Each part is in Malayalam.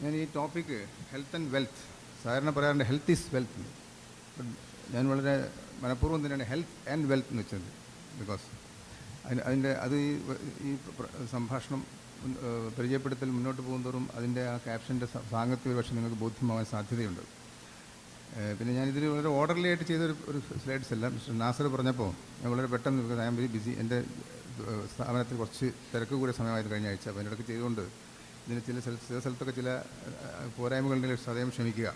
ഞാൻ ഈ ടോപ്പിക്ക് ഹെൽത്ത് ആൻഡ് വെൽത്ത് സാധാരണ പറയാറുണ്ട് ഹെൽത്ത് ഈസ് വെൽത്ത്. ഞാൻ വളരെ മനഃപൂർവ്വം തന്നെയാണ് ഹെൽത്ത് ആൻഡ് വെൽത്ത് എന്ന് വെച്ചത്. ബിക്കോസ് അത് ഈ സംഭാഷണം പരിചയപ്പെടുത്തൽ മുന്നോട്ട് പോകുന്തോറും അതിൻ്റെ ആ ക്യാപ്ഷൻ്റെ സാങ്കത്യ പക്ഷേ നിങ്ങൾക്ക് ബോധ്യമാവാൻ സാധ്യതയുണ്ട്. പിന്നെ ഞാനിതിൽ വളരെ ഓർഡർലി ആയിട്ട് ചെയ്തൊരു സ്ലൈഡ്സ് അല്ല. മിസ്റ്റർ നാസർ പറഞ്ഞപ്പോൾ ഞാൻ വളരെ പെട്ടെന്ന്, because I am very busy, എൻ്റെ സ്ഥാപനത്തിൽ കുറച്ച് തിരക്ക് കൂടിയ സമയമായിരുന്നു കഴിഞ്ഞ ആഴ്ച. അപ്പോൾ അതിനിടയ്ക്ക് ചെയ്തുകൊണ്ട് ഇതിന് ചില സ്ഥലത്തൊക്കെ ചില പോരായ്മകളുണ്ടെങ്കിൽ സദയം ക്ഷമിക്കുക.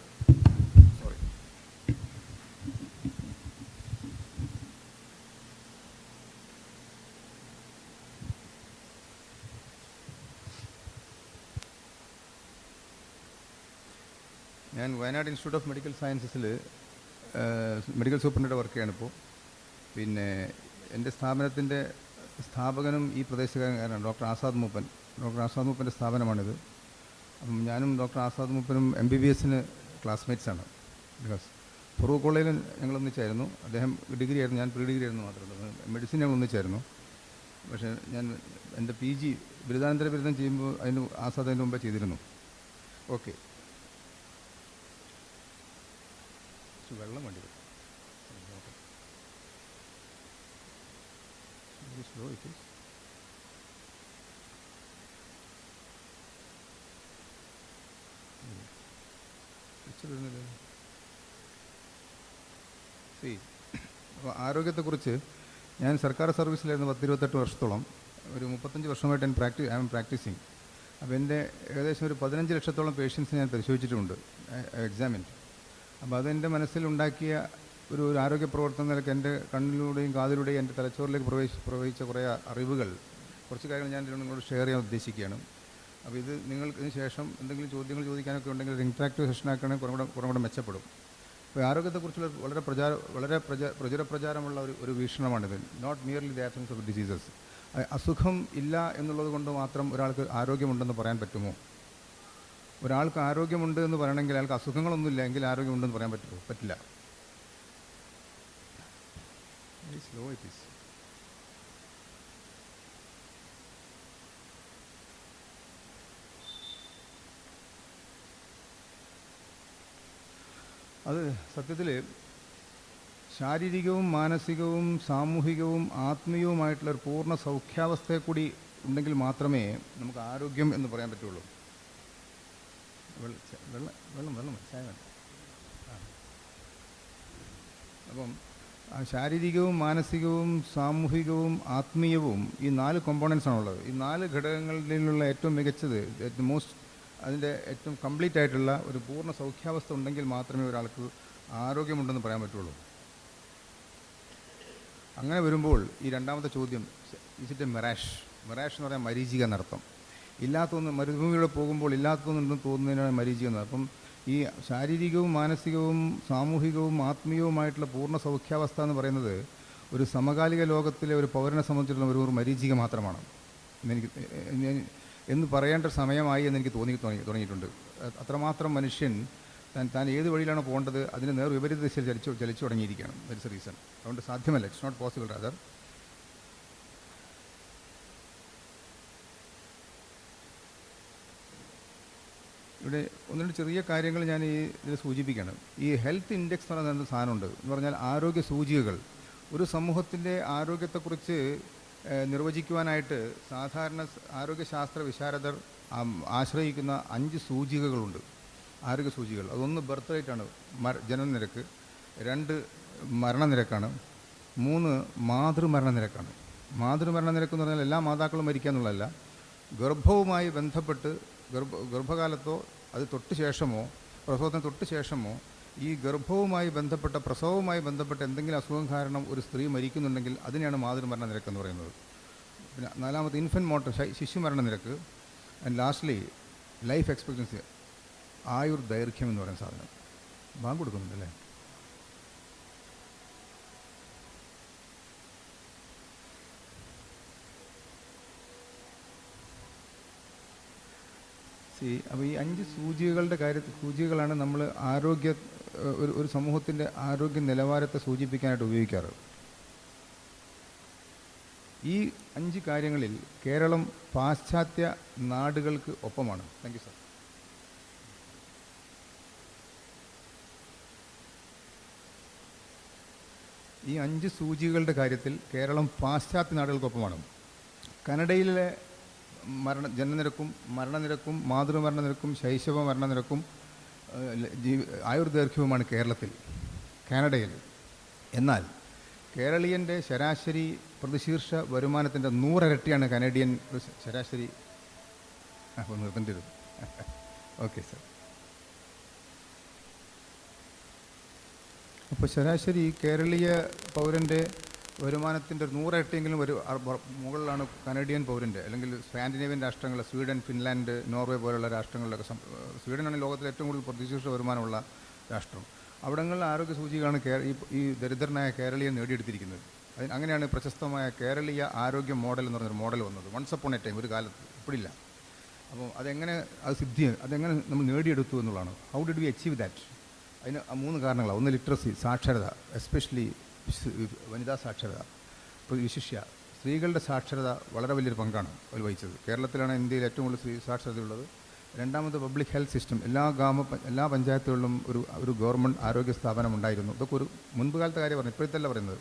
സോറി. ഞാൻ വയനാട് ഇൻസ്റ്റിറ്റ്യൂട്ട് ഓഫ് മെഡിക്കൽ സയൻസസിൽ മെഡിക്കൽ സൂപ്രണ്ടായിട്ട് വർക്ക് ചെയ്യാണിപ്പോൾ. പിന്നെ എൻ്റെ സ്ഥാപനത്തിൻ്റെ സ്ഥാപകനും ഈ പ്രദേശക്കാരനാണ് ഡോക്ടർ ആസാദ് മൂപ്പൻ. ഡോക്ടർ ആസാദ് മൂപ്പൻ്റെ സ്ഥാപനമാണിത്. അപ്പം ഞാനും ഡോക്ടർ ആസാദ് മൂപ്പനും MBBSന് ക്ലാസ്മേറ്റ്സാണ്. ബിക്കോസ് ഫറൂഖ് കോളേജിൽ ഞങ്ങൾ ഒന്നിച്ചായിരുന്നു. അദ്ദേഹം ഡിഗ്രി ആയിരുന്നു, ഞാൻ പ്രീ ഡിഗ്രി ആയിരുന്നു മാത്രമല്ല. മെഡിസിൻ ഞങ്ങൾ ഒന്നിച്ചായിരുന്നു. പക്ഷേ ഞാൻ എൻ്റെ PG ബിരുദാനന്തര ബിരുദം ചെയ്യുമ്പോൾ ആസാദ് അതിന് മുമ്പേ ചെയ്തിരുന്നു. ഓക്കെ, വെള്ളം വേണ്ടി വരും. Slow it is. അപ്പോൾ ആരോഗ്യത്തെക്കുറിച്ച് ഞാൻ സർക്കാർ സർവീസിലായിരുന്നു 10-28 വർഷത്തോളം. ഒരു 35 വർഷമായിട്ട് ഐ ആം പ്രാക്ടീസിങ്. അപ്പോൾ എൻ്റെ ഏകദേശം ഒരു 15 ലക്ഷത്തോളം പേഷ്യൻസിനെ ഞാൻ പരിശോധിച്ചിട്ടുമുണ്ട്, എക്സാമിൻ. അപ്പോൾ അതെൻ്റെ മനസ്സിലുണ്ടാക്കിയ ഒരു ആരോഗ്യ പ്രവർത്തന നിലയ്ക്ക് എൻ്റെ കണ്ണിലൂടെയും കാതിലൂടെയും എൻ്റെ തലച്ചോറിലേക്ക് പ്രവഹിച്ച കുറേ അറിവുകൾ, കുറച്ച് കാര്യങ്ങൾ ഞാൻ നിങ്ങളോട് ഷെയർ ചെയ്യാൻ ഉദ്ദേശിക്കുകയാണ്. അപ്പോൾ ഇത് നിങ്ങൾക്ക് ഇതിന് ശേഷം എന്തെങ്കിലും ചോദ്യങ്ങൾ ചോദിക്കാനൊക്കെ ഉണ്ടെങ്കിൽ ഒരു ഇൻട്രാക്റ്റീവ് സെഷൻ ആക്കുകയാണെങ്കിൽ കുറേ കൂടെ മെച്ചപ്പെടും. അപ്പോൾ ആരോഗ്യത്തെക്കുറിച്ചുള്ള വളരെ പ്രചാരമുള്ള ഒരു വീക്ഷണമാണിത്. Not merely the absence of diseases. അസുഖം ഇല്ല എന്നുള്ളത് കൊണ്ട് മാത്രം ഒരാൾക്ക് ആരോഗ്യമുണ്ടെന്ന് പറയാൻ പറ്റുമോ? ഒരാൾക്ക് ആരോഗ്യമുണ്ട് എന്ന് പറയണമെങ്കിൽ അയാൾക്ക് അസുഖങ്ങളൊന്നുമില്ല എങ്കിൽ ആരോഗ്യമുണ്ടെന്ന് പറയാൻ പറ്റില്ല. Slow it is. അത് സത്യത്തിൽ ശാരീരികവും മാനസികവും സാമൂഹികവും ആത്മീയവുമായിട്ടുള്ള ഒരു പൂർണ്ണ സൗഖ്യാവസ്ഥയെ കൂടി ഉണ്ടെങ്കിൽ മാത്രമേ നമുക്ക് ആരോഗ്യം എന്ന് പറയാൻ പറ്റുള്ളൂ. വെള്ളം ചായ വേണ്ട. അപ്പം ശാരീരികവും മാനസികവും സാമൂഹികവും ആത്മീയവും ഈ 4 കോമ്പോണൻസ് ആണുള്ളത്. ഈ 4 ഘടകങ്ങളിലുള്ള ഏറ്റവും മികച്ചത്, അതിൻ്റെ ഏറ്റവും കംപ്ലീറ്റ് ആയിട്ടുള്ള ഒരു പൂർണ്ണ സൗഖ്യാവസ്ഥ ഉണ്ടെങ്കിൽ മാത്രമേ ഒരാൾക്ക് ആരോഗ്യമുണ്ടെന്ന് പറയാൻ പറ്റുള്ളൂ. അങ്ങനെ വരുമ്പോൾ ഈ രണ്ടാമത്തെ ചോദ്യം, ഇസ് ഇറ്റ് എ മിറാഷ് എന്ന് പറയാൻ മരീചിക എന്നർത്ഥം. ഇല്ലാത്തൊന്ന് മരുഭൂമിയിലൂടെ പോകുമ്പോൾ ഇല്ലാത്തതൊന്നുണ്ടെന്ന് തോന്നുന്നതിനാണ് മരീചിക എന്നത്. അപ്പം ഈ ശാരീരികവും മാനസികവും സാമൂഹികവും ആത്മീയവുമായിട്ടുള്ള പൂർണ്ണ സൗഖ്യാവസ്ഥ എന്ന് പറയുന്നത് ഒരു സമകാലിക ലോകത്തിലെ ഒരു പൗരനെ സംബന്ധിച്ചിടത്തോളം ഒരു മരീചിക മാത്രമാണ് എന്ന് പറയേണ്ട സമയമായി എന്നെനിക്ക് തുടങ്ങിയിട്ടുണ്ട്. അത്രമാത്രം മനുഷ്യൻ താൻ ഏത് വഴിയിലാണ് പോകേണ്ടത് അതിന് വിപരീത ദിശയിൽ ചലിച്ചു തുടങ്ങിയിരിക്കുകയാണ്. That's a reason. അതുകൊണ്ട് സാധ്യമല്ല, ഇറ്റ്സ് നോട്ട് പോസിബിൾ. റാദർ ഇവിടെ 1-2 ചെറിയ കാര്യങ്ങൾ ഞാൻ ഇതിൽ സൂചിപ്പിക്കുകയാണ്. ഈ ഹെൽത്ത് ഇൻഡെക്സ് എന്ന് പറയുന്ന സാധനമുണ്ട്. എന്ന് പറഞ്ഞാൽ ആരോഗ്യ സൂചികകൾ. ഒരു സമൂഹത്തിൻ്റെ ആരോഗ്യത്തെക്കുറിച്ച് നിർവചിക്കുവാനായിട്ട് സാധാരണ ആരോഗ്യശാസ്ത്ര വിശാരദർ ആശ്രയിക്കുന്ന 5 സൂചികകളുണ്ട്, ആരോഗ്യ സൂചികൾ. അതൊന്ന് ബർത്ത് റേറ്റാണ്, ജനനനിരക്ക്. 2 മരണനിരക്കാണ്. 3 മാതൃമരണനിരക്കാണ്. മാതൃമരണനിരക്ക് എന്ന് പറഞ്ഞാൽ എല്ലാ മാതാക്കളും മരിക്കുക എന്നുള്ളതല്ല. ഗർഭവുമായി ബന്ധപ്പെട്ട് ഗർഭകാലത്തോ അത് തൊട്ട് ശേഷമോ പ്രസവത്തിന് തൊട്ട് ശേഷമോ ഈ ഗർഭവുമായി ബന്ധപ്പെട്ട പ്രസവവുമായി ബന്ധപ്പെട്ട എന്തെങ്കിലും അസുഖം കാരണം ഒരു സ്ത്രീ മരിക്കുന്നുണ്ടെങ്കിൽ അതിനെയാണ് മാതൃമരണ നിരക്ക് എന്ന് പറയുന്നത്. പിന്നെ 4-മത്തെ ഇൻഫൻറ്റ് മോർട്ടൽ, ശിശുമരണ നിരക്ക്. ആൻഡ് ലാസ്റ്റ്ലി ലൈഫ് എക്സ്പെക്റ്റൻസി, ആയുർ ദൈർഘ്യം എന്ന് പറയുന്ന സാധനം. ബാങ്ക് കൊടുക്കുന്നുണ്ടല്ലേ? അപ്പോൾ ഈ 5 സൂചികകളാണ് നമ്മൾ ഒരു സമൂഹത്തിൻ്റെ ആരോഗ്യ നിലവാരത്തെ സൂചിപ്പിക്കാനായിട്ട് ഉപയോഗിക്കാറ്. ഈ 5 കാര്യങ്ങളിൽ കേരളം പാശ്ചാത്യ നാടുകൾക്ക് ഒപ്പമാണ്. Thank you sir. ഈ 5 സൂചികകളുടെ കാര്യത്തിൽ കേരളം പാശ്ചാത്യ നാടുകൾക്കൊപ്പമാണ്. കാനഡയിലെ ജനനനിരക്കും മരണനിരക്കും മാതൃമരണനിരക്കും ശൈശവ മരണനിരക്കും ആയുർദൈർഘ്യവുമാണ് കേരളത്തിൽ, കാനഡയിൽ. എന്നാൽ കേരളീയൻ്റെ ശരാശരി പ്രതിശീർഷ വരുമാനത്തിൻ്റെ 100 ഇരട്ടിയാണ് കനേഡിയൻ ശരാശരി. അപ്പോൾ നിർത്തേണ്ടി വരും. Okay sir. അപ്പോൾ ശരാശരി കേരളീയ പൗരൻ്റെ വരുമാനത്തിൻ്റെ 100 ഇരട്ടിയെങ്കിലും മുകളിലാണ് കനേഡിയൻ പൗരൻ്റെ, അല്ലെങ്കിൽ സ്കാൻഡിനേവിയൻ രാഷ്ട്രങ്ങൾ, സ്വീഡൻ, ഫിൻലാൻഡ്, നോർവേ പോലുള്ള രാഷ്ട്രങ്ങളിലൊക്കെ. സ്വീഡനാണ് ലോകത്തിലെ ഏറ്റവും കൂടുതൽ പ്രതിശീർഷ വരുമാനമുള്ള രാഷ്ട്രം. അവിടങ്ങളിൽ ആരോഗ്യ സൂചികയാണ് ഈ ദരിദ്രനായ കേരളീയൻ നേടിയെടുത്തിരിക്കുന്നത്. അങ്ങനെയാണ് പ്രശസ്തമായ കേരളീയ ആരോഗ്യ മോഡൽ എന്ന് പറഞ്ഞൊരു മോഡൽ വന്നത്. വൺസ് അപ്പോൺ എ ടൈം, ഒരു കാലത്ത്, ഇപ്പോഴില്ല. അപ്പോൾ അതെങ്ങനെ നമ്മൾ നേടിയെടുത്തു എന്നുള്ളതാണ്. How did V achieve that? അതിന് 3 കാരണങ്ങളാണ്. ഒന്ന് ലിറ്ററസി, സാക്ഷരത, എസ്പെഷ്യലി വനിതാ സാക്ഷരത. വിശിഷ്യ സ്ത്രീകളുടെ സാക്ഷരത വളരെ വലിയൊരു പങ്കാണ് അതിൽ വഹിച്ചത്. കേരളത്തിലാണ് ഇന്ത്യയിൽ ഏറ്റവും കൂടുതൽ സ്ത്രീ സാക്ഷരതയുള്ളത്. രണ്ടാമത് പബ്ലിക് ഹെൽത്ത് സിസ്റ്റം. എല്ലാ പഞ്ചായത്തുകളിലും ഒരു ഗവൺമെൻറ് ആരോഗ്യ സ്ഥാപനം ഉണ്ടായിരുന്നു. ഇതൊക്കെ ഒരു മുൻപ് കാലത്തെ കാര്യം പറഞ്ഞു, ഇപ്പോഴത്തല്ല പറയുന്നത്.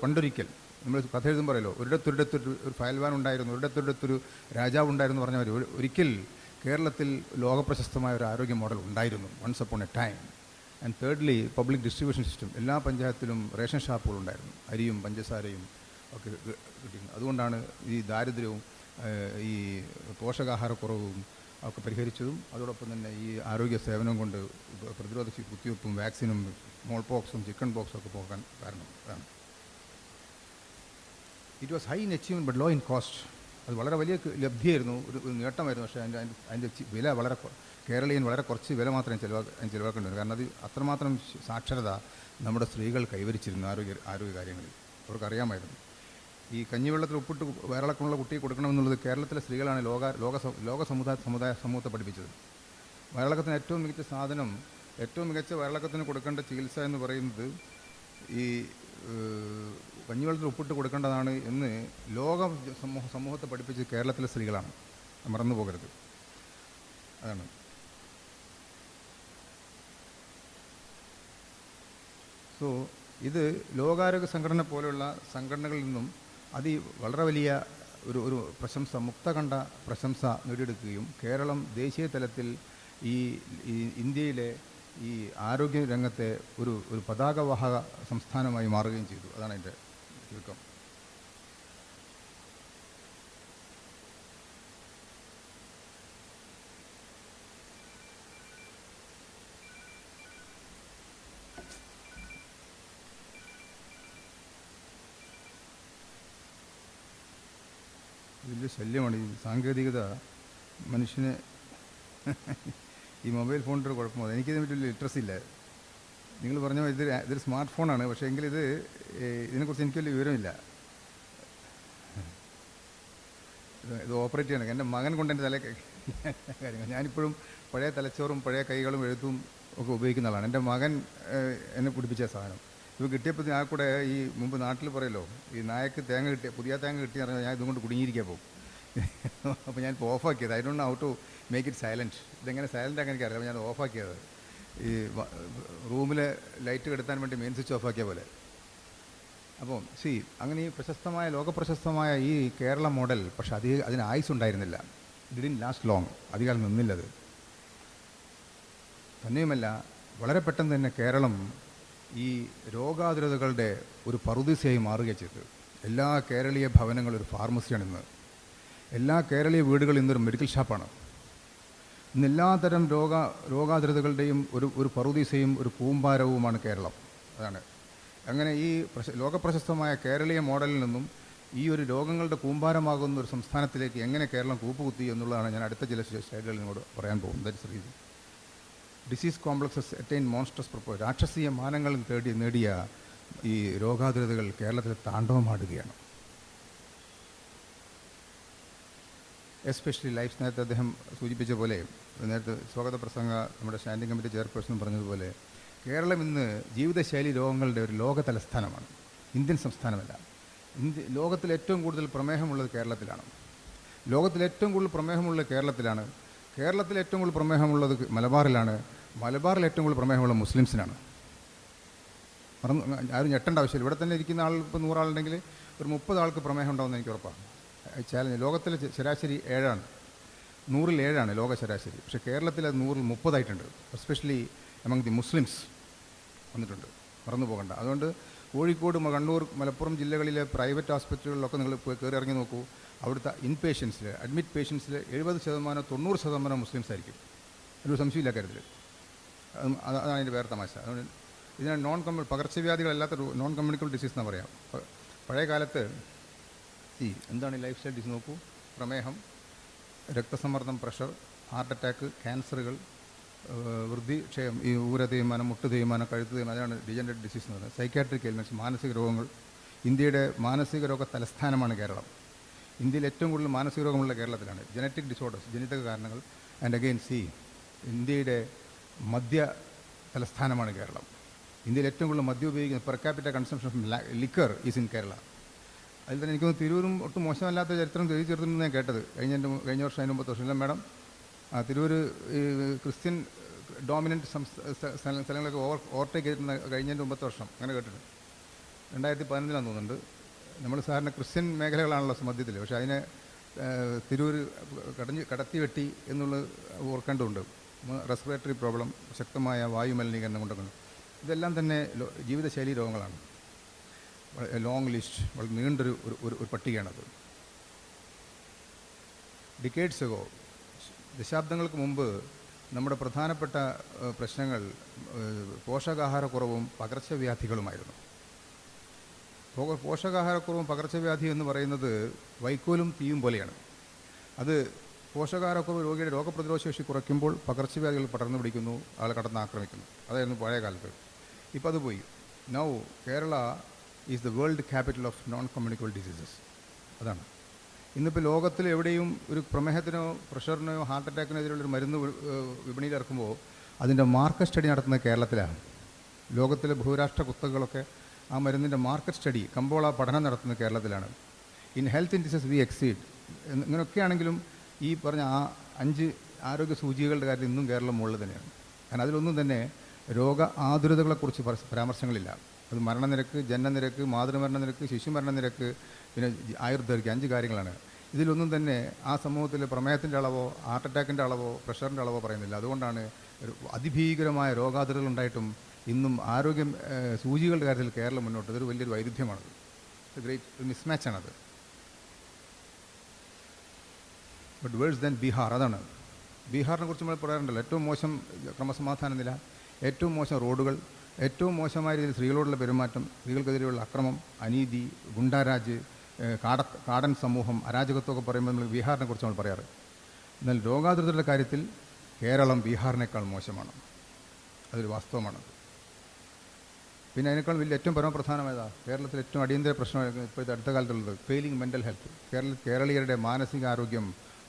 പണ്ടൊരിക്കൽ നമ്മൾ കഥ എഴുതുമ്പോൾ പറയല്ലോ, ഒരിടത്തൊരിടത്തൊരു ഫയൽവാൻ ഉണ്ടായിരുന്നു, ഒരിടത്തൊരിടത്തൊരു രാജാവ് ഉണ്ടായിരുന്നു പറഞ്ഞവർ. ഒരിക്കൽ കേരളത്തിൽ ലോകപ്രശസ്തമായ ഒരു ആരോഗ്യ മോഡൽ ഉണ്ടായിരുന്നു, once upon a time. And thirdly public distribution system. എല്ലാ പഞ്ചായത്തിലും റേഷൻ ഷാപ്പുകളുണ്ടായിരുന്നു, അരിയും പഞ്ചസാരയും ഒക്കെ കിട്ടിയിരുന്നു. അതുകൊണ്ടാണ് ഈ ദാരിദ്ര്യവും ഈ പോഷകാഹാരക്കുറവും ഒക്കെ പരിഹരിച്ചതും. അതോടൊപ്പം തന്നെ ഈ ആരോഗ്യ സേവനം കൊണ്ട് പ്രതിരോധ കുത്തിവയ്പ്പും വാക്സിനും സ്മോൾ പോക്സും ചിക്കൻ പോക്സും ഒക്കെ പോകാൻ കാരണം അതാണ്. It was high in achievement but low in cost. അത് വളരെ വലിയ ലബ്ധിയായിരുന്നു, ഒരു നേട്ടമായിരുന്നു. പക്ഷേ അതിൻ്റെ വില കേരളീയൻ വളരെ കുറച്ച് വില മാത്രമേ ചിലവാക്കേണ്ടി വരും. കാരണം അത് അത്രമാത്രം സാക്ഷരത നമ്മുടെ സ്ത്രീകൾ കൈവരിച്ചിരുന്നു ആരോഗ്യ കാര്യങ്ങളിൽ. അവർക്കറിയാമായിരുന്നു. ഈ കഞ്ഞിവെള്ളത്തിൽ ഉപ്പിട്ട് വയറിളക്കമുള്ള കുട്ടിയെ കൊടുക്കണമെന്നുള്ളത് കേരളത്തിലെ സ്ത്രീകളാണ് ലോക സമൂഹത്തെ പഠിപ്പിച്ചത്. വയറിളക്കത്തിന് ഏറ്റവും മികച്ച വയറിളക്കത്തിന് കൊടുക്കേണ്ട ചികിത്സ എന്ന് പറയുന്നത് ഈ കഞ്ഞിവെള്ളത്തിൽ ഉപ്പിട്ട് കൊടുക്കേണ്ടതാണ് എന്ന് സമൂഹത്തെ പഠിപ്പിച്ചത് കേരളത്തിലെ സ്ത്രീകളാണ്. മറന്നു പോകരുത്. അതാണ്. സോ ഇത് ലോകാരോഗ്യ സംഘടന പോലെയുള്ള സംഘടനകളിൽ നിന്നും വളരെ വലിയ ഒരു മുക്തകണ്ഠ പ്രശംസ നേടിയെടുക്കുകയും കേരളം ദേശീയ തലത്തിൽ ഈ ഇന്ത്യയിലെ ഈ ആരോഗ്യ രംഗത്തെ ഒരു പതാകവാഹക സംസ്ഥാനമായി മാറുകയും ചെയ്തു. അതാണ് എൻ്റെ ചുരുക്കം. വലിയ ശല്യമാണ് ഈ സാങ്കേതികത. മനുഷ്യന് ഈ മൊബൈൽ ഫോണിൻ്റെ ഒരു കുഴപ്പമാണ്. എനിക്കിതിനെ പറ്റി വലിയ ലിറ്ററസി ഇല്ല. നിങ്ങൾ പറഞ്ഞ ഇതൊരു സ്മാർട്ട് ഫോണാണ്, പക്ഷേ എങ്കിൽ ഇതിനെക്കുറിച്ച് എനിക്ക് വലിയ വിവരമില്ല. ഇത് ഓപ്പറേറ്റ് ചെയ്യണം. എൻ്റെ മകൻ കൊണ്ട് എൻ്റെ കാര്യങ്ങൾ. ഞാനിപ്പോഴും പഴയ തലച്ചോറും പഴയ കൈകളും എഴുത്തും ഒക്കെ ഉപയോഗിക്കുന്ന ആളാണ്. എൻ്റെ മകൻ എന്നെ പിടിപ്പിച്ച സാധനം ഇപ്പോൾ കിട്ടിയപ്പോൾ ഞാൻ കൂടെ ഈ മുമ്പ് നാട്ടിൽ പറയല്ലോ, ഈ നായക്ക് പുതിയ തേങ്ങ കിട്ടി പറഞ്ഞാൽ ഞാൻ ഇതുകൊണ്ട് കുടുങ്ങിയിരിക്കാൻ പോകും. അപ്പോൾ ഞാനിപ്പോൾ ഓഫാക്കിയത്. I don't know how to make it silent. ഇതെങ്ങനെ സൈലൻ്റ് ആക്കാൻ എനിക്കറിയാം. ഞാൻ ഓഫാക്കിയത് ഈ റൂമിൽ ലൈറ്റ് കെടുത്താൻ വേണ്ടി മെയിൻ സ്വിച്ച് ഓഫാക്കിയ പോലെ. അപ്പോൾ അങ്ങനെ ഈ ലോകപ്രശസ്തമായ ഈ കേരള മോഡൽ, പക്ഷെ അതിന് ആയുസ് ഉണ്ടായിരുന്നില്ല. Didn't last long. അധികം നിന്നില്ലത്. തന്നെയുമല്ല, വളരെ പെട്ടെന്ന് തന്നെ കേരളം ഈ രോഗാതുരതകളുടെ ഒരു പറുദീസയായി മാറുകയും ചെയ്തു. എല്ലാ കേരളീയ ഭവനങ്ങളും ഒരു ഫാർമസിയാണ് ഇന്ന്. എല്ലാ കേരളീയ വീടുകളും ഇന്നൊരു മെഡിക്കൽ ഷാപ്പാണ്. ഇന്ന് എല്ലാതരം രോഗാതുരതകളുടെയും ഒരു പറുദീസയും ഒരു കൂമ്പാരവുമാണ് കേരളം. അതാണ്. അങ്ങനെ ഈ ലോകപ്രശസ്തമായ കേരളീയ മോഡലിൽ നിന്നും ഈ ഒരു രോഗങ്ങളുടെ കൂമ്പാരമാകുന്ന ഒരു സംസ്ഥാനത്തിലേക്ക് എങ്ങനെ കേരളം കൂപ്പുകുത്തി എന്നുള്ളതാണ് ഞാൻ അടുത്ത ചില സ്ലൈഡുകളിൽ നിന്നോട് പറയാൻ പോകും. That's reason. Disease complexes attain monstrous proportions. രാക്ഷസീയ മാനങ്ങൾ നേടിയ ഈ രോഗാതുരതകൾ കേരളത്തിൽ താണ്ഡവമാടുകയാണ്. എസ്പെഷ്യലി നേരത്തെ അദ്ദേഹം സൂചിപ്പിച്ച പോലെ, നേരത്തെ സ്വാഗത പ്രസംഗ നമ്മുടെ സ്റ്റാൻഡിംഗ് കമ്മിറ്റി ചെയർപേഴ്സൺ പറഞ്ഞതുപോലെ, കേരളം ഇന്ന് ജീവിതശൈലി രോഗങ്ങളുടെ ഒരു ലോക തലസ്ഥാനമാണ്, ഇന്ത്യൻ സംസ്ഥാനമല്ല. ലോകത്തിൽ ഏറ്റവും കൂടുതൽ പ്രമേഹമുള്ളത് കേരളത്തിലാണ്. ലോകത്തിൽ ഏറ്റവും കൂടുതൽ പ്രമേഹമുള്ളത് കേരളത്തിലാണ്. കേരളത്തിൽ ഏറ്റവും കൂടുതൽ പ്രമേഹമുള്ളത് മലബാറിലാണ്. മലബാറിൽ ഏറ്റവും കൂടുതൽ പ്രമേഹമുള്ള മുസ്ലിംസിനാണ്. ആരും ഞെട്ടേണ്ട ആവശ്യമില്ല. ഇവിടെ തന്നെ ഇരിക്കുന്ന ആൾ ഇപ്പോൾ 100 ആളുണ്ടെങ്കിൽ ഒരു 30 ആൾക്ക് പ്രമേഹം ഉണ്ടാവുമെന്ന് എനിക്ക് ഉറപ്പാണ്. ചാലഞ്ച് ലോകത്തിലെ ശരാശരി 7ആണ്, 100-ൽ 7ആണ് ലോക ശരാശരി. പക്ഷേ കേരളത്തിൽ അത് 100-ൽ 30 എസ്പെഷ്യലി എമംഗ് ദി മുസ്ലിംസ് വന്നിട്ടുണ്ട്, മറന്നു പോകണ്ട. അതുകൊണ്ട് കോഴിക്കോട്, കണ്ണൂർ, മലപ്പുറം ജില്ലകളിലെ പ്രൈവറ്റ് ആസ്പത്രികളിലൊക്കെ നിങ്ങൾ പോയി കയറി ഇറങ്ങി നോക്കൂ. അവിടുത്തെ ഇൻപേഷ്യൻസിൽ, അഡ്മിറ്റ് പേഷ്യൻസിൽ 70% 90% മുസ്ലിംസ് ആയിരിക്കും. അതിലൊരു സംശയമില്ല കാര്യത്തിൽ. അതാണ് അതിൻ്റെ വേറെ തമാശ. അതുകൊണ്ട് ഇതിനെ പകർച്ചവ്യാധികളല്ലാത്ത നോൺ കമ്മ്യൂണിക്കബിൾ ഡിസീസ് എന്നാണ് പറയാം. പഴയ കാലത്ത് എന്താണ് ഈ ലൈഫ് സ്റ്റൈൽ ഡിസീസ് നോക്കൂ: പ്രമേഹം, രക്തസമ്മർദ്ദം, പ്രഷർ, ഹാർട്ട് അറ്റാക്ക്, ക്യാൻസറുകൾ, വൃദ്ധിക്ഷയം, ഈ ഊര തേയ്മാനം, മുട്ട് തേയ്മാനം, കഴുത്ത് തേയ്മാനം, അതാണ് ഡിജനറേറ്റ് ഡിസീസ് എന്ന് പറയുന്നത്. സൈക്കാട്രിക് എയിൽമെൻറ്റ്സ്, മാനസിക രോഗങ്ങൾ. ഇന്ത്യയുടെ മാനസിക രോഗ തലസ്ഥാനമാണ് കേരളം. ഇന്ത്യയിൽ ഏറ്റവും കൂടുതൽ മാനസിക രോഗമുള്ള കേരളത്തിലാണ്. ജനറ്റിക് ഡിസോർഡേഴ്സ്, ജനിതക കാരണങ്ങൾ. ആൻഡ് അഗെയിൻ ഇന്ത്യയുടെ മദ്യ തലസ്ഥാനമാണ് കേരളം. ഇന്ത്യയിൽ ഏറ്റവും കൂടുതൽ മദ്യം ഉപയോഗിക്കുന്ന per capita consumption of liquor is in Kerala. അതിൽ തന്നെ എനിക്കൊന്ന് തിരൂരും ഒട്ടും മോശമല്ലാത്ത ചരിത്രം എഴുതി ചേർത്തിട്ടുണ്ടെന്ന് ഞാൻ കേട്ടത് കഴിഞ്ഞ വർഷം, അതിന് മുമ്പത്തെ വർഷം. ഇല്ല മാഡം, തിരൂർ ക്രിസ്ത്യൻ ഡോമിനൻറ്റ് സ്ഥലങ്ങളൊക്കെ ഓവർടേക്ക് ചെയ്തിട്ടുണ്ട് കഴിഞ്ഞതിൻ്റെ മുമ്പത്തെ വർഷം, അങ്ങനെ കേട്ടിട്ടുണ്ട്. 2015 തോന്നുന്നുണ്ട്. നമ്മൾ സാറിന് ക്രിസ്ത്യൻ മേഖലകളാണല്ലോ മധ്യത്തിൽ, പക്ഷേ അതിനെ തിരൂർ കടത്തി വെട്ടി എന്നുള്ളത് ഓർക്കേണ്ടതുണ്ട്. റെസ്പിറേറ്ററി പ്രോബ്ലം, ശക്തമായ വായു മലിനീകരണം കൊണ്ടൊക്കെ. ഇതെല്ലാം തന്നെ ജീവിതശൈലി രോഗങ്ങളാണ്. ലോങ് ലിസ്റ്റ്, വളരെ നീണ്ടൊരു ഒരു പട്ടികയാണത്. ഡിക്കേഡ്സ് എഗോ, ദശാബ്ദങ്ങൾക്ക് മുമ്പ് നമ്മുടെ പ്രധാനപ്പെട്ട പ്രശ്നങ്ങൾ പോഷകാഹാരക്കുറവും പകർച്ചവ്യാധികളുമായിരുന്നു. പോഷകാഹാരക്കുറവും പകർച്ചവ്യാധി എന്ന് പറയുന്നത് വൈക്കോലും തീയും പോലെയാണ്. അത് പോഷകാഹാരക്കുറവ് രോഗിയുടെ രോഗപ്രതിരോധ ശേഷി കുറയ്ക്കുമ്പോൾ പകർച്ചവ്യാധികൾ പടർന്നു പിടിക്കുന്നു, ആളെ കടന്ന് ആക്രമിക്കുന്നു. അതായിരുന്നു പഴയ കാലത്ത്. ഇപ്പോൾ അത് പോയി. Now Kerala is the world capital of non communicable diseases. അതാണ് ഇന്നിപ്പോൾ ലോകത്തിൽ എവിടെയും ഒരു പ്രമേഹത്തിനോ പ്രഷറിനോ ഹാർട്ട് അറ്റാക്കിനോ എതിരെയുള്ളൊരു മരുന്ന് വിപണിയിൽ ഇറക്കുമ്പോൾ അതിൻ്റെ മാർക്കറ്റ് സ്റ്റഡി നടത്തുന്നത് കേരളത്തിലാണ്. ലോകത്തിലെ ബഹുരാഷ്ട്ര കുത്തകകളൊക്കെ ആ മരുന്നിൻ്റെ മാർക്കറ്റ് സ്റ്റഡി, കമ്പോള പഠനം നടത്തുന്നത് കേരളത്തിലാണ്. In health indices we exceed. ഇങ്ങനെയൊക്കെയാണെങ്കിലും ഈ പറഞ്ഞ 5 ആരോഗ്യ സൂചികകളുടെ കാര്യത്തിൽ ഇന്നും കേരളം മുകളിൽ തന്നെയാണ്. കാരണം അതിലൊന്നും തന്നെ രോഗ ആതുരതകളെക്കുറിച്ച് പരാമർശങ്ങളില്ല. അത് മരണനിരക്ക്, ജനനനിരക്ക്, മാതൃമരണനിരക്ക്, ശിശുമരണനിരക്ക്, പിന്നെ ആയുർദൈർഘ്യം, 5 കാര്യങ്ങളാണ്. ഇതിലൊന്നും തന്നെ ആ സമൂഹത്തിൽ പ്രമേഹത്തിൻ്റെ അളവോ ഹാർട്ട് അറ്റാക്കിൻ്റെ അളവോ പ്രഷറിൻ്റെ അളവോ പറയുന്നില്ല. അതുകൊണ്ടാണ് ഒരു അതിഭീകരമായ രോഗാതുരകളുണ്ടായിട്ടും ഇന്നും ആരോഗ്യം സൂചികളുടെ കാര്യത്തിൽ കേരളം മുന്നോട്ട്. ഇതൊരു വലിയൊരു വൈരുദ്ധ്യമാണത്. ഗ്രേറ്റ് മിസ്മാച്ചാണത്. But worse than Bihar. അതാണ് ബീഹാറിനെ കുറിച്ച് നമ്മൾ പറയാറുണ്ടല്ലോ. ഏറ്റവും മോശം ക്രമസമാധാന നില, ഏറ്റവും മോശം റോഡുകൾ, ഏറ്റവും മോശമായ രീതിയിൽ സ്ത്രീകളോടുള്ള പെരുമാറ്റം, സ്ത്രീകൾക്കെതിരെയുള്ള അക്രമം, അനീതി, ഗുണ്ടാരാജ്, കാടൻ സമൂഹം, അരാജകത്വമൊക്കെ പറയുമ്പോൾ നമ്മൾ ബീഹാറിനെ കുറിച്ച് നമ്മൾ പറയാറ്. എന്നാൽ രോഗാതുരതയുടെ കാര്യത്തിൽ കേരളം ബീഹാറിനേക്കാൾ മോശമാണ്. അതൊരു വാസ്തവമാണ്. പിന്നെ അതിനേക്കാൾ വലിയ ഏറ്റവും പരമപ്രധാനമായതാണ് കേരളത്തിൽ ഏറ്റവും അടിയന്തര പ്രശ്നം ഇപ്പോഴത്തെ അടുത്ത കാലത്തുള്ളത് ഫെയിലിംഗ് മെൻ്റൽ ഹെൽത്ത്. കേരളീയരുടെ മാനസികാരോഗ്യം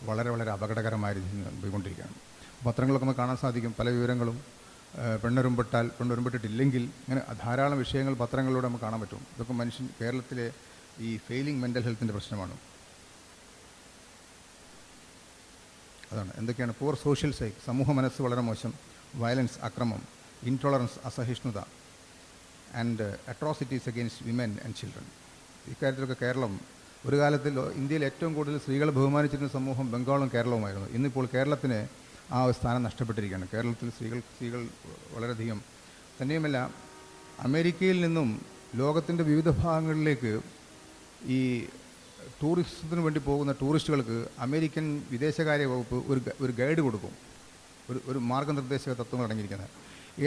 വളരെ വളരെ അപകടകരമായ രീതിയിൽ പോയിക്കൊണ്ടിരിക്കുകയാണ്. പത്രങ്ങളൊക്കെ നമുക്ക് കാണാൻ സാധിക്കും പല വിവരങ്ങളും. പെണ്ണൊരുമ്പെട്ടിട്ടില്ലെങ്കിൽ ഇങ്ങനെ ധാരാളം വിഷയങ്ങൾ പത്രങ്ങളിലൂടെ നമുക്ക് കാണാൻ പറ്റും. ഇതൊക്കെ കേരളത്തിലെ ഈ ഫെയിലിംഗ് മെൻ്റൽ ഹെൽത്തിൻ്റെ പ്രശ്നമാണ്. അതാണ് എന്തൊക്കെയാണ് പൂർ സോഷ്യൽ സൈക്ക്, സമൂഹ മനസ്സ് വളരെ മോശം, വയലൻസ്, അക്രമം, ഇൻടോളറൻസ്, അസഹിഷ്ണുത, and atrocities against women and children. ഇക്കാര്യത്തിലൊക്കെ കേരളം ഒരു കാലത്തിൽ ഇന്ത്യയിൽ ഏറ്റവും കൂടുതൽ സ്ത്രീകളെ ബഹുമാനിച്ചിരുന്ന സമൂഹം ബംഗാളും കേരളവുമായിരുന്നു. ഇന്നിപ്പോൾ കേരളത്തിന് ആ ഒരു സ്ഥാനം നഷ്ടപ്പെട്ടിരിക്കുകയാണ്. കേരളത്തിൽ സ്ത്രീകൾ വളരെയധികം. തന്നെയുമല്ല, അമേരിക്കയിൽ നിന്നും ലോകത്തിൻ്റെ വിവിധ ഭാഗങ്ങളിലേക്ക് ഈ ടൂറിസത്തിന് വേണ്ടി പോകുന്ന ടൂറിസ്റ്റുകൾക്ക് അമേരിക്കൻ വിദേശകാര്യ വകുപ്പ് ഒരു ഗൈഡ് കൊടുക്കും, ഒരു മാർഗ്ഗനിർദ്ദേശക തത്വങ്ങൾ അടങ്ങിയിരിക്കുന്നത്.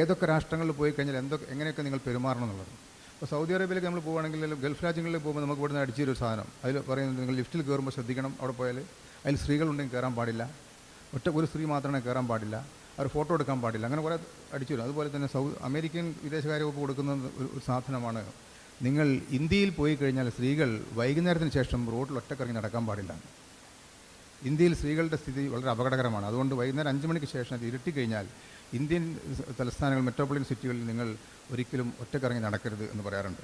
ഏതൊക്കെ രാഷ്ട്രങ്ങളിൽ പോയി കഴിഞ്ഞാൽ എങ്ങനെയൊക്കെ നിങ്ങൾ പെരുമാറണം എന്നുള്ളത്. ഇപ്പോൾ സൗദി അറേബ്യയിലേക്ക് നമ്മൾ പോകുകയാണെങ്കിൽ, ഗൾഫ് രാജ്യങ്ങളിലേക്ക് പോകുമ്പോൾ നമുക്ക് ഇവിടുന്ന് അടിച്ചൊരു സാധനം അതിൽ പറയുന്നത്, നിങ്ങൾ ലിഫ്റ്റിൽ കയറുമ്പോൾ ശ്രദ്ധിക്കണം, അവിടെ പോയാൽ അതിൽ സ്ത്രീകളുണ്ടെങ്കിൽ കയറാൻ പാടില്ല, ഒരു സ്ത്രീ മാത്രമേ കയറാൻ പാടില്ല, അവർ ഫോട്ടോ എടുക്കാൻ പാടില്ല, അങ്ങനെ കുറേ അടിച്ചു വരും. അതുപോലെ തന്നെ അമേരിക്കൻ വിദേശകാര്യ വകുപ്പ് കൊടുക്കുന്ന ഒരു സാധനമാണ്, നിങ്ങൾ ഇന്ത്യയിൽ പോയി കഴിഞ്ഞാൽ സ്ത്രീകൾ വൈകുന്നേരത്തിന് ശേഷം റോഡിൽ ഒറ്റക്കിറങ്ങി നടക്കാൻ പാടില്ല. ഇന്ത്യയിൽ സ്ത്രീകളുടെ സ്ഥിതി വളരെ അപകടകരമാണ്. അതുകൊണ്ട് വൈകുന്നേരം 5 മണിക്ക് ശേഷം അത് ഇരുട്ടിക്കഴിഞ്ഞാൽ ഇന്ത്യൻ തലസ്ഥാനങ്ങൾ, മെട്രോപൊളിറ്റൻ സിറ്റികളിൽ നിങ്ങൾ ഒരിക്കലും ഒറ്റക്കിറങ്ങി നടക്കരുത് എന്ന് പറയാറുണ്ട്.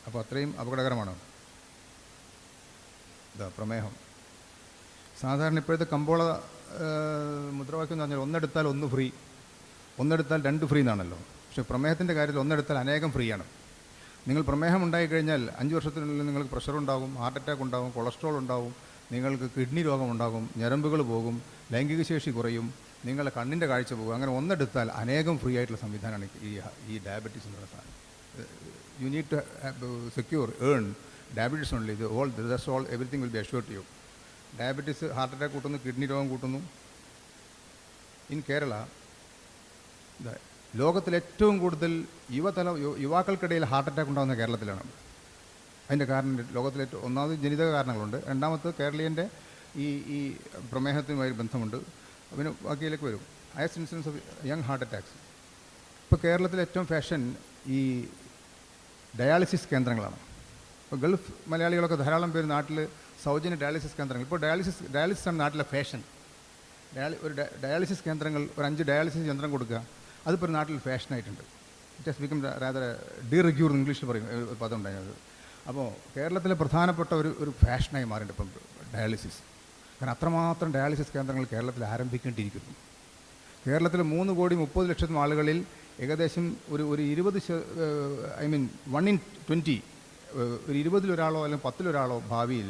അപ്പോൾ അത്രയും അപകടകരമാണ് പ്രമേഹം. സാധാരണ ഇപ്പോഴത്തെ കമ്പോള മുദ്രാവാക്യം എന്ന് പറഞ്ഞാൽ 1 എടുത്താൽ 1 ഫ്രീ, 1 എടുത്താൽ 2 ഫ്രീ എന്നാണല്ലോ. പക്ഷേ പ്രമേഹത്തിൻ്റെ കാര്യത്തിൽ ഒന്നെടുത്താൽ അനേകം ഫ്രീ ആണ്. നിങ്ങൾ പ്രമേഹം ഉണ്ടായിക്കഴിഞ്ഞാൽ 5 വർഷത്തിനുള്ളിൽ നിങ്ങൾക്ക് പ്രഷർ ഉണ്ടാകും, ഹാർട്ട് അറ്റാക്ക് ഉണ്ടാകും, കൊളസ്ട്രോൾ ഉണ്ടാകും, നിങ്ങൾക്ക് കിഡ്നി രോഗം ഉണ്ടാകും, ഞരമ്പുകൾ പോകും, ലൈംഗിക ശേഷി കുറയും, നിങ്ങളുടെ കണ്ണിൻ്റെ കാഴ്ച പോകും. അങ്ങനെ ഒന്നെടുത്താൽ അനേകം ഫ്രീ ആയിട്ടുള്ള സംവിധാനമാണ് ഈ ഡയബറ്റീസ് എന്നുള്ള സാധനം. You need to secure earn diabetes only. That's all, everything will be assured to you. Diabetes heart attack കൂട്ടുന്നു, കിഡ്നി രോഗം കൂട്ടുന്നു. ഇൻ കേരള ലോകത്തിൽ ഏറ്റവും കൂടുതൽ യുവാക്കൾക്കിടയിൽ ഹാർട്ട് അറ്റാക്ക് ഉണ്ടാകുന്ന കേരളത്തിലാണ്. അതിൻ്റെ കാരണം ലോകത്തിലെ ഒന്നാമത് ജനിതക കാരണങ്ങളുണ്ട്, രണ്ടാമത് കേരളീയൻ്റെ ഈ പ്രമേഹത്തിനുമായി ബന്ധമുണ്ട്. പിന്നെ ബാക്കിയിലേക്ക് വരും. Highest incidents of young heart attacks. ഇപ്പോൾ കേരളത്തിലെ ഏറ്റവും ഫാഷൻ ഈ ഡയാലിസിസ് കേന്ദ്രങ്ങളാണ്. ഇപ്പോൾ ഗൾഫ് മലയാളികളൊക്കെ ധാരാളം പേര് നാട്ടിൽ സൗജന്യ ഡയാലിസിസ് കേന്ദ്രങ്ങൾ, ഇപ്പോൾ ഡയാലിസിസ് ആണ് നാട്ടിലെ ഫാഷൻ. ഒരു ഡയാലിസിസ് കേന്ദ്രങ്ങൾ, ഒരു 5 ഡയാലിസിസ് യന്ത്രം കൊടുക്കുക, അതിപ്പോൾ ഒരു നാട്ടിൽ ഫാഷനായിട്ടുണ്ട്. ഇറ്റ് ഹാസ് ബിക്കം റാദർ ഡിറെഗ്യൂർ എന്ന് ഇംഗ്ലീഷിൽ പറയും ഒരു പദം ഉണ്ടായത്. അപ്പോൾ കേരളത്തിലെ പ്രധാനപ്പെട്ട ഒരു ഫാഷനായി മാറിയിട്ടുണ്ട് ഇപ്പം ഡയാലിസിസ്. കാരണം അത്രമാത്രം ഡയാലിസിസ് കേന്ദ്രങ്ങൾ കേരളത്തിൽ ആരംഭിക്കേണ്ടിയിരിക്കുന്നു. കേരളത്തിൽ 3,30,00,000 ആളുകളിൽ ഏകദേശം ഒരു 1 in 20, ഒരു 20-ൽ ഒരാളോ അല്ലെങ്കിൽ 10-ൽ ഒരാളോ ഭാവിയിൽ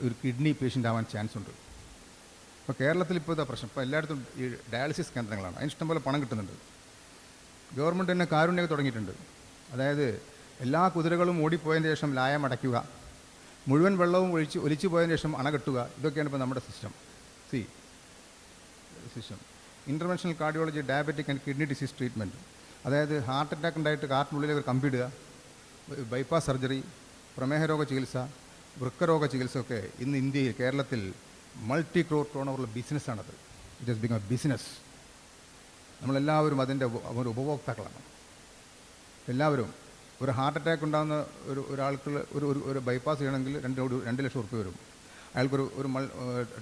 ഒരു കിഡ്നി പേഷ്യൻ്റ് ആവാൻ ചാൻസ് ഉണ്ട്. അപ്പോൾ കേരളത്തിൽ ഇപ്പോൾ ഇതാ പ്രശ്നം. ഇപ്പോൾ എല്ലായിടത്തും ഈ ഡയാലിസിസ് കേന്ദ്രങ്ങളാണ്. അതിന് ഇഷ്ടംപോലെ പണം കിട്ടുന്നുണ്ട്. ഗവൺമെൻറ് തന്നെ കാരുണ്യൊക്കെ തുടങ്ങിയിട്ടുണ്ട്. അതായത് എല്ലാ കുതിരകളും ഓടിപ്പോയതിന് ശേഷം ലായം അടയ്ക്കുക, മുഴുവൻ വെള്ളവും ഒലിച്ചു പോയതിന് ശേഷം അണ കെട്ടുക. ഇതൊക്കെയാണ് ഇപ്പോൾ നമ്മുടെ system. Interventional cardiology, diabetic and kidney disease treatment. അതായത് ഹാർട്ട് അറ്റാക്ക് ഉണ്ടായിട്ട് ഹാർട്ടിനുള്ളിലേക്ക് ഒരു കമ്പിടുക, ബൈപ്പാസ് സർജറി, പ്രമേഹ രോഗ ചികിത്സ, വൃക്കരോഗ ചികിത്സ ഒക്കെ ഇന്ന് ഇന്ത്യയിൽ കേരളത്തിൽ മൾട്ടി ക്രോർ ടേണോവറുള്ള ബിസിനസ്സാണത്. It has become a business. നമ്മളെല്ലാവരും അതിൻ്റെ ഒരു ഉപഭോക്താക്കളാണ്. എല്ലാവരും ഒരു ഹാർട്ട് അറ്റാക്ക് ഉണ്ടാകുന്ന ഒരാൾക്ക് ഒരു ബൈപ്പാസ് ചെയ്യണമെങ്കിൽ 2 ലക്ഷം റുപ്യ വരും. അയാൾക്കൊരു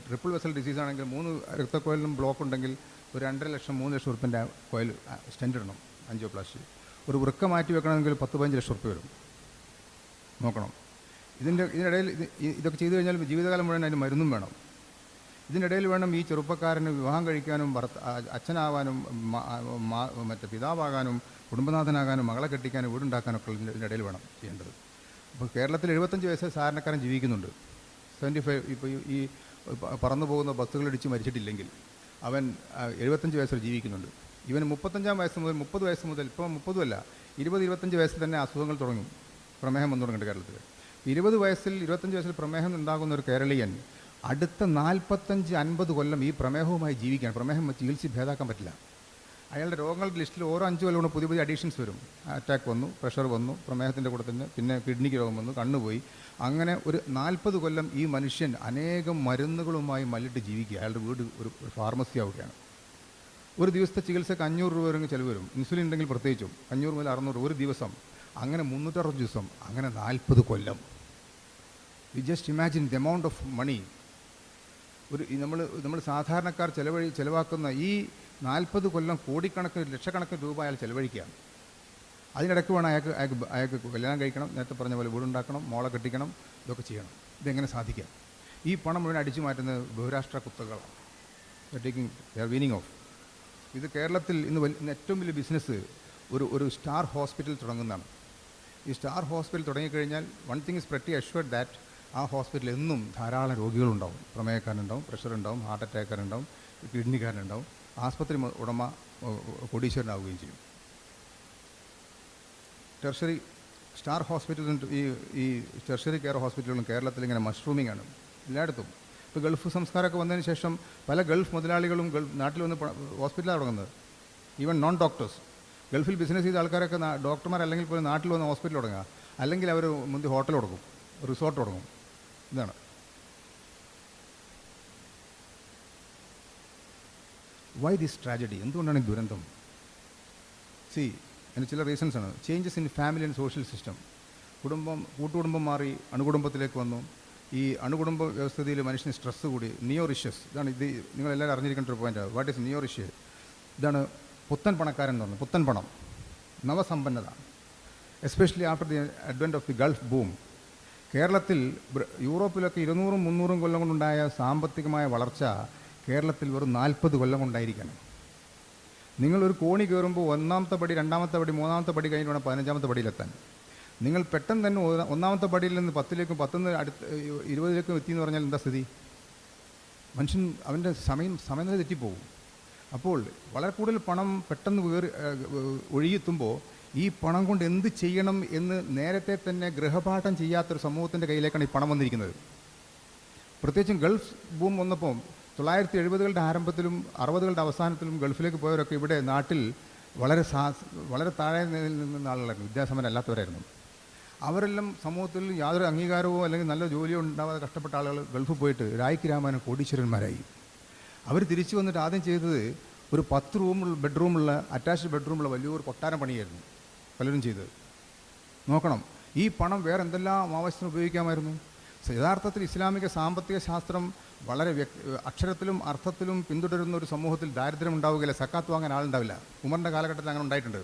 ട്രിപ്പിൾ വെസൽ ഡിസീസ് ആണെങ്കിൽ 3 രക്തക്കോയിലും ബ്ലോക്ക് ഉണ്ടെങ്കിൽ ഒരു 2.5 ലക്ഷം 3 ലക്ഷം റുപ്യൻ്റെ കോയിൽ സ്റ്റെൻറ്റ് ഇടണം, ആൻജിയോപ്ലാസ്റ്റി. ഒരു വൃക്ക മാറ്റി വെക്കണമെങ്കിൽ 10-15 ലക്ഷം റുപ്യ വരും. നോക്കണം. ഇതിനിടയിൽ ഇതൊക്കെ ചെയ്തു കഴിഞ്ഞാൽ ജീവിതകാലം മുഴുവൻ അതിന് മരുന്നും വേണം. ഇതിനിടയിൽ വേണം ഈ ചെറുപ്പക്കാരന് വിവാഹം കഴിക്കാനും അച്ഛനാവാനും മറ്റേ പിതാവാകാനും കുടുംബനാഥനാകാനും മകളെ കെട്ടിക്കാനും വീടുണ്ടാക്കാനൊക്കെ ഇതിനിടയിൽ വേണം ചെയ്യേണ്ടത്. അപ്പോൾ കേരളത്തിൽ 75 വയസ്സ് സാധാരണക്കാരൻ ജീവിക്കുന്നുണ്ട്. 75. ഇപ്പോൾ ഈ പറന്നു പോകുന്ന ബസ്സുകളിടിച്ച് മരിച്ചിട്ടില്ലെങ്കിൽ അവൻ 75 വയസ്സിൽ ജീവിക്കുന്നുണ്ട്. ഇവന് 35-ാം വയസ്സ് മുതൽ 30 വയസ്സ് മുതൽ, ഇപ്പോൾ 30 20-25 വയസ്സിൽ തന്നെ അസുഖങ്ങൾ തുടങ്ങും. പ്രമേഹം വന്നു തുടങ്ങിയിട്ട് കേരളത്തിൽ 20 വയസ്സിൽ 25 വയസ്സിൽ പ്രമേഹം ഉണ്ടാകുന്ന ഒരു കേരളീയൻ അടുത്ത 45-50 കൊല്ലം ഈ പ്രമേഹവുമായി ജീവിക്കാൻ, പ്രമേഹം ചികിത്സ ഭേദാക്കാൻ പറ്റില്ല. അയാളുടെ രോഗങ്ങളുടെ ലിസ്റ്റിൽ ഓരോ 5 കൊല്ലം പുതിയ അഡീഷൻസ് വരും. അറ്റാക്ക് വന്നു, പ്രഷർ വന്നു, പ്രമേഹത്തിൻ്റെ കൂടെ തന്നെ പിന്നെ കിഡ്നിക്ക് രോഗം വന്നു, കണ്ണുപോയി. അങ്ങനെ ഒരു 40 കൊല്ലം ഈ മനുഷ്യൻ അനേകം മരുന്നുകളുമായി മല്ലിട്ട് ജീവിക്കുക. അയാളുടെ വീട് ഒരു ഫാർമസി ആവുകയാണ്. ഒരു ദിവസത്തെ ചികിത്സക്ക് 500 രൂപ വരെ ചിലവ് വരും. ഇൻസുലിൻ ഉണ്ടെങ്കിൽ പ്രത്യേകിച്ചും 500 മുതൽ 600 ഒരു ദിവസം. അങ്ങനെ 360 ദിവസം, അങ്ങനെ 40 കൊല്ലം. You just imagine the amount of money നമ്മൾ സാധാരണക്കാർ ചിലവാക്കുന്ന ഈ 40 കൊല്ലം കോടിക്കണക്കിന് ലക്ഷക്കണക്കിന് രൂപ അയാൾ ചിലവഴിക്കുകയാണ്. അതിനിടയ്ക്ക് വേണം അയാൾക്ക് കല്യാണം കഴിക്കണം, നേരത്തെ പറഞ്ഞ പോലെ വീടുണ്ടാക്കണം, മോളെ കെട്ടിക്കണം, ഇതൊക്കെ ചെയ്യണം. ഇതെങ്ങനെ സാധിക്കാം? ഈ പണം മുഴുവൻ അടിച്ചു മാറ്റുന്നത് ബഹുരാഷ്ട്ര കുത്തകളാണ്. വീനിങ് ഓഫ് ഇത് കേരളത്തിൽ ഇന്ന് ഏറ്റവും വലിയ ബിസിനസ് ഒരു സ്റ്റാർ ഹോസ്പിറ്റൽ തുടങ്ങുന്നതാണ്. ഈ സ്റ്റാർ ഹോസ്പിറ്റൽ തുടങ്ങിക്കഴിഞ്ഞാൽ one thing is pretty assured that ആ ഹോസ്പിറ്റലിൽ എന്നും ധാരാളം രോഗികളുണ്ടാവും. പ്രമേഹക്കാരുണ്ടാവും, പ്രഷറുണ്ടാവും, ഹാർട്ട് അറ്റാക്കാരുണ്ടാവും, കിഡ്നിക്കാരുണ്ടാവും. ആസ്പത്രി ഉടമ കോടീശ്വരനാവുകയും ചെയ്യും. ടെർഷറി സ്റ്റാർ ഹോസ്പിറ്റലും ഈ ടെർഷറി കെയർ ഹോസ്പിറ്റലുകളും കേരളത്തിൽ ഇങ്ങനെ മഷ്റൂമിംഗ് ആണ് എല്ലായിടത്തും. ഇപ്പോൾ ഗൾഫ് സംസ്കാരമൊക്കെ വന്നതിന് ശേഷം പല ഗൾഫ് മുതലാളികളും നാട്ടിൽ വന്ന് ഹോസ്പിറ്റലാണ് തുടങ്ങുന്നത്. ഈവൻ നോൺ ഡോക്ടേഴ്സ് ഗൾഫിൽ ബിസിനസ് ചെയ്ത ആൾക്കാരൊക്കെ ഡോക്ടർമാരല്ലെങ്കിൽ പോലും നാട്ടിൽ വന്ന് ഹോസ്പിറ്റൽ തുടങ്ങുക, അല്ലെങ്കിൽ അവർ മുന്തി ഹോട്ടൽ തുടങ്ങും, റിസോർട്ട് തുടങ്ങും. ഇതാണ് വൈ ദിസ് ട്രാജഡി. എന്തുകൊണ്ടാണ് ഈ ദുരന്തം? അതിന് ചില റീസൺസ് ആണ്. Changes in family and social system. കൂട്ടുകുടുംബം മാറി അണുകുടുംബത്തിലേക്ക് വന്നു. ഈ അണുകുടുംബ വ്യവസ്ഥയിൽ മനുഷ്യന് സ്ട്രെസ്സ് കൂടി. നിയോറിഷ്യസ്, ഇതാണ് ഇത് നിങ്ങളെല്ലാവരും അറിഞ്ഞിരിക്കേണ്ട ഒരു പോയിൻ്റ്. What is നിയോറിഷ്യസ്? ഇതാണ് പുത്തൻ പണക്കാരൻ എന്ന് പറഞ്ഞത്. പുത്തൻ പണം, നവസമ്പന്നത. Especially after the advent of the Gulf boom. കേരളത്തിൽ യൂറോപ്പിലൊക്കെ 200-300 കൊല്ലം കൊണ്ടുണ്ടായ സാമ്പത്തികമായ വളർച്ച കേരളത്തിൽ വെറും 40 കൊല്ലം കൊണ്ടായിരിക്കണം. നിങ്ങളൊരു കോണി കയറുമ്പോൾ ഒന്നാമത്തെ പടി, രണ്ടാമത്തെ പടി, മൂന്നാമത്തെ പടി കഴിഞ്ഞ് വേണം 15ാമത്തെ പടിയിലെത്താൻ. നിങ്ങൾ പെട്ടെന്ന് തന്നെ ഒന്നാമത്തെ പടിയിൽ നിന്ന് 10ലേക്കും 10 അടുത്ത് 20ലേക്കും എത്തിയെന്ന് പറഞ്ഞാൽ എന്താ സ്ഥിതി? മനുഷ്യൻ അവൻ്റെ സമനില തെറ്റിപ്പോകും. അപ്പോൾ വളരെ കൂടുതൽ പണം പെട്ടെന്ന് ഒഴുകിയെത്തുമ്പോൾ ഈ പണം കൊണ്ട് എന്ത് ചെയ്യണം എന്ന് നേരത്തെ തന്നെ ഗൃഹപാഠം ചെയ്യാത്തൊരു സമൂഹത്തിൻ്റെ കയ്യിലേക്കാണ് ഈ പണം വന്നിരിക്കുന്നത്. പ്രത്യേകിച്ചും ഗൾഫ് ബൂം വന്നപ്പോൾ 1970കളുടെ ആരംഭത്തിലും 60കളുടെ അവസാനത്തിലും ഗൾഫിലേക്ക് പോയവരൊക്കെ ഇവിടെ നാട്ടിൽ വളരെ താഴെ നിന്ന ആളുകളായിരുന്നു, വിദ്യാസമ്പന്നല്ലാത്തവരായിരുന്നു. അവരെല്ലാം സമൂഹത്തിൽ യാതൊരു അംഗീകാരമോ അല്ലെങ്കിൽ നല്ല ജോലിയോ ഉണ്ടാവാതെ കഷ്ടപ്പെട്ട ആളുകൾ ഗൾഫിൽ പോയിട്ട് രായ്ക്ക് രാമാനും കോടീശ്വരന്മാരായി. അവർ തിരിച്ചു വന്നിട്ട് ആദ്യം ചെയ്തത് ഒരു 10 ബെഡ്റൂമുള്ള അറ്റാച്ച്ഡ് ബെഡ്റൂമുള്ള വലിയൊരു കൊട്ടാരം പണിയായിരുന്നു പലരും ചെയ്തത്. നോക്കണം, ഈ പണം വേറെ എന്തെല്ലാം ആവശ്യത്തിന് ഉപയോഗിക്കാമായിരുന്നു. യഥാർത്ഥത്തിൽ ഇസ്ലാമിക സാമ്പത്തിക ശാസ്ത്രം വളരെ അക്ഷരത്തിലും അർത്ഥത്തിലും പിന്തുടരുന്ന ഒരു സമൂഹത്തിൽ ദാരിദ്ര്യം ഉണ്ടാവുകയില്ല. സക്കാത്ത് വാങ്ങാൻ ആളുണ്ടാവില്ല. ഉമറിൻ്റെ കാലഘട്ടത്തിൽ അങ്ങനെ ഉണ്ടായിട്ടുണ്ട്.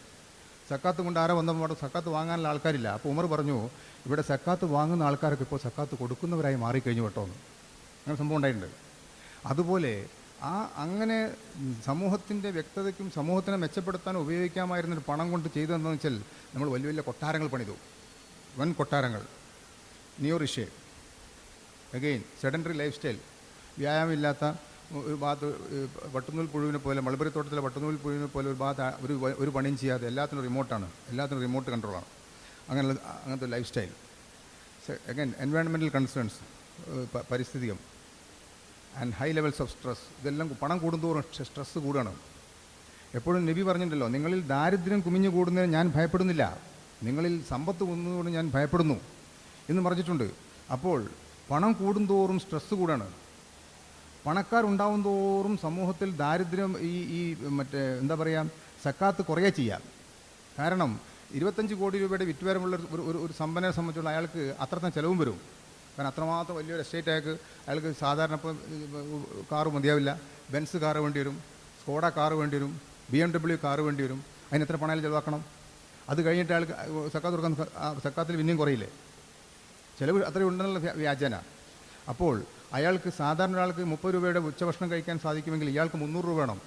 സക്കാത്ത് കൊണ്ട് ആരോ വന്നപ്പോൾ സക്കാത്ത് വാങ്ങാനുള്ള ആൾക്കാരില്ല. അപ്പോൾ ഉമർ പറഞ്ഞു, ഇവിടെ സക്കാത്ത് വാങ്ങുന്ന ആൾക്കാരൊക്കെ ഇപ്പോൾ സക്കാത്ത് കൊടുക്കുന്നവരായി മാറിക്കഴിഞ്ഞു കേട്ടോ എന്ന്. അങ്ങനെ സംഭവം ഉണ്ടായിട്ടുണ്ട്. അതുപോലെ അങ്ങനെ സമൂഹത്തിൻ്റെ വ്യക്തതയ്ക്കും സമൂഹത്തിനെ മെച്ചപ്പെടുത്താൻ ഉപയോഗിക്കാമായിരുന്നൊരു പണം കൊണ്ട് ചെയ്തതെന്ന് വെച്ചാൽ നമ്മൾ വലിയ വലിയ കൊട്ടാരങ്ങൾ പണിതു, വൻ കൊട്ടാരങ്ങൾ. നിയോ റിഷേ അഗെയിൻ സെഡൻറ്ററി ലൈഫ് സ്റ്റൈൽ, വ്യായാമമില്ലാത്ത ഒരു ഭാഗത്ത് വട്ടുനൂൽ പുഴുവിനെ പോലെ, മൾബറിത്തോട്ടത്തിലെ വട്ടുനൂൽ പുഴുവിനെ പോലെ ഒരു ഭാഗത്ത് ഒരു പണിയും ചെയ്യാതെ എല്ലാത്തിനും റിമോട്ടാണ്, എല്ലാത്തിനും റിമോട്ട് കൺട്രോളാണ്. അങ്ങനത്തെ life style. Again environmental concerns, പരിസ്ഥിതികം and high levels of stress. ഇതെല്ലാം പണം കൂടുന്തോറും സ്ട്രെസ്സ് കൂടുകയാണ്. എപ്പോഴും നബി പറഞ്ഞിട്ടുണ്ടല്ലോ, നിങ്ങളിൽ ദാരിദ്ര്യം കുമിഞ്ഞു കൂടുന്നതിന് ഞാൻ ഭയപ്പെടുന്നില്ല, നിങ്ങളിൽ സമ്പത്ത് കൂടുന്നതുകൊണ്ട് ഞാൻ ഭയപ്പെടുന്നു എന്ന് പറഞ്ഞിട്ടുണ്ട്. അപ്പോൾ പണം കൂടുന്തോറും സ്ട്രെസ്സ് കൂടാണ്. പണക്കാരുണ്ടാവും തോറും സമൂഹത്തിൽ ദാരിദ്ര്യം എന്താ പറയുക, സക്കാത്ത് കുറേ ചെയ്യാം. കാരണം 25 കോടി രൂപയുടെ വിറ്റുവരമുള്ള ഒരു സമ്പന്നനെ സംബന്ധിച്ചുള്ള അയാൾക്ക് അത്രത്തിന് ചിലവും വരും. കാരണം അത്രമാത്രം വലിയൊരു എസ്റ്റേറ്റ് അയാൾക്ക് സാധാരണ ഇപ്പോൾ കാറ് മതിയാവില്ല. ബെൻസ് കാറ് വേണ്ടി വരും, സ്കോഡ കാറ് വേണ്ടി വരും, BMW കാറ് വേണ്ടി വരും. അതിന് എത്ര പണം ചിലവാക്കണം? അത് കഴിഞ്ഞിട്ട് അയാൾക്ക് സക്കാത്ത് കൊടുക്കാൻ സക്കാത്തിൽ പിന്നെയും കുറയില്ലേ? ചിലവ് അത്രയും ഉണ്ടെന്നുള്ള വ്യാജന. അപ്പോൾ അയാൾക്ക് സാധാരണ ഒരാൾക്ക് 30 രൂപയുടെ ഉച്ചഭക്ഷണം കഴിക്കാൻ സാധിക്കുമെങ്കിൽ ഇയാൾക്ക് 300 രൂപ വേണം.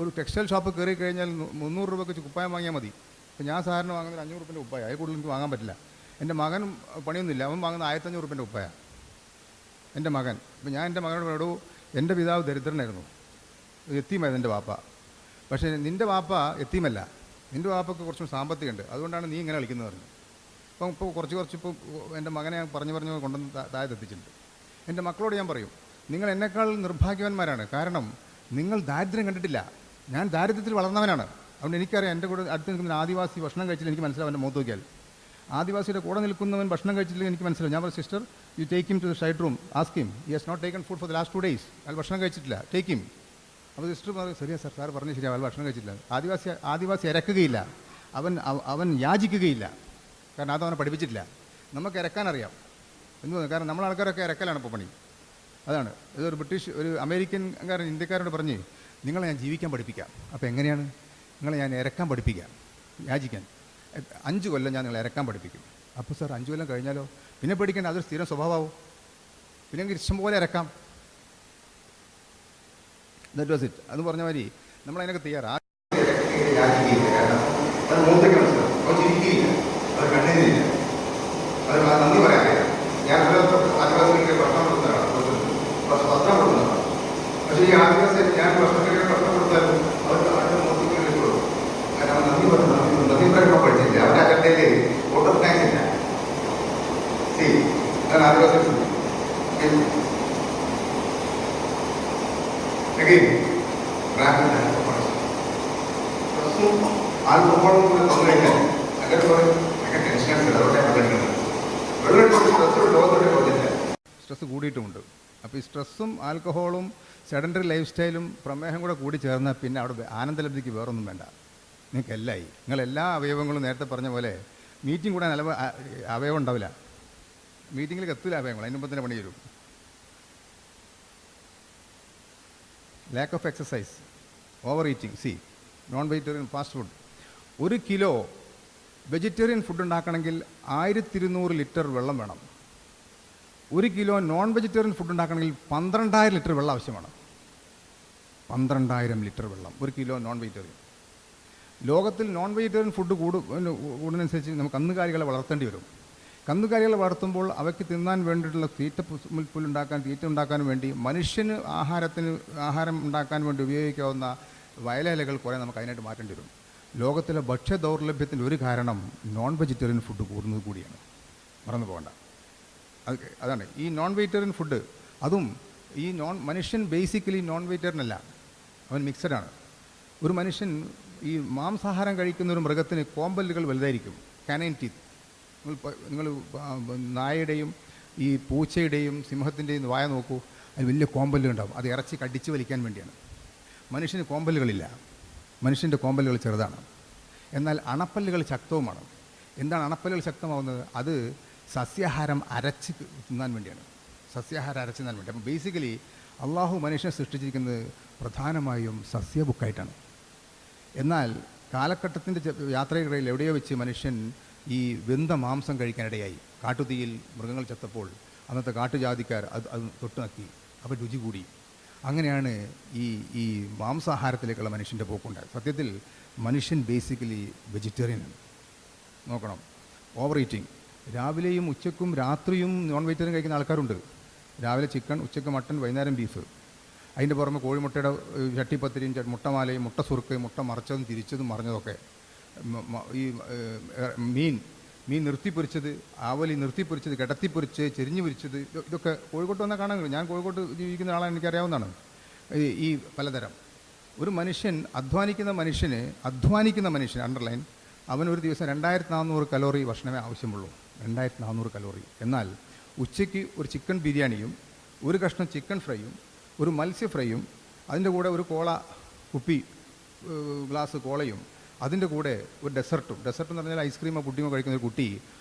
ഒരു ടെക്സ്റ്റൈൽ ഷോപ്പ് കയറി കഴിഞ്ഞാൽ 300 രൂപയ്ക്ക് കുപ്പായം വാങ്ങിയാൽ മതി. ഇപ്പോൾ ഞാൻ സാധാരണ വാങ്ങുന്നത് 500 രൂപേൻ്റെ കുപ്പായ, അതിൽ കൂടുതൽ എനിക്ക് വാങ്ങാൻ പറ്റില്ല. എൻ്റെ മകൻ പണിയൊന്നുമില്ല, അവൻ വാങ്ങുന്നത് 1500 രൂപേൻ്റെ കുപ്പായ, എൻ്റെ മകൻ. അപ്പോൾ ഞാൻ എൻ്റെ മകനോട് പറയൂ, എൻ്റെ പിതാവ് ദരിദ്രനായിരുന്നു, എത്തീമായിരുന്നു എൻ്റെ വാപ്പ. പക്ഷേ നിൻ്റെ വാപ്പ എത്തീമല്ല, നിൻ്റെ വാപ്പയ്ക്ക് കുറച്ചും സാമ്പത്തികമുണ്ട്, അതുകൊണ്ടാണ് നീ ഇങ്ങനെ കളിക്കുന്നത് പറഞ്ഞു. ഇപ്പോൾ കുറച്ച് എൻ്റെ മകനെ ഞാൻ പറഞ്ഞു കൊണ്ടുവന്ന് താഴത്തെത്തിച്ചിട്ടുണ്ട്. എൻ്റെ മക്കളോട് ഞാൻ പറയും, നിങ്ങൾ എന്നെക്കാൾ നിർഭാഗ്യവാന്മാരാണ്. കാരണം നിങ്ങൾ ദാരിദ്ര്യം കണ്ടിട്ടില്ല, ഞാൻ ദാരിദ്ര്യത്തിൽ വളർന്നവനാണ്. അതുകൊണ്ട് എനിക്കറിയാം, എൻ്റെ കൂടെ അടുത്ത് നിൽക്കുന്ന ആദിവാസി ഭക്ഷണം കഴിച്ചില്ല എനിക്ക് മനസ്സിലാവും. എൻ്റെ മുഖത്ത് നോക്കിയാൽ ആദിവാസിയുടെ കൂടെ നിൽക്കുന്നവൻ ഭക്ഷണം കഴിച്ചില്ലെങ്കിൽ എനിക്ക് മനസ്സിലാവും. ഞാൻ പറഞ്ഞു, sister you take him to the side room, ask him, he has not taken food for the last 2 days. അയാൾ ഭക്ഷണം കഴിച്ചിട്ടില്ല, ടേക്ക് ഹിം. അപ്പോൾ സിസ്റ്റർ പറയും, ശരിയാ സാർ പറഞ്ഞു ശരിയാ, അയാൾ ഭക്ഷണം കഴിച്ചിട്ടില്ല. ആദിവാസി ഇരക്കുകയില്ല, അവൻ യാചിക്കുകയില്ല. കാരണം അതവനെ പഠിപ്പിച്ചിട്ടില്ല. നമുക്ക് ഇരക്കാനറിയാം എന്ന് തോന്നുന്നു. കാരണം നമ്മളെ ആൾക്കാരൊക്കെ ഇരക്കലാണ് ഇപ്പോൾ പണി. അതാണ് ഇതൊരു ഒരു അമേരിക്കൻകാരൻ ഇന്ത്യക്കാരോട് പറഞ്ഞ്, നിങ്ങളെ ഞാൻ ജീവിക്കാൻ പഠിപ്പിക്കാം. അപ്പോൾ എങ്ങനെയാണ്? നിങ്ങളെ ഞാൻ ഇരക്കാൻ പഠിപ്പിക്കാം, യാചിക്കാൻ. 5 കൊല്ലം ഞാൻ നിങ്ങളെ ഇരക്കാൻ പഠിപ്പിക്കും. അപ്പോൾ സാർ 5 കൊല്ലം കഴിഞ്ഞാലോ? പിന്നെ പഠിക്കേണ്ട, അതൊരു സ്ഥിരം സ്വഭാവമാവും. പിന്നെ എനിക്ക് ഇഷ്ടം പോലെ ഇരക്കാം. That was it. അത് പറഞ്ഞ മാതിരി നമ്മളതിനൊക്കെ തയ്യാറാണ്. നന്ദി പറയാതെ ഞാൻ ആദിവാസികൾക്ക് ഭക്ഷണം കൊടുക്കുന്നതാണ്, വസ്ത്രം കൊടുക്കുന്നതാണ്. പക്ഷേ ഈ ആദിവാസി ഞാൻ ഭക്ഷണം കൊടുത്താലും അവർക്ക് ആരും മോശിക്കാൻ കിട്ടുള്ളൂ. കാരണം നന്ദി പറയുമ്പോൾ പഠിച്ചില്ല, അവരുടെ അകത്തേക്ക് വോട്ടർ താങ്ക്സ് ഇല്ല. അതാണ് ആദിവാസി. ആൽക്കഹോളും കൂടെ തന്നു കഴിഞ്ഞാൽ അങ്ങനെ പറയും, അങ്ങനെ ടെൻഷനാണ്, അതോടെ പങ്കെടുക്കുന്നത്. സ്ട്രെസ് കൂടിയിട്ടുമുണ്ട്. അപ്പോൾ ഈ സ്ട്രെസ്സും ആൽക്കഹോളും സെഡൻറ്ററി ലൈഫ് സ്റ്റൈലും പ്രമേഹം കൂടെ കൂടി ചേർന്നാൽ പിന്നെ അവിടെ ആനന്ദലബ്ധിക്ക് വേറൊന്നും വേണ്ട. നിങ്ങൾക്ക് എല്ലായി, നിങ്ങളെല്ലാ അവയവങ്ങളും നേരത്തെ പറഞ്ഞ പോലെ മീറ്റിംഗ് കൂടാൻ അവയവം ഉണ്ടാവില്ല, മീറ്റിങ്ങിലേക്ക് എത്തില്ല അവയവങ്ങൾ, അതിന് മുമ്പ് തന്നെ പണി വരും. Lack of exercise, over eating, non vegetarian fast food. 1 kilo vegetarian food ഉണ്ടാക്കണമെങ്കിൽ 1200 ലിറ്റർ വെള്ളം വേണം. 1 കിലോ നോൺ വെജിറ്റേറിയൻ ഫുഡ് ഉണ്ടാക്കണമെങ്കിൽ 12,000 ലിറ്റർ വെള്ളം ആവശ്യമാണ്. 12,000 ലിറ്റർ വെള്ളം, 1 കിലോ നോൺ വെജിറ്റേറിയൻ. ലോകത്തിൽ നോൺ വെജിറ്റേറിയൻ ഫുഡ് കൂടുന്നതനുസരിച്ച് നമുക്ക് കന്നുകാലികളെ വളർത്തേണ്ടി വരും. കന്നുകാലികളെ വളർത്തുമ്പോൾ അവയ്ക്ക് തിന്നാൻ വേണ്ടിയിട്ടുള്ള തീറ്റ ഉണ്ടാക്കാൻ വേണ്ടി മനുഷ്യന് ആഹാരം ഉണ്ടാക്കാൻ വേണ്ടി ഉപയോഗിക്കാവുന്ന വയലിലകൾ കുറേ നമുക്ക് അതിനായിട്ട് മാറ്റേണ്ടി വരും. ലോകത്തിലെ ഭക്ഷ്യ ദൗർലഭ്യത്തിൻ്റെ ഒരു കാരണം നോൺ വെജിറ്റേറിയൻ ഫുഡ് കൂടുന്നത് കൂടിയാണ്, മറന്നു പോകണ്ട. അതാണ് ഈ നോൺ വെജിറ്റേറിയൻ ഫുഡ്. അതും ഈ മനുഷ്യൻ ബേസിക്കലി നോൺ വെജിറ്റേറിയൻ അല്ല, അവൻ മിക്സഡാണ്. ഒരു മനുഷ്യൻ ഈ മാംസാഹാരം കഴിക്കുന്ന ഒരു മൃഗത്തിന് കോമ്പല്ലുകൾ വലുതായിരിക്കും, കാനൈൻ ടീത്ത്. നിങ്ങൾ നായയുടെയും ഈ പൂച്ചയുടെയും സിംഹത്തിൻ്റെയും വായ നോക്കൂ, അതിന് വലിയ കോമ്പല്ലുണ്ടാവും. അത് ഇറച്ചി കടിച്ച് വലിക്കാൻ വേണ്ടിയാണ്. മനുഷ്യന് കോമ്പല്ലുകളില്ല, മനുഷ്യൻ്റെ കോമ്പല്ലുകൾ ചെറുതാണ്. എന്നാൽ അണപ്പല്ലുകൾ ശക്തവുമാണ്. എന്താണ് അണപ്പല്ലുകൾ ശക്തമാവുന്നത്? അത് സസ്യാഹാരം അരച്ച് തിന്നാൻ വേണ്ടിയാണ്, സസ്യാഹാരം അരച്ച് തിന്നാൻ വേണ്ടി. അപ്പം ബേസിക്കലി അള്ളാഹു മനുഷ്യനെ സൃഷ്ടിച്ചിരിക്കുന്നത് പ്രധാനമായും സസ്യബുക്കായിട്ടാണ്. എന്നാൽ കാലഘട്ടത്തിൻ്റെ യാത്രയിടയിൽ എവിടെയോ വെച്ച് മനുഷ്യൻ ഈ വെന്ത മാംസം കഴിക്കാനിടയായി. കാട്ടുതീയിൽ മൃഗങ്ങൾ ചത്തപ്പോൾ അന്നത്തെ കാട്ടുജാതിക്കാർ അത് തൊട്ട് നക്കി, അപ്പോൾ രുചി കൂടി. അങ്ങനെയാണ് ഈ മാംസാഹാരത്തിലേക്കുള്ള മനുഷ്യൻ്റെ പോക്കുണ്ടായത്. സത്യത്തിൽ മനുഷ്യൻ ബേസിക്കലി വെജിറ്റേറിയനാണ്. നോക്കണം, ഓവർ ഈറ്റിംഗ്. രാവിലെയും ഉച്ചയ്ക്കും രാത്രിയും നോൺ വെജിറ്റേറിയൻ കഴിക്കുന്ന ആൾക്കാരുണ്ട്. രാവിലെ ചിക്കൻ, ഉച്ചയ്ക്ക് മട്ടൻ, വൈകുന്നേരം ബീഫ്. അതിൻ്റെ പുറമെ കോഴിമുട്ടയുടെ ചട്ടിപ്പത്തിരിയും മുട്ടമാലയും മുട്ട സുറുക്കയും മുട്ട മറച്ചതും തിരിച്ചതും മറിഞ്ഞതൊക്കെ. ഈ മീൻ നിർത്തിപ്പൊരിച്ചത്, ആവലി നിർത്തിപ്പൊരിച്ചത്, കിടത്തിപ്പൊരിച്ച്, ചെരിഞ്ഞു പൊരിച്ചത്, ഇതൊക്കെ കോഴിക്കോട്ട് വന്നാൽ കാണാൻ കഴിയും. ഞാൻ കോഴിക്കോട്ട് ജീവിക്കുന്ന ആളാണ്, എനിക്കറിയാവുന്നതാണ് ഈ പലതരം. ഒരു മനുഷ്യൻ അധ്വാനിക്കുന്ന മനുഷ്യന് അണ്ടർലൈൻ, അവൻ ഒരു ദിവസം 2400 കലോറി ഭക്ഷണമേ ആവശ്യമുള്ളൂ. 2400 കലോറി. എന്നാൽ ഉച്ചയ്ക്ക് ഒരു ചിക്കൻ ബിരിയാണിയും ഒരു കഷ്ണം ചിക്കൻ ഫ്രൈയും ഒരു മത്സ്യ ഫ്രൈയും അതിൻ്റെ കൂടെ ഒരു കോള കുപ്പി ഗ്ലാസ് കോളയും അതിൻ്റെ കൂടെ ഒരു ഡെസർട്ട് എന്ന് പറഞ്ഞാൽ ഐസ്ക്രീമോ പുഡിങ്ങോ കഴിക്കുന്ന ഒരു കുട്ടി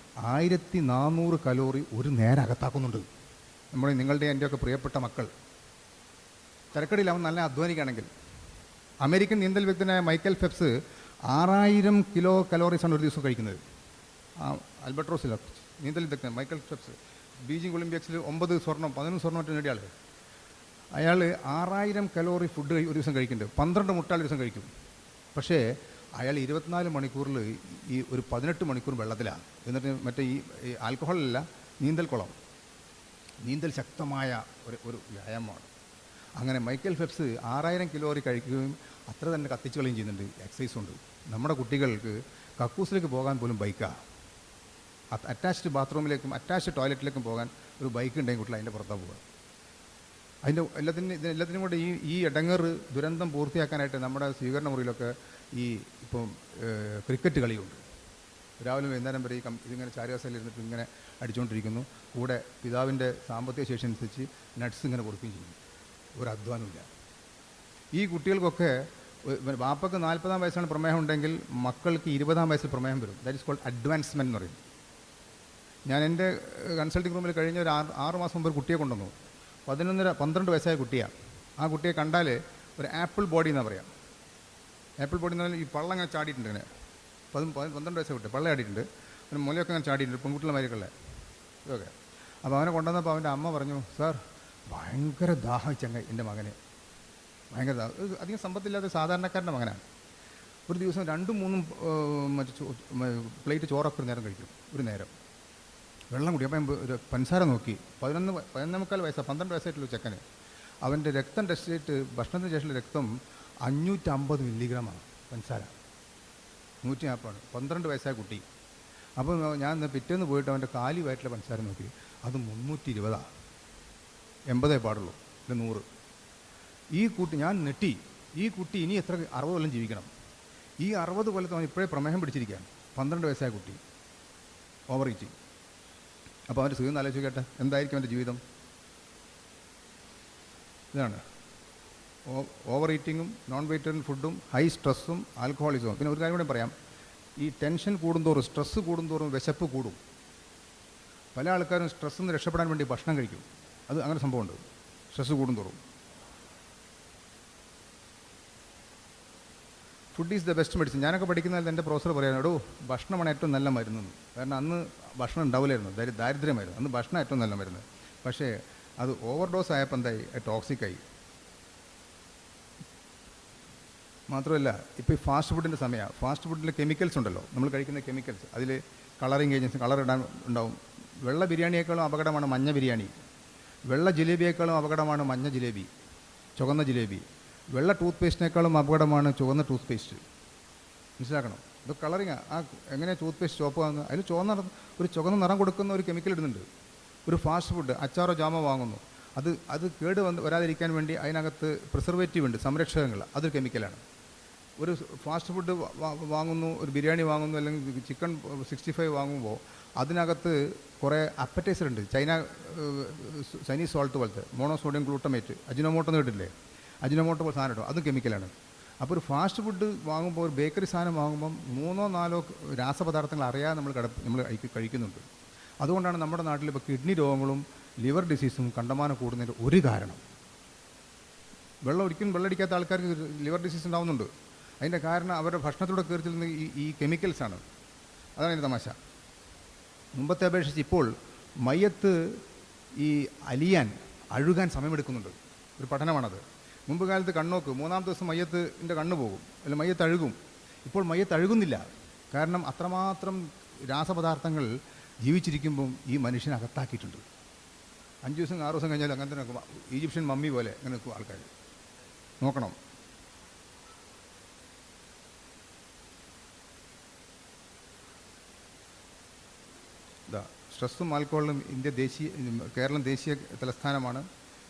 1400 കലോറി ഒരു നേരം അകത്താക്കുന്നുണ്ട്. നിങ്ങളുടെ എൻ്റെയൊക്കെ പ്രിയപ്പെട്ട മക്കൾ തിരക്കടിയിൽ അവൻ നല്ല അധ്വാനിക്കുകയാണെങ്കിൽ. അമേരിക്കൻ നീന്തൽ വിദഗ്ധനായ മൈക്കൽ ഫെപ്സ് 6000 കിലോ കലോറീസാണ് ഒരു ദിവസം കഴിക്കുന്നത്. അൽബട്രോസിലോ നീന്തൽ വിദഗ്ധൻ മൈക്കൽ ഫെപ്സ് ബീജിംഗ് ഒളിമ്പിക്സിൽ 9 സ്വർണം 11 സ്വർണം മറ്റും നേടിയ ആൾ. അയാൾ 6000 കലോറി ഫുഡ് ഒരു ദിവസം കഴിക്കുന്നുണ്ട്. 12 മുട്ട ഒരു ദിവസം കഴിക്കും. പക്ഷേ അയാൾ 24 മണിക്കൂറിൽ ഈ ഒരു 18 മണിക്കൂർ വെള്ളത്തിലാണ്. എന്നിട്ട് മറ്റേ ഈ ആൽക്കഹോളല്ല, നീന്തൽ ശക്തമായ ഒരു വ്യായാമമാണ്. അങ്ങനെ മൈക്കൽ ഫെപ്സ് 6000 കിലോറി കഴിക്കുകയും അത്ര തന്നെ കത്തിച്ച് കളയും ചെയ്യുന്നുണ്ട്. എക്സസൈസ് ഉണ്ട്. നമ്മുടെ കുട്ടികൾക്ക് കക്കൂസിലേക്ക് പോകാൻ പോലും ബൈക്കാണ്. അറ്റാച്ച്ഡ് ബാത്റൂമിലേക്കും അറ്റാച്ച്ഡ് ടോയ്ലറ്റിലേക്കും പോകാൻ ഒരു ബൈക്ക് ഉണ്ടെങ്കിൽ കുട്ടികൾ അതിൻ്റെ പുറത്താണ് പോകുക. അതിൻ്റെ എല്ലാത്തിനും കൂടെ ഈ ഇടങ്ങേറ് ദുരന്തം പൂർത്തിയാക്കാനായിട്ട് നമ്മുടെ സ്വീകരണ മുറിയിലൊക്കെ ഇപ്പം ക്രിക്കറ്റ് കളിയുണ്ട്. രാവിലെ വൈകുന്നേരം വരെ ഇതിങ്ങനെ ചാരിവാസയിൽ ഇരുന്നിട്ട് ഇങ്ങനെ അടിച്ചുകൊണ്ടിരിക്കുന്നു. കൂടെ പിതാവിൻ്റെ സാമ്പത്തിക ശേഷി അനുസരിച്ച് നട്ട്സ് ഇങ്ങനെ കൊടുക്കുകയും ചെയ്യും. ഒരു അധ്വാനമില്ല. ഈ കുട്ടികൾക്കൊക്കെ ബാപ്പക്ക് 40-ആം വയസ്സിലാണ് പ്രമേഹം ഉണ്ടെങ്കിൽ മക്കൾക്ക് 20-ആം വയസ്സിൽ പ്രമേഹം വരും. ദാറ്റ് ഈസ് കോൾഡ് അഡ്വാൻസ്മെൻറ്റ് എന്ന് പറയും. ഞാൻ എൻ്റെ കൺസൾട്ടിംഗ് റൂമിൽ കഴിഞ്ഞ ഒരു 6 മാസം മുമ്പ് ഒരു കുട്ടിയെ കൊണ്ടുവന്നു. 12 വയസ്സായ കുട്ടിയാണ്. ആ കുട്ടിയെ കണ്ടാൽ ഒരു ആപ്പിൾ ബോഡി എന്നാണ് പറയാം. ആപ്പിൾ ബോഡി എന്ന് പറഞ്ഞാൽ ഈ പള്ളം അങ്ങനെ ചാടിയിട്ടുണ്ട്. ഇങ്ങനെ 12 വയസ്സായ കുട്ടി പള്ള ചാടിയിട്ടുണ്ട്. പിന്നെ മുലയൊക്കെ അങ്ങനെ ചാടിയിട്ടുണ്ട്, പെൺകുട്ടികളുടെ മാതിരിക്കുള്ള ഇതൊക്കെ. അപ്പോൾ അവനെ കൊണ്ടുവന്നപ്പോൾ അവൻ്റെ അമ്മ പറഞ്ഞു, സാർ ഭയങ്കര ദാഹം ചങ്ങായി എൻ്റെ മകനെ, ഭയങ്കര ദാഹം. അധികം സമ്പത്തില്ലാത്ത സാധാരണക്കാരൻ്റെ മകനാണ്. ഒരു ദിവസം 2-3 പ്ലേറ്റ് ചോറൊക്കെ ഒരു നേരം കഴിക്കും, ഒരു നേരം വെള്ളം കുടി. അപ്പം ഒരു പഞ്ചസാര നോക്കി 11-11 വയസ്സാണ്, 12 വയസ്സായിട്ടുള്ള ചെക്കന്. അവൻ്റെ രക്തം ടെസ്റ്റ് ചെയ്തിട്ട് ഭക്ഷണത്തിന് ശേഷമുള്ള രക്തം 550 മില്ലിഗ്രാമാണ് പഞ്ചസാര. 140 12 വയസ്സായ കുട്ടി. അപ്പോൾ ഞാൻ പിറ്റേന്ന് പോയിട്ട് അവൻ്റെ കാലി വയറ്റിലെ പഞ്ചസാര നോക്കി, അത് 320. 80 പാടുള്ളൂ, ഇല്ല 100. ഈ കുട്ടി, ഞാൻ നെട്ടി. ഈ കുട്ടി ഇനി എത്ര 60 കൊല്ലം ജീവിക്കണം? ഈ 60 കൊല്ലത്ത് അവൻ ഇപ്പോഴേ പ്രമേഹം പിടിച്ചിരിക്കുകയാണ്. 12 വയസ്സായ കുട്ടി, ഓവർ ഈറ്റിംഗ്. അപ്പോൾ അവൻ്റെ സുഖം ആലോചിച്ച് കേട്ടെ, എന്തായിരിക്കും അവൻ്റെ ജീവിതം? ഇതാണ് ഓവർ ഈറ്റിങ്ങും നോൺ വെജിറ്റേറിയൻ ഫുഡും ഹൈ സ്ട്രെസ്സും ആൽക്കഹോളിസവും. പിന്നെ ഒരു കാര്യം കൂടെ പറയാം, ഈ ടെൻഷൻ കൂടുന്തോറും സ്ട്രെസ്സ് കൂടുന്തോറും വിശപ്പ് കൂടും. പല ആൾക്കാരും സ്ട്രെസ്സിൽ നിന്ന് രക്ഷപ്പെടാൻ വേണ്ടി ഭക്ഷണം കഴിക്കും. അത് അങ്ങനെ സംഭവമുണ്ട്, സ്ട്രെസ്സ് കൂടുന്തോറും. Food is the best medicine. ഞാനൊക്കെ പഠിക്കുന്നതിൽ എൻ്റെ പ്രൊഫസർ പറയാൻ, എടോ ഭക്ഷണമാണ് ഏറ്റവും നല്ല മരുന്നെന്ന്. കാരണം അന്ന് ഭക്ഷണം ഉണ്ടാവില്ലായിരുന്നു, ദാരിദ്ര്യമായിരുന്നു. അന്ന് ഭക്ഷണം ഏറ്റവും നല്ല മരുന്ന്. പക്ഷേ അത് ഓവർ ഡോസ് ആയപ്പോൾ എന്തായി, ടോക്സിക്കായി. മാത്രമല്ല ഇപ്പോൾ ഈ ഫാസ്റ്റ് ഫുഡിൻ്റെ സമയമാണ്. ഫാസ്റ്റ് ഫുഡിലെ കെമിക്കൽസ് ഉണ്ടല്ലോ, നമ്മൾ കഴിക്കുന്ന കെമിക്കൽസ്, അതിൽ കളറിങ് ഏജൻസി കളർ ഇടാൻ ഉണ്ടാവും. വെള്ള ബിരിയാണിയേക്കാളും അപകടമാണ് മഞ്ഞ ബിരിയാണി. വെള്ള ജിലേബിയേക്കാളും അപകടമാണ് മഞ്ഞ ജിലേബി, ചുവന്ന ജിലേബി. വെള്ള ടൂത്ത് പേസ്റ്റിനേക്കാളും അപകടമാണ് ചുവന്ന ടൂത്ത് പേസ്റ്റ്. മനസ്സിലാക്കണം, ഇത് കളറിങ്. ആ എങ്ങനെയാണ് ടൂത്ത് പേസ്റ്റ് ചുവപ്പ് വാങ്ങുക? അതിൽ ഒരു ചുവന്ന നിറം കൊടുക്കുന്ന ഒരു കെമിക്കൽ ഇടുന്നുണ്ട്. ഒരു ഫാസ്റ്റ് ഫുഡ് അച്ചാറോ ജാമോ വാങ്ങുന്നു, അത് കേട് വരാതിരിക്കാൻ വേണ്ടി അതിനകത്ത് പ്രിസർവേറ്റീവ് ഉണ്ട്, സംരക്ഷകങ്ങൾ, അതൊരു കെമിക്കലാണ്. ഒരു ഫാസ്റ്റ് ഫുഡ് വാങ്ങുന്നു, ഒരു ബിരിയാണി വാങ്ങുന്നു, അല്ലെങ്കിൽ ചിക്കൻ 65 വാങ്ങുമ്പോൾ അതിനകത്ത് കുറേ അപ്പറ്റൈസർ ഉണ്ട്. ചൈനീസ് സോൾട്ട് പോലത്തെ മോണോസോഡിയം ഗ്ലൂട്ടമേറ്റ്, അജിനോമോട്ടോ എന്ന് കേട്ടില്ലേ? അജിനോമോട്ടോ പോലെ സാധനം ഇടും, അതും കെമിക്കലാണ്. അപ്പോൾ ഒരു ഫാസ്റ്റ് ഫുഡ് വാങ്ങുമ്പോൾ, ഒരു ബേക്കറി സാധനം വാങ്ങുമ്പം 3-4 രാസപദാർത്ഥങ്ങൾ അറിയാതെ നമ്മൾ കഴിക്കുന്നുണ്ട്. അതുകൊണ്ടാണ് നമ്മുടെ നാട്ടിൽ ഇപ്പോൾ കിഡ്നി രോഗങ്ങളും ലിവർ ഡിസീസും കണ്ടമാനം കൂടുന്നതിൻ്റെ ഒരു കാരണം. ഒരിക്കലും വെള്ളമടിക്കാത്ത ആൾക്കാർക്ക് ലിവർ ഡിസീസ് ഉണ്ടാവുന്നുണ്ട്. അതിൻ്റെ കാരണം അവരുടെ ഭക്ഷണത്തിലൂടെ കയറി ചെല്ലുന്ന ഈ കെമിക്കൽസാണ്. അതാണ് എൻ്റെ തമാശ. മുമ്പത്തെ അപേക്ഷിച്ച് ഇപ്പോൾ മയ്യത്ത് ഈ അഴുകാൻ സമയമെടുക്കുന്നുണ്ട്. ഒരു പഠനമാണത്. മുമ്പ് കാലത്ത് കണ്ണോക്ക് 3-ാമത്തെ ദിവസം മയ്യത്തിൻ്റെ കണ്ണ് പോകും, അല്ലെങ്കിൽ മയ്യത്ത് അഴുകും. ഇപ്പോൾ മയ്യത്ത് അഴുകുന്നില്ല. കാരണം അത്രമാത്രം രാസപദാർത്ഥങ്ങൾ ജീവിച്ചിരിക്കുമ്പം ഈ മനുഷ്യനെ അകത്താക്കിയിട്ടുണ്ട്. 5 ദിവസം 6 ദിവസം കഴിഞ്ഞാൽ അങ്ങനെ തന്നെ നിൽക്കും. ഈജിപ്ഷ്യൻ മമ്മി പോലെ അങ്ങനെ നിൽക്കും ആൾക്കാർ. നോക്കണം. സ്ട്രെസ്സും ആൽക്കഹോളും കേരളം ദേശീയ തലസ്ഥാനമാണ്.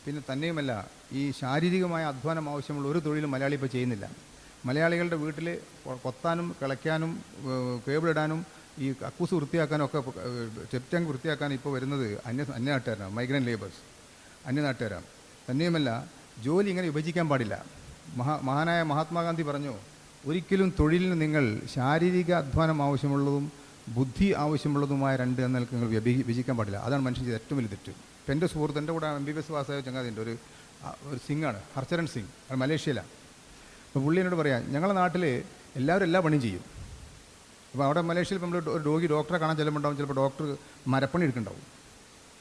പിന്നെ തന്നെയുമല്ല, ഈ ശാരീരികമായ അധ്വാനം ആവശ്യമുള്ള ഒരു തൊഴിലും മലയാളി ഇപ്പോൾ ചെയ്യുന്നില്ല. മലയാളികളുടെ വീട്ടിൽ കൊത്താനും കിളയ്ക്കാനും കേബിളിടാനും ഈ കക്കൂസ് വൃത്തിയാക്കാനും ഒക്കെ, ചെപ്പ് ടാങ്ക് വൃത്തിയാക്കാനും ഇപ്പോൾ വരുന്നത് അന്യനാട്ടുകാരാണ്, മൈഗ്രൻ്റ് ലേബേഴ്സ്, അന്യനാട്ടുകാരാണ്. തന്നെയുമല്ല, ജോലി ഇങ്ങനെ വിഭജിക്കാൻ പാടില്ല. മഹാനായ മഹാത്മാഗാന്ധി പറഞ്ഞു, ഒരിക്കലും തൊഴിലിന് നിങ്ങൾ ശാരീരിക അധ്വാനം ആവശ്യമുള്ളതും ബുദ്ധി ആവശ്യമുള്ളതുമായ 2 എന്നൊക്കെ നിങ്ങൾ വിഭജിക്കാൻ പാടില്ല. അതാണ് മനുഷ്യൻ ചെയ്ത ഏറ്റവും വലിയ തെറ്റ്. ഇപ്പം എൻ്റെ സുഹൃത്ത്, എൻ്റെ കൂടെ MBBS പാസ്സായ ചങ്ങാതിൻ്റെ ഒരു സിംഗാണ്, ഹർചരൺ സിംഗ്, അത് മലേഷ്യയിലാണ്. അപ്പോൾ പുള്ളി എന്നോട് പറയാം, ഞങ്ങളുടെ നാട്ടിൽ എല്ലാവരും എല്ലാ പണിയും ചെയ്യും. അപ്പോൾ അവിടെ മലേഷ്യയിൽ നമ്മൾ ഒരു ഡോക്ടറെ കാണാൻ ചെല്ലുമ്പോണ്ടാവും, ചിലപ്പോൾ ഡോക്ടർ മരപ്പണി എടുക്കുന്നുണ്ടാവും,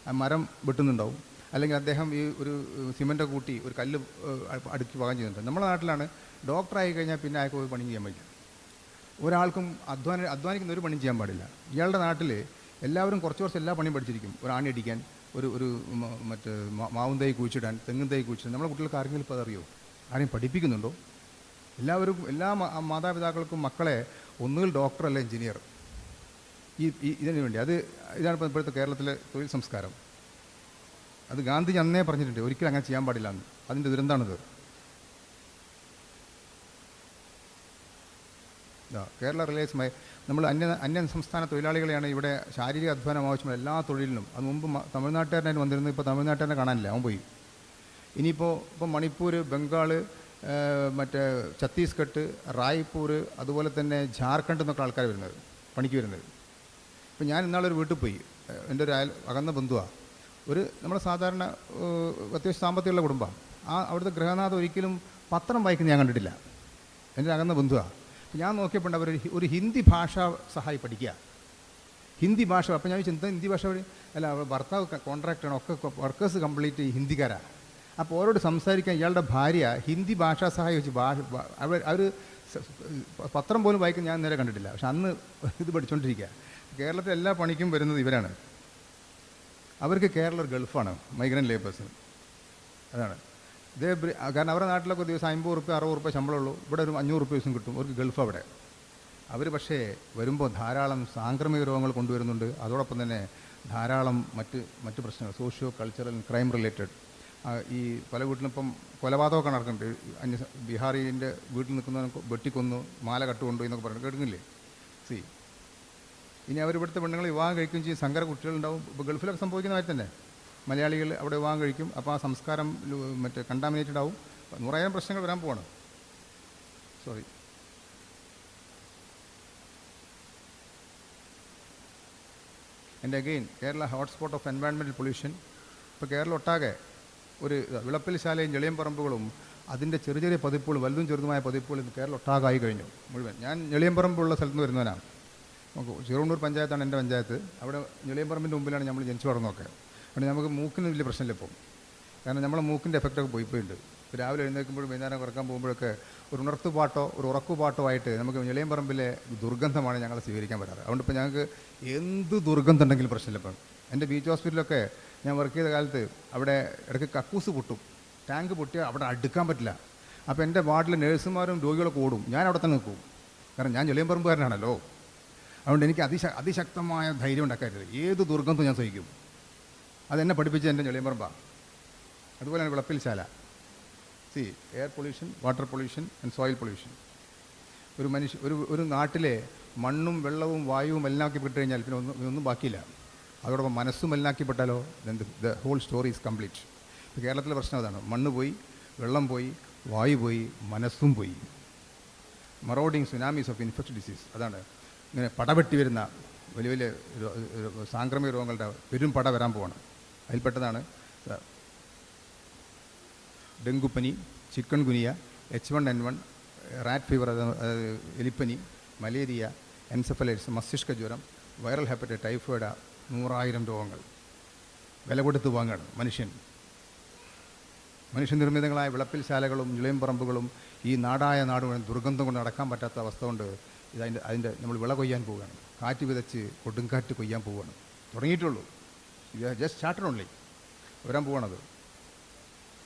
ആ മരം വെട്ടുന്നുണ്ടാവും, അല്ലെങ്കിൽ അദ്ദേഹം ഈ ഒരു സിമൻ്റ് കൂട്ടി ഒരു കല്ല് അടുക്കി പാകം ചെയ്യുന്നുണ്ട്. നമ്മുടെ നാട്ടിലാണ് ഡോക്ടറായി കഴിഞ്ഞാൽ പിന്നെ അയാൾക്ക് ഒരു പണി ചെയ്യാൻ പറ്റില്ല. ഒരാൾക്കും അധ്വാനിക്കുന്ന ഒരു പണിയും ചെയ്യാൻ പാടില്ല. ഇയാളുടെ നാട്ടിൽ എല്ലാവരും കുറച്ച് എല്ലാ പണിയും പഠിച്ചിരിക്കും. ഒരു ആണി അടിക്കാൻ, ഒരു മറ്റ് മാവും തൈ കുഴിച്ചിടാൻ, തെങ്ങും തൈ കുഴിച്ചിടാൻ. നമ്മളെ കുട്ടികൾക്ക് ആരെങ്കിലും ഇപ്പോൾ അതറിയോ? ആരെയും പഠിപ്പിക്കുന്നുണ്ടോ? എല്ലാ മാതാപിതാക്കൾക്കും മക്കളെ ഒന്നുകിൽ ഡോക്ടർ അല്ല എഞ്ചിനീയർ, ഇതിനു വേണ്ടി. ഇതാണ് ഇപ്പോഴത്തെ കേരളത്തിലെ തൊഴിൽ സംസ്കാരം. അത് ഗാന്ധിജി അന്നേ പറഞ്ഞിട്ടുണ്ട്, ഒരിക്കലും അങ്ങനെ ചെയ്യാൻ പാടില്ല എന്ന്. അതിൻ്റെ ദുരന്താണിത്. കേരള റിലയൻസ് നമ്മൾ അന്യ സംസ്ഥാന തൊഴിലാളികളെയാണ് ഇവിടെ ശാരീരിക അധ്വാനം ആവശ്യമുള്ള എല്ലാ തൊഴിലിനും. അത് മുമ്പ് തമിഴ്നാട്ടുകാരനായിട്ട് വന്നിരുന്നത്, ഇപ്പോൾ തമിഴ്നാട്ടുകാരനെ കാണാനില്ല, അവൻ പോയി. ഇപ്പം മണിപ്പൂർ, ബംഗാൾ, മറ്റേ ഛത്തീസ്ഗഡ്, റായ്പൂർ, അതുപോലെ തന്നെ ജാർഖണ്ഡ് എന്നൊക്കെ ആൾക്കാർ പണിക്ക് വരുന്നത്. ഇപ്പം ഞാൻ ഇന്നാളൊരു വീട്ടിൽ പോയി, എൻ്റെ ഒരു അകന്ന ബന്ധുവാണ്. നമ്മുടെ സാധാരണ അത്യാവശ്യം സാമ്പത്തികമുള്ള കുടുംബമാണ്. അവിടുത്തെ ഗൃഹനാഥം ഒരിക്കലും പത്രം വായിക്കുന്നത് ഞാൻ കണ്ടിട്ടില്ല. എൻ്റെ അകന്ന ബന്ധുവാണ്. ഞാൻ നോക്കിയപ്പോൾ അവർ ഒരു ഹിന്ദി ഭാഷ സഹായി പഠിക്കുക, ഹിന്ദി ഭാഷ. അപ്പോൾ ഞാൻ ചോദിച്ചു, എന്താ ഹിന്ദി ഭാഷ? അല്ല, ഭർത്താവ് കോൺട്രാക്റ്റാണ്, ഒക്കെ വർക്കേഴ്സ് കംപ്ലീറ്റ് ഹിന്ദിക്കാരാണ്. അപ്പോൾ അവരോട് സംസാരിക്കാൻ ഇയാളുടെ ഭാര്യ ഹിന്ദി ഭാഷാ സഹായി വെച്ച് അവർ പത്രം പോലും വായിക്കാൻ ഞാൻ നേരെ കണ്ടിട്ടില്ല. പക്ഷെ അന്ന് ഇത് പഠിച്ചുകൊണ്ടിരിക്കുക. കേരളത്തിൽ എല്ലാ പണിക്കും വരുന്നത് ഇവരാണ്. അവർക്ക് കേരളം ഒരു ഗൾഫാണ്, മൈഗ്രൻ്റ് ലേബേഴ്സിന്. അതാണ് കാരണം അവരുടെ നാട്ടിലൊക്കെ ദിവസം 50 റുപ്യ 60 റുപ്യ ശമ്പളമുള്ളൂ. ഇവിടെ ഒരു 500 റുപ്യ ദിവസം കിട്ടും. അവർക്ക് ഗൾഫ് അവിടെ. അവർ പക്ഷേ വരുമ്പോൾ ധാരാളം സാംക്രമിക രോഗങ്ങൾ കൊണ്ടുവരുന്നുണ്ട്. അതോടൊപ്പം തന്നെ ധാരാളം മറ്റ് പ്രശ്നങ്ങൾ, സോഷ്യോ കൾച്ചറൽ ക്രൈം റിലേറ്റഡ്. ഈ പല വീട്ടിലും ഇപ്പം കൊലപാതകമൊക്കെ നടക്കുന്നുണ്ട്. ബീഹാറിൻ്റെ വീട്ടിൽ നിൽക്കുന്നവനെ വെട്ടിക്കൊന്നു, മാല കട്ടുകൊണ്ടു എന്നൊക്കെ പറഞ്ഞു കേൾക്കുന്നില്ലേ? ഇനി അവരിവിടുത്തെ പെണ്ണുങ്ങൾ വിവാഹം കഴിക്കുകയും ചെയ്യും, സങ്കര കുട്ടികളുണ്ടാവും. ഇപ്പോൾ ഗൾഫിലൊക്കെ സംഭവിക്കുന്ന മാതിരി തന്നെ മലയാളികൾ അവിടെ വിവാഹം കഴിക്കും. അപ്പോൾ ആ സംസ്കാരം കണ്ടാമിനേറ്റഡ് ആവും. 100,000 പ്രശ്നങ്ങൾ വരാൻ പോവാണ്. Sorry. And again, Kerala hotspot off environmental pollution. ഇപ്പോൾ കേരളം ഒട്ടാകെ ഒരു വിളപ്പിൽശാലയും ഞെളിയമ്പറമ്പുകളും അതിൻ്റെ ചെറിയ പതിപ്പുകൾ, വലുതും ചെറുതുമായ പതിപ്പുകൾ ഇന്ന് കേരളം ഒട്ടാകായി കഴിഞ്ഞു മുഴുവൻ. ഞാൻ ഞെളിയമ്പറമ്പുള്ള സ്ഥലത്ത് നിന്ന് വരുന്നവനാണ്. ചെറുവണ്ണൂർ പഞ്ചായത്താണ് എൻ്റെ പഞ്ചായത്ത്. അവിടെ ഞെളിയമ്പറമ്പിൻ്റെ മുമ്പിലാണ് നമ്മൾ ജനിച്ചു വളർന്നൊക്കെ. അതുകൊണ്ട് നമുക്ക് മൂക്കിന് വലിയ പ്രശ്നമില്ല ഇപ്പോൾ. കാരണം നമ്മളെ മൂക്കിൻ്റെ എഫക്റ്റൊക്കെ പോയിപ്പോയിട്ടുണ്ട്. രാവിലെ എഴുന്നേൽക്കുമ്പോഴും വൈകുന്നേരം കുറക്കാൻ പോകുമ്പോഴൊക്കെ ഒരു ഉണർത്തുപാട്ടോ ഒരു ഉറക്കുപാട്ടോ ആയിട്ട് നമുക്ക് ഞെളിയമ്പറമ്പിലെ ദുർഗന്ധമാണ് ഞങ്ങളെ സ്വീകരിക്കാൻ പറ്റാറ്. അതുകൊണ്ട് ഇപ്പോൾ ഞങ്ങൾക്ക് എന്ത് ദുർഗന്ധം ഉണ്ടെങ്കിലും പ്രശ്നമില്ല. ഇപ്പം എൻ്റെ ബീച്ച് ഹോസ്പിറ്റലൊക്കെ ഞാൻ വർക്ക് ചെയ്ത കാലത്ത് അവിടെ ഇടയ്ക്ക് കക്കൂസ് പൊട്ടും, ടാങ്ക് പൊട്ടിയാൽ അവിടെ അടുക്കാൻ പറ്റില്ല. അപ്പോൾ എൻ്റെ വാർഡിലെ നഴ്സുമാരും രോഗികളൊക്കെ ഓടും, ഞാൻ അവിടെ തന്നെ നിൽക്കും, കാരണം ഞാൻ ഞെളിയമ്പറമ്പുകാരനാണല്ലോ. അതുകൊണ്ട് എനിക്ക് അതിശക്തമായ ധൈര്യം ഉണ്ടാക്കരുത്, ഏത് ദുർഗന്ധം ഞാൻ സഹിക്കും. അതെന്നെ പഠിപ്പിച്ച എൻ്റെ ഞെളിയമ്പറമ്പാണ്. അതുപോലെയാണ് Vilappilsala. Air pollution, water pollution and soil pollution. ഒരു നാട്ടിലെ മണ്ണും വെള്ളവും വായുവും മലിനാക്കിപ്പെട്ട് കഴിഞ്ഞാൽ പിന്നെ ഒന്നും ബാക്കിയില്ല. അതോടൊപ്പം മനസ്സും മലിനാക്കിപ്പെട്ടാലോ the whole story is complete. ഇപ്പോൾ കേരളത്തിലെ പ്രശ്നം അതാണ്, മണ്ണ് പോയി, വെള്ളം പോയി, വായു പോയി, മനസ്സും പോയി. മറോഡിങ് സുനാമീസ് ഓഫ് ഇൻഫെക്ഷൻ ഡിസീസ്, അതാണ് ഇങ്ങനെ പടവെട്ടി വരുന്ന വലിയ വലിയ സാംക്രമിക രോഗങ്ങളുടെ പെരും പട വരാൻ പോവാണ്. അതിൽപ്പെട്ടതാണ് ഡെങ്കുപ്പനി, ചിക്കൻ ഗുനിയ, H1N1, റാറ്റ് ഫീവർ, എലിപ്പനി, മലേറിയ, എൻസെഫലൈറ്റിസ്, മസ്തിഷ്ക ജ്വരം, വൈറൽ ഹെപ്പറ്റൈറ്റിസ്, ടൈഫോയിഡ്, 100,000 രോഗങ്ങൾ വില കൊടുത്ത് വാങ്ങുകയാണ് മനുഷ്യനിർമ്മിതങ്ങളായ വിളപ്പിൽശാലകളും ഞെളിയമ്പറമ്പുകളും ഈ നാടായ നാടുകൾ ദുർഗന്ധം കൊണ്ട് നടക്കാൻ പറ്റാത്ത അവസ്ഥ കൊണ്ട് അതിൻ്റെ നമ്മൾ വിള കൊയ്യാൻ പോവുകയാണ്. കാറ്റ് വിതച്ച് കൊടുങ്കാറ്റ് കൊയ്യാൻ പോവുകയാണ്. തുടങ്ങിയിട്ടുള്ളൂ, ജസ്റ്റ് സ്റ്റാർട്ടഡ് ഓൺലി, വരാൻ പോവുകയാണത്.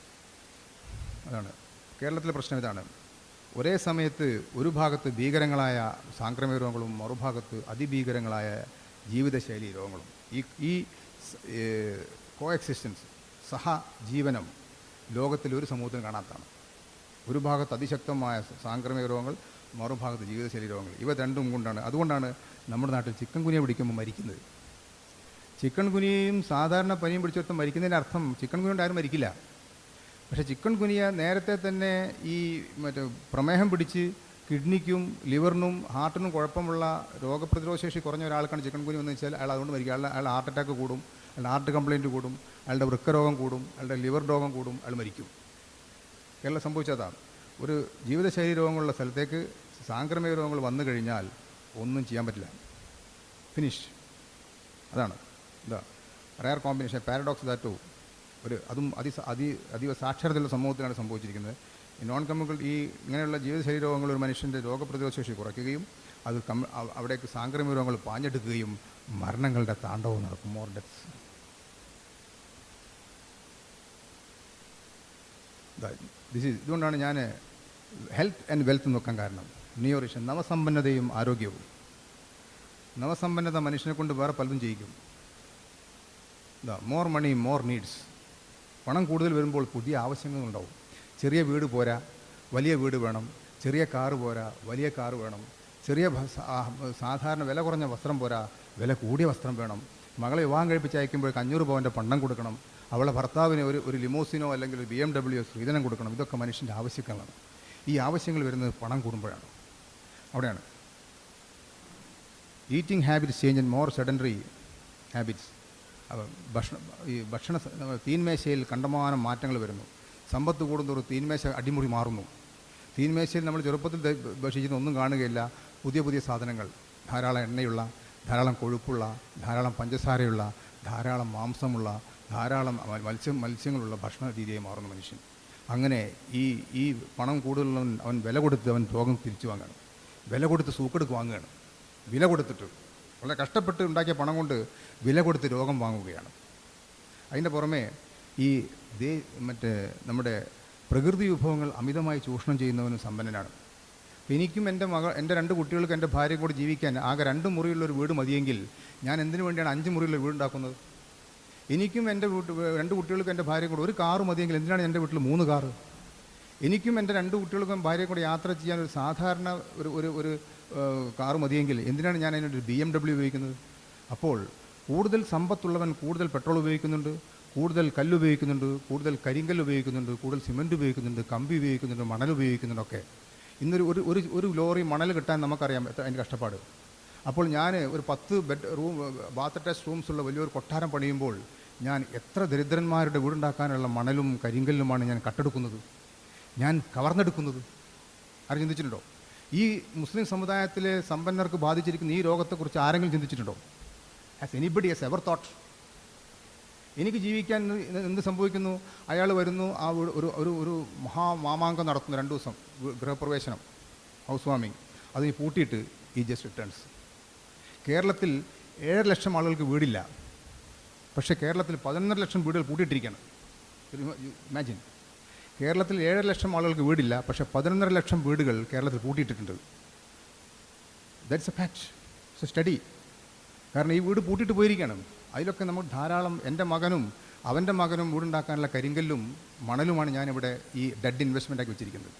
അതാണ് കേരളത്തിലെ പ്രശ്നം. ഇതാണ്, ഒരേ സമയത്ത് ഒരു ഭാഗത്ത് ഭീകരങ്ങളായ സാംക്രമിക രോഗങ്ങളും മറുഭാഗത്ത് അതിഭീകരങ്ങളായ ജീവിതശൈലി രോഗങ്ങളും. ഈ കോ എക്സിസ്റ്റൻസ്, സഹജീവനം ലോകത്തിലൊരു സമൂഹത്തിന് കാണാത്തതാണ്. ഒരു ഭാഗത്ത് അതിശക്തമായ സാംക്രമിക രോഗങ്ങൾ, മറുഭാഗത്ത് ജീവിതശൈലി രോഗങ്ങൾ. ഇവ രണ്ടും കൊണ്ടാണ്, അതുകൊണ്ടാണ് നമ്മുടെ നാട്ടിൽ ചിക്കൻ ഗുനിയ പിടിക്കുമ്പോൾ മരിക്കുന്നത്. ചിക്കൻ ഗുനിയയും സാധാരണ പനിയും പിടിച്ചെടുത്ത് മരിക്കുന്നതിൻ്റെ അർത്ഥം ചിക്കൻ ഗുനിയ കൊണ്ട് ആരും മരിക്കില്ല. പക്ഷേ ചിക്കൻ ഗുനിയ നേരത്തെ തന്നെ ഈ പ്രമേഹം പിടിച്ച് കിഡ്നിക്കും ലിവറിനും ഹാർട്ടിനും കുഴപ്പമുള്ള രോഗപ്രതിരോധ ശേഷി കുറഞ്ഞ ഒരാൾക്കാണ് ചിക്കൻ ഗുനിയ എന്ന് വെച്ചാൽ അയാൾ അതുകൊണ്ട് മരിക്കും. അയാൾ ഹാർട്ട് അറ്റാക്ക് കൂടും, അയാളുടെ ഹാർട്ട് കംപ്ലയിൻറ്റ് കൂടും, അയാളുടെ വൃക്കരോഗം കൂടും, അയാളുടെ ലിവർ രോഗം കൂടും, അയാൾ മരിക്കും. കേരളം സംഭവിച്ചതാണ്. ഒരു ജീവിതശൈലി രോഗങ്ങളുള്ള സ്ഥലത്തേക്ക് സാംക്രമിക രോഗങ്ങൾ വന്നു കഴിഞ്ഞാൽ ഒന്നും ചെയ്യാൻ പറ്റില്ല, ഫിനിഷ്. അതാണ് റയർ കോമ്പിനേഷൻ, പാരഡോക്സ് ദാറ്റ് അതും അതീവ സാക്ഷരതയുള്ള സമൂഹത്തിലാണ് സംഭവിച്ചിരിക്കുന്നത്. ഈ നോൺ കമ്മ്യൂണിക്കൽ ഇങ്ങനെയുള്ള ജീവിതശൈലി രോഗങ്ങൾ ഒരു മനുഷ്യൻ്റെ രോഗപ്രതിരോധ ശേഷി കുറയ്ക്കുകയും അവിടേക്ക് സാംക്രമിക രോഗങ്ങൾ പാഞ്ഞെടുക്കുകയും മരണങ്ങളുടെ താണ്ഡവം നടക്കും, മോർ ഡെത്ത്സ്. ഇതുകൊണ്ടാണ് ഞാൻ ഹെൽത്ത് ആൻഡ് വെൽത്ത് നോക്കാൻ കാരണം. ന്യൂട്രീഷൻ, നവസമ്പന്നതയും ആരോഗ്യവും. നവസമ്പന്നത മനുഷ്യനെ കൊണ്ട് വേറെ പലതും ചെയ്യിക്കും. More money more needs. പണം കൂടുതൽ വരുമ്പോൾ പുതിയ ആവശ്യങ്ങളുണ്ടാവും. ചെറിയ വീട് പോരാ, വലിയ വീട് വേണം. ചെറിയ കാറ് പോരാ, വലിയ കാറ് വേണം. ചെറിയ സാധാരണ വില കുറഞ്ഞ വസ്ത്രം പോരാ, വില കൂടിയ വസ്ത്രം വേണം. മകളെ വിവാഹം കഴിപ്പിച്ച് അയക്കുമ്പോഴേക്ക് 500 പവൻ്റെ പണ്ടം കൊടുക്കണം. അവളെ ഭർത്താവിന് ഒരു ലിമോസിനോ അല്ലെങ്കിൽ ഒരു BMW സ്ത്രീധനം കൊടുക്കണം. ഇതൊക്കെ മനുഷ്യൻ്റെ ആവശ്യങ്ങളാണ്. ഈ ആവശ്യങ്ങൾ വരുന്നത് പണം കൂടുമ്പോഴാണ്. അവിടെയാണ് eating habits change and more sedentary habits. ഭക്ഷണ തീന്മേശയിൽ കണ്ടമാനം മാറ്റങ്ങൾ വരുന്നു. സമ്പത്ത് കൂടുന്നതോറും തീന്മേശ അടിമുടി മാറുന്നു. തീന്മേശയിൽ നമ്മൾ ചെറുപ്പത്തിൽ ഭക്ഷിക്കുന്ന ഒന്നും കാണുകയില്ല. പുതിയ പുതിയ സാധനങ്ങൾ, ധാരാളം എണ്ണയുള്ള, ധാരാളം കൊഴുപ്പുള്ള, ധാരാളം പഞ്ചസാരയുള്ള, ധാരാളം മാംസമുള്ള, ധാരാളം മത്സ്യങ്ങളുള്ള ഭക്ഷണ രീതിയായി മാറുന്ന മനുഷ്യൻ. അങ്ങനെ ഈ പണം കൂടുതലുള്ളവൻ അവൻ വില കൊടുത്ത് അവൻ രോഗം തിരിച്ചു വാങ്ങുകയാണ്. വില കൊടുത്ത് സൂക്കെടുക്ക് വാങ്ങുകയാണ്. വില കൊടുത്തിട്ട് വളരെ കഷ്ടപ്പെട്ട് ഉണ്ടാക്കിയ പണം കൊണ്ട് വില കൊടുത്ത് രോഗം വാങ്ങുകയാണ്. അതിൻ്റെ പുറമെ നമ്മുടെ പ്രകൃതി വിഭവങ്ങൾ അമിതമായി ചൂഷണം ചെയ്യുന്നവനും സമ്പന്നനാണ്. എനിക്കും എൻ്റെ 2 കുട്ടികൾക്ക് എൻ്റെ ഭാര്യയും കൂടി ജീവിക്കാൻ ആകെ 2 മുറിയുള്ളൊരു വീട് മതിയെങ്കിൽ ഞാൻ എന്തിനു വേണ്ടിയാണ് 5 മുറിയുള്ള വീട് ഉണ്ടാക്കുന്നത്? എനിക്കും എൻ്റെ 2 കുട്ടികൾക്കും എൻ്റെ ഭാര്യയും കൂടെ ഒരു കാറ് മതിയെങ്കിൽ എന്തിനാണ് എൻ്റെ വീട്ടിൽ 3 കാറ്? എനിക്കും എൻ്റെ 2 കുട്ടികൾക്കും ഭാര്യയും കൂടെ യാത്ര ചെയ്യാൻ ഒരു സാധാരണ ഒരു കാറ് മതിയെങ്കിൽ എന്തിനാണ് ഞാൻ അതിനൊരു BMW ഉപയോഗിക്കുന്നത്? അപ്പോൾ കൂടുതൽ സമ്പത്തുള്ളവൻ കൂടുതൽ പെട്രോൾ ഉപയോഗിക്കുന്നുണ്ട്, കൂടുതൽ കല്ല് ഉപയോഗിക്കുന്നുണ്ട്, കൂടുതൽ കരിങ്കല്ല് ഉപയോഗിക്കുന്നുണ്ട്, കൂടുതൽ സിമൻറ്റ് ഉപയോഗിക്കുന്നുണ്ട്, കമ്പി ഉപയോഗിക്കുന്നുണ്ട്, മണൽ ഉപയോഗിക്കുന്നുണ്ടൊക്കെ. ഒരു ലോറി മണൽ കിട്ടാൻ നമുക്കറിയാം അതിൻ്റെ കഷ്ടപ്പാട്. അപ്പോൾ ഞാൻ ഒരു 10 ബാത്ത് അറ്റാച്ച് റൂംസുള്ള വലിയൊരു കൊട്ടാരം പണിയുമ്പോൾ ഞാൻ എത്ര ദരിദ്രന്മാരുടെ വീടുണ്ടാക്കാനുള്ള മണലും കരിങ്കല്ലുമാണ് ഞാൻ കട്ടെടുക്കുന്നത്, ഞാൻ കവർന്നെടുക്കുന്നത്? ആരും ചിന്തിച്ചിട്ടുണ്ടോ? ഈ മുസ്ലിം സമുദായത്തിലെ സമ്പന്നർക്ക് ബാധിച്ചിരിക്കുന്ന ഈ രോഗത്തെക്കുറിച്ച് ആരെങ്കിലും ചിന്തിച്ചിട്ടുണ്ടോ? Has anybody has ever thought? എനിക്ക് ജീവിക്കാൻ എന്ത് സംഭവിക്കുന്നു? അയാൾ വരുന്നു, ആ ഒരു ഒരു ഒരു മഹാമാമാങ്കം നടത്തുന്നു, 2 ദിവസം ഗൃഹപ്രവേശനം, ഹൗസ് വാമിങ്, അതിന് പൂട്ടിയിട്ട് ഈ ജസ്റ്റ് റിട്ടേൺസ്. കേരളത്തിൽ 7 ലക്ഷം ആളുകൾക്ക് വീടില്ല, പക്ഷേ കേരളത്തിൽ 11 ലക്ഷം വീടുകൾ പൂട്ടിയിട്ടിരിക്കുകയാണ്. ഇമാജിൻ, കേരളത്തിൽ 7 ലക്ഷം ആളുകൾക്ക് വീടില്ല, പക്ഷേ 11 ലക്ഷം വീടുകൾ കേരളത്തിൽ പൂട്ടിയിട്ടിട്ടുണ്ട്. That's a fact, it's a study. കാരണം ഈ വീട് പൂട്ടിയിട്ട് പോയിരിക്കുകയാണ്. അതിലൊക്കെ നമുക്ക് ധാരാളം, എൻ്റെ മകനും അവൻ്റെ മകനും വീടുണ്ടാക്കാനുള്ള കരിങ്കല്ലും മണലുമാണ് ഞാനിവിടെ ഈ ഡെഡ് ഇൻവെസ്റ്റ്മെൻ്റാക്കി വെച്ചിരിക്കുന്നത്.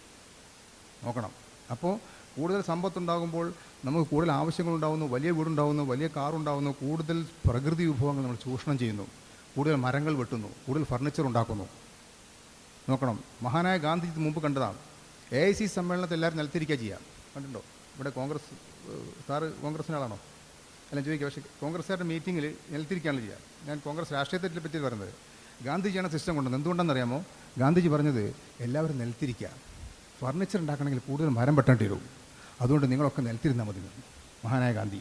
നോക്കണം. അപ്പോൾ കൂടുതൽ സമ്പത്തുണ്ടാകുമ്പോൾ നമുക്ക് കൂടുതൽ ആവശ്യങ്ങളുണ്ടാകുന്നു, വലിയ വീടുണ്ടാകുന്നു, വലിയ കാറുണ്ടാകുന്നു, കൂടുതൽ പ്രകൃതി വിഭവങ്ങൾ നമ്മൾ ചൂഷണം ചെയ്യുന്നു, കൂടുതൽ മരങ്ങൾ വെട്ടുന്നു, കൂടുതൽ ഫർണിച്ചർ ഉണ്ടാക്കുന്നു. നോക്കണം. മഹാനായ ഗാന്ധി മുമ്പ് കണ്ടതാണ്. AIC സമ്മേളനത്തിൽ എല്ലാവരും നിലത്തിരിക്കുക ചെയ്യാം. കണ്ടിട്ടുണ്ടോ? ഇവിടെ കോൺഗ്രസ്, സാറ് കോൺഗ്രസിൻ്റെ ആളാണോ? അല്ല ചോദിക്കുക. പക്ഷേ കോൺഗ്രസ്സുകാരുടെ മീറ്റിങ്ങിൽ നിലത്തിരിക്കുകയാണല്ലോ ചെയ്യുക. ഞാൻ കോൺഗ്രസ് രാഷ്ട്രീയത്തെ പറ്റി പറയുന്നത്. ഗാന്ധിജിയാണ് സിസ്റ്റം കൊണ്ടുവന്നത്. എന്തുകൊണ്ടെന്നറിയാമോ? ഗാന്ധിജി പറഞ്ഞത് എല്ലാവരും നിലത്തിരിക്കുക, ഫർണിച്ചർ ഉണ്ടാക്കണമെങ്കിൽ കൂടുതൽ മരം വെട്ടേണ്ടി വരും, അതുകൊണ്ട് നിങ്ങളൊക്കെ നിലത്തിരുന്നാൽ മതി. മഹാനായ ഗാന്ധി.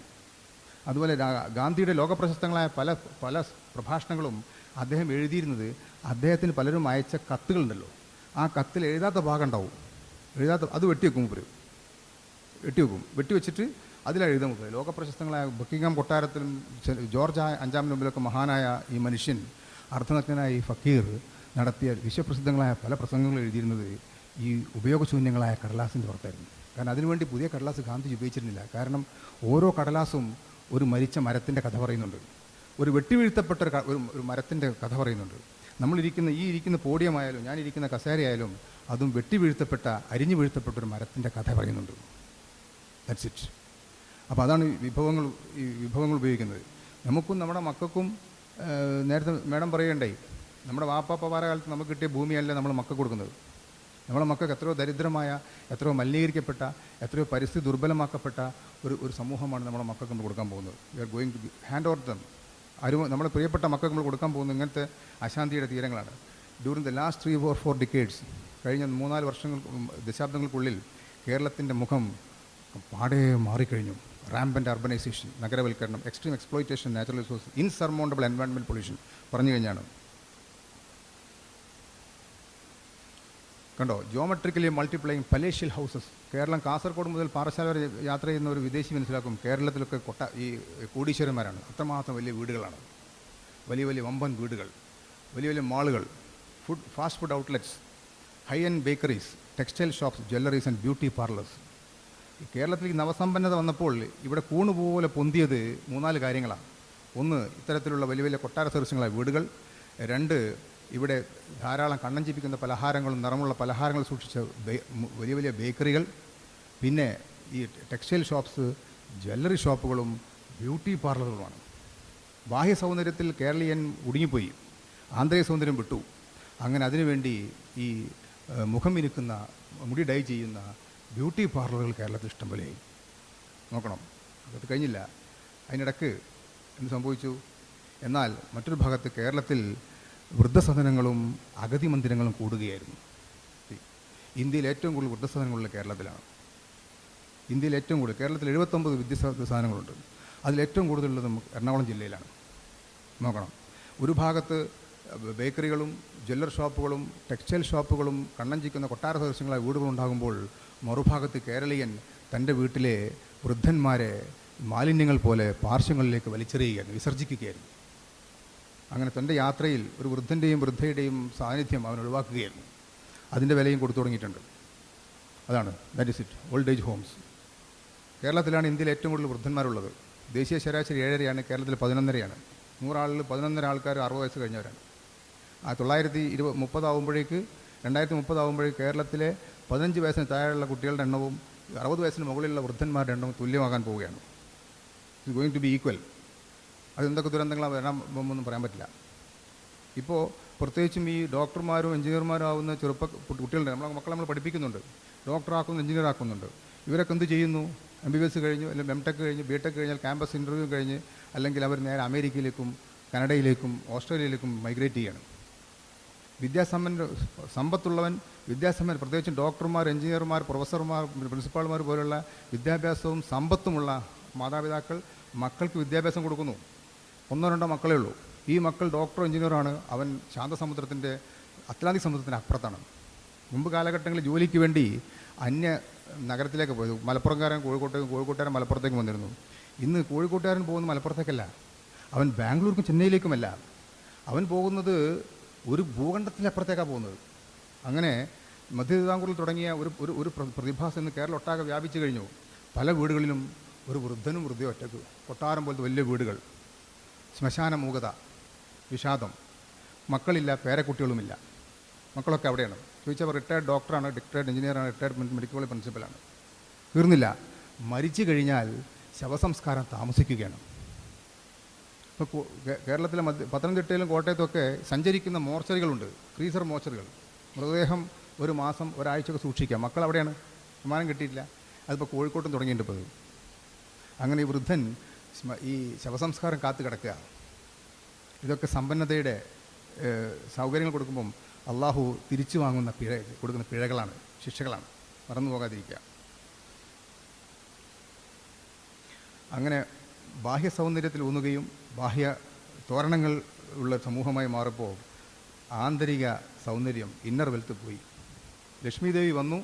അതുപോലെ ഗാന്ധിയുടെ ലോകപ്രശസ്തങ്ങളായ പല പല പ്രഭാഷണങ്ങളും അദ്ദേഹം എഴുതിയിരുന്നത്, അദ്ദേഹത്തിന് പലരും അയച്ച കത്തുകളുണ്ടല്ലോ, ആ കത്തിൽ എഴുതാത്ത ഭാഗം ഉണ്ടാവും, അത് വെട്ടിവെക്കും. വെട്ടിവെച്ചിട്ട് അതിലാണ് എഴുതാൻ മുതൽ. ലോകപ്രശസ്തങ്ങളായ ബക്കിംഗ്ഹാം കൊട്ടാരത്തിലും ജോർജ് 5-ാമിന് മുമ്പിലൊക്കെ മഹാനായ ഈ മനുഷ്യൻ, അർദ്ധനഗ്നനായ ഈ ഫക്കീർ നടത്തിയ വിശ്വപ്രസിദ്ധങ്ങളായ പല പ്രസംഗങ്ങളും എഴുതിയിരുന്നത് ഈ ഉപയോഗശൂന്യങ്ങളായ കടലാസിൻ്റെ പുറത്തായിരുന്നു. കാരണം അതിനുവേണ്ടി പുതിയ കടലാസ് ഗാന്ധിജി ഉപയോഗിച്ചിരുന്നില്ല. കാരണം ഓരോ കടലാസും ഒരു മരിച്ച മരത്തിൻ്റെ കഥ പറയുന്നുണ്ട്, ഒരു വെട്ടിവീഴ്ത്തപ്പെട്ട ഒരു മരത്തിൻ്റെ കഥ പറയുന്നുണ്ട്. ഇരിക്കുന്ന പോഡിയമായാലും ഞാനിരിക്കുന്ന കസേരയായാലും അതും വെട്ടിവീഴ്ത്തപ്പെട്ട, അരിഞ്ഞു വീഴ്ത്തപ്പെട്ട ഒരു മരത്തിൻ്റെ കഥ പറയുന്നുണ്ട്. That's it. അപ്പോൾ അതാണ് ഈ വിഭവങ്ങൾ ഉപയോഗിക്കുന്നത്. നമുക്കും നമ്മുടെ മക്കൾക്കും, നേരത്തെ മാഡം പറയണ്ടായി, നമ്മുടെ വാപ്പാപ്പമാരുടെ കാലത്ത് നമുക്ക് കിട്ടിയ ഭൂമിയല്ല നമ്മൾ മക്കൾക്ക് കൊടുക്കുന്നത്. നമ്മളെ മക്കൾക്ക് എത്രയോ ദരിദ്രമായ, എത്രയോ മലിനീകരിക്കപ്പെട്ട, എത്രയോ പരിസ്ഥിതി ദുർബലമാക്കപ്പെട്ട ഒരു സമൂഹമാണ് നമ്മുടെ മക്കൾക്ക് നമ്മൾ കൊടുക്കാൻ പോകുന്നത്. We are going to hand over them. നമ്മുടെ പ്രിയപ്പെട്ട മക്കൾക്ക് നമ്മൾ കൊടുക്കാൻ പോകുന്നത് ഇങ്ങനത്തെ അശാന്തിയുടെ തീരങ്ങളാണ്. During the last 3 or 4 decades, കഴിഞ്ഞ 3-4 ദശാബ്ദങ്ങൾക്കുള്ളിൽ കേരളത്തിൻ്റെ മുഖം പാടെ മാറിക്കഴിഞ്ഞു. റാമ്പൻ്റ് അർബനൈസേഷൻ, നഗരവൽക്കരണം, extreme exploitation, natural resource, insurmountable environment pollution പറഞ്ഞു കഴിഞ്ഞാണ്. കണ്ടോ? Geometrically multiplying palatial houses. Kerala Kasaragod മുതൽ പാറശാല വരെ യാത്ര ചെയ്യുന്ന ഒരു വിദേശി മനസ്സിലാക്കും കേരളത്തിലൊക്കെ ഈ കോടീശ്വരന്മാരാണ്. അത്രമാത്രം വലിയ വീടുകളാണ്, വലിയ വലിയ വമ്പൻ വീടുകൾ, വലിയ വലിയ മാളുകൾ, fast food outlets, high end bakeries, textile shops, jewelleries and beauty parlours. കേരളത്തിലേക്ക് നവസമ്പന്നത വന്നപ്പോൾ ഇവിടെ കൂണുപോലെ പൊന്തിയത് 3-4 കാര്യങ്ങളാണ്. 1, ഇത്തരത്തിലുള്ള വലിയ വലിയ കൊട്ടാര സദൃശങ്ങളായ വീടുകൾ. 2, ഇവിടെ ധാരാളം കണ്ണഞ്ചിപ്പിക്കുന്ന പലഹാരങ്ങളും നിറമുള്ള പലഹാരങ്ങൾ സൂക്ഷിച്ച വലിയ വലിയ ബേക്കറികൾ. പിന്നെ ഈ ടെക്സ്റ്റൈൽ ഷോപ്സ്, ജ്വല്ലറി ഷോപ്പുകളും ബ്യൂട്ടി പാർലറുകളുമാണ്. ബാഹ്യ സൗന്ദര്യത്തിൽ കേരളീയൻ ഒടുങ്ങിപ്പോയി, ആന്തരിക സൗന്ദര്യം വിട്ടു. അങ്ങനെ അതിനുവേണ്ടി ഈ മുഖം മിനുക്കുന്ന, മുടി ഡൈ ചെയ്യുന്ന ബ്യൂട്ടി പാർലറുകൾ കേരളത്തിൽ ഇഷ്ടം പോലെ. നോക്കണം. അത് കഴിഞ്ഞില്ല, അതിനിടക്ക് എന്ത് സംഭവിച്ചു? എന്നാൽ മറ്റൊരു ഭാഗത്ത് കേരളത്തിൽ വൃദ്ധസദനങ്ങളും അഗതി മന്ദിരങ്ങളും കൂടുകയായിരുന്നു. ഇന്ത്യയിൽ ഏറ്റവും കൂടുതൽ വൃദ്ധസദനങ്ങളുള്ള കേരളത്തിലാണ്. ഇന്ത്യയിൽ ഏറ്റവും കൂടുതൽ, കേരളത്തിൽ 79 വൃദ്ധസദനങ്ങളുണ്ട്. അതിലേറ്റവും കൂടുതലുള്ളത് നമുക്ക് എറണാകുളം ജില്ലയിലാണ്. നോക്കണം. ഒരു ഭാഗത്ത് ബേക്കറികളും ജ്വല്ലർ ഷോപ്പുകളും ടെക്സ്റ്റൈൽ ഷോപ്പുകളും കണ്ണഞ്ചിക്കുന്ന കൊട്ടാര സദൃശ്യങ്ങളായ വീടുകളുണ്ടാകുമ്പോൾ, മറുഭാഗത്ത് കേരളീയൻ തൻ്റെ വീട്ടിലെ വൃദ്ധന്മാരെ മാലിന്യങ്ങൾ പോലെ പാർശ്വങ്ങളിലേക്ക് വലിച്ചെറിയുകയായിരുന്നു, വിസർജിക്കുകയായിരുന്നു. അങ്ങനെ തൻ്റെ യാത്രയിൽ ഒരു വൃദ്ധൻ്റെയും വൃദ്ധയുടെയും സാന്നിധ്യം അവൻ ഒഴിവാക്കുകയായിരുന്നു. അതിൻ്റെ വിലയും കൊടുത്തു തുടങ്ങിയിട്ടുണ്ട്. അതാണ്, that is it. Old age homes. കേരളത്തിലാണ് ഇന്ത്യയിൽ ഏറ്റവും കൂടുതൽ വൃദ്ധന്മാരുള്ളത്. ദേശീയ ശരാശരി 7.5, കേരളത്തിൽ 11.5. 100 ആളുകൾ 11.5 ആൾക്കാർ 60 വയസ്സ് കഴിഞ്ഞവരാണ്. 2030 ആകുമ്പോഴേക്ക് കേരളത്തിലെ 15 വയസ്സിന് താഴെയുള്ള കുട്ടികളുടെ എണ്ണവും 60 വയസ്സിന് മുകളിലുള്ള വൃദ്ധന്മാരുടെ എണ്ണവും തുല്യമാകാൻ പോവുകയാണ്. It's going to be equal. അതെന്തൊക്കെ ദുരന്തങ്ങളാണ് വരാൻ പോകുമെന്നൊന്നും പറയാൻ പറ്റില്ല. ഇപ്പോൾ പ്രത്യേകിച്ചും ഈ ഡോക്ടർമാരും എഞ്ചിനീയർമാരും ആവുന്ന കുട്ടികളുടെ മക്കളെ നമ്മൾ പഠിപ്പിക്കുന്നുണ്ട്, ഡോക്ടറാക്കുന്നു, എഞ്ചിനീയർ ആക്കുന്നുണ്ട്. ഇവരൊക്കെ എന്ത് ചെയ്യുന്നു? MBBS കഴിഞ്ഞു, അല്ലെങ്കിൽ MTech കഴിഞ്ഞ്, BTech കഴിഞ്ഞാൽ ക്യാമ്പസ് ഇൻ്റർവ്യൂ കഴിഞ്ഞ്, അല്ലെങ്കിൽ അവർ നേരെ അമേരിക്കയിലേക്കും കാനഡയിലേക്കും ഓസ്ട്രേലിയയിലേക്കും മൈഗ്രേറ്റ് ചെയ്യണം. സമ്പത്തുള്ളവൻ, വിദ്യാസമ്പന്നൻ, പ്രത്യേകിച്ചും ഡോക്ടർമാർ, എഞ്ചിനീയർമാർ, പ്രൊഫസർമാർ, പ്രിൻസിപ്പാൾമാർ പോലുള്ള വിദ്യാഭ്യാസവും സമ്പത്തുമുള്ള മാതാപിതാക്കൾ മക്കൾക്ക് വിദ്യാഭ്യാസം കൊടുക്കുന്നു. 1-2 മക്കളേ ഉള്ളൂ. ഈ മക്കൾ ഡോക്ടറോ എഞ്ചിനീയറാണ്, അവൻ ശാന്തസമുദ്രത്തിൻ്റെ അറ്റ്ലാന്റിക് സമുദ്രത്തിന് അപ്പുറത്താണ്. മുമ്പ് കാലഘട്ടങ്ങളിൽ ജോലിക്ക് വേണ്ടി അന്യ നഗരത്തിലേക്ക് പോയത്. മലപ്പുറംകാരൻ കോഴിക്കോട്ടുകാരൻ മലപ്പുറത്തേക്ക് വന്നിരുന്നു. ഇന്ന് കോഴിക്കോട്ടുകാരൻ പോകുന്നത് മലപ്പുറത്തേക്കല്ല, അവൻ ബാംഗ്ലൂർക്കും ചെന്നൈയിലേക്കുമല്ല, അവൻ പോകുന്നത് ഒരു ഭൂഖണ്ഡത്തിനപ്പുറത്തേക്കാണ് പോകുന്നത്. അങ്ങനെ മധ്യ തിരുവിതാംകൂറിൽ തുടങ്ങിയ ഒരു പ്രതിഭാസം ഇന്ന് കേരളം ഒട്ടാകെ വ്യാപിച്ചു കഴിഞ്ഞു. പല വീടുകളിലും ഒരു വൃദ്ധനും വൃദ്ധയും ഒറ്റക്ക്, കൊട്ടാരം പോലത്തെ വലിയ വീടുകൾ, ശ്മശാന മൂകത, വിഷാദം, മക്കളില്ല, പേരക്കുട്ടികളുമില്ല. മക്കളൊക്കെ അവിടെയാണ്. ചോദിച്ചവർ റിട്ടയർഡ് ഡോക്ടറാണ്, റിട്ടയർഡ് എഞ്ചിനീയറാണ്, റിട്ടയർഡ് മെഡിക്കൽ കോളേജ് പ്രിൻസിപ്പലാണ്. തീർന്നില്ല, മരിച്ചു കഴിഞ്ഞാൽ ശവസംസ്കാരം താമസിക്കുകയാണ്. ഇപ്പോൾ കേരളത്തിലെ പത്തനംതിട്ടയിലും കോട്ടയത്തുമൊക്കെ സഞ്ചരിക്കുന്ന മോർച്ചറികളുണ്ട്, ഫ്രീസർ മോർച്ചറികൾ. മൃതദേഹം ഒരു മാസം ഒരാഴ്ചയൊക്കെ സൂക്ഷിക്കാം. മക്കൾ അവിടെയാണ്, വിമാനം കിട്ടിയിട്ടില്ല. അതിപ്പോൾ കോഴിക്കോട്ടും തുടങ്ങിയിട്ടുണ്ട്. ഇപ്പോൾ അങ്ങനെ ഈ വൃദ്ധൻ ഈ ശവസംസ്കാരം കാത്തു കിടക്കുക. ഇതൊക്കെ സമ്പന്നതയുടെ സൗകര്യങ്ങൾ കൊടുക്കുമ്പം അള്ളാഹു തിരിച്ചു വാങ്ങുന്ന കൊടുക്കുന്ന പിഴകളാണ്, ശിക്ഷകളാണ്. മറന്നു പോകാതിരിക്കുക. അങ്ങനെ ബാഹ്യ സൗന്ദര്യത്തിൽ ഊന്നുകയും ബാഹ്യ തോരണങ്ങൾ ഉള്ള സമൂഹമായി മാറിപ്പോൾ ആന്തരിക സൗന്ദര്യം, ഇന്നർ വെൽത്ത് പോയി. ലക്ഷ്മി ദേവി വന്നു,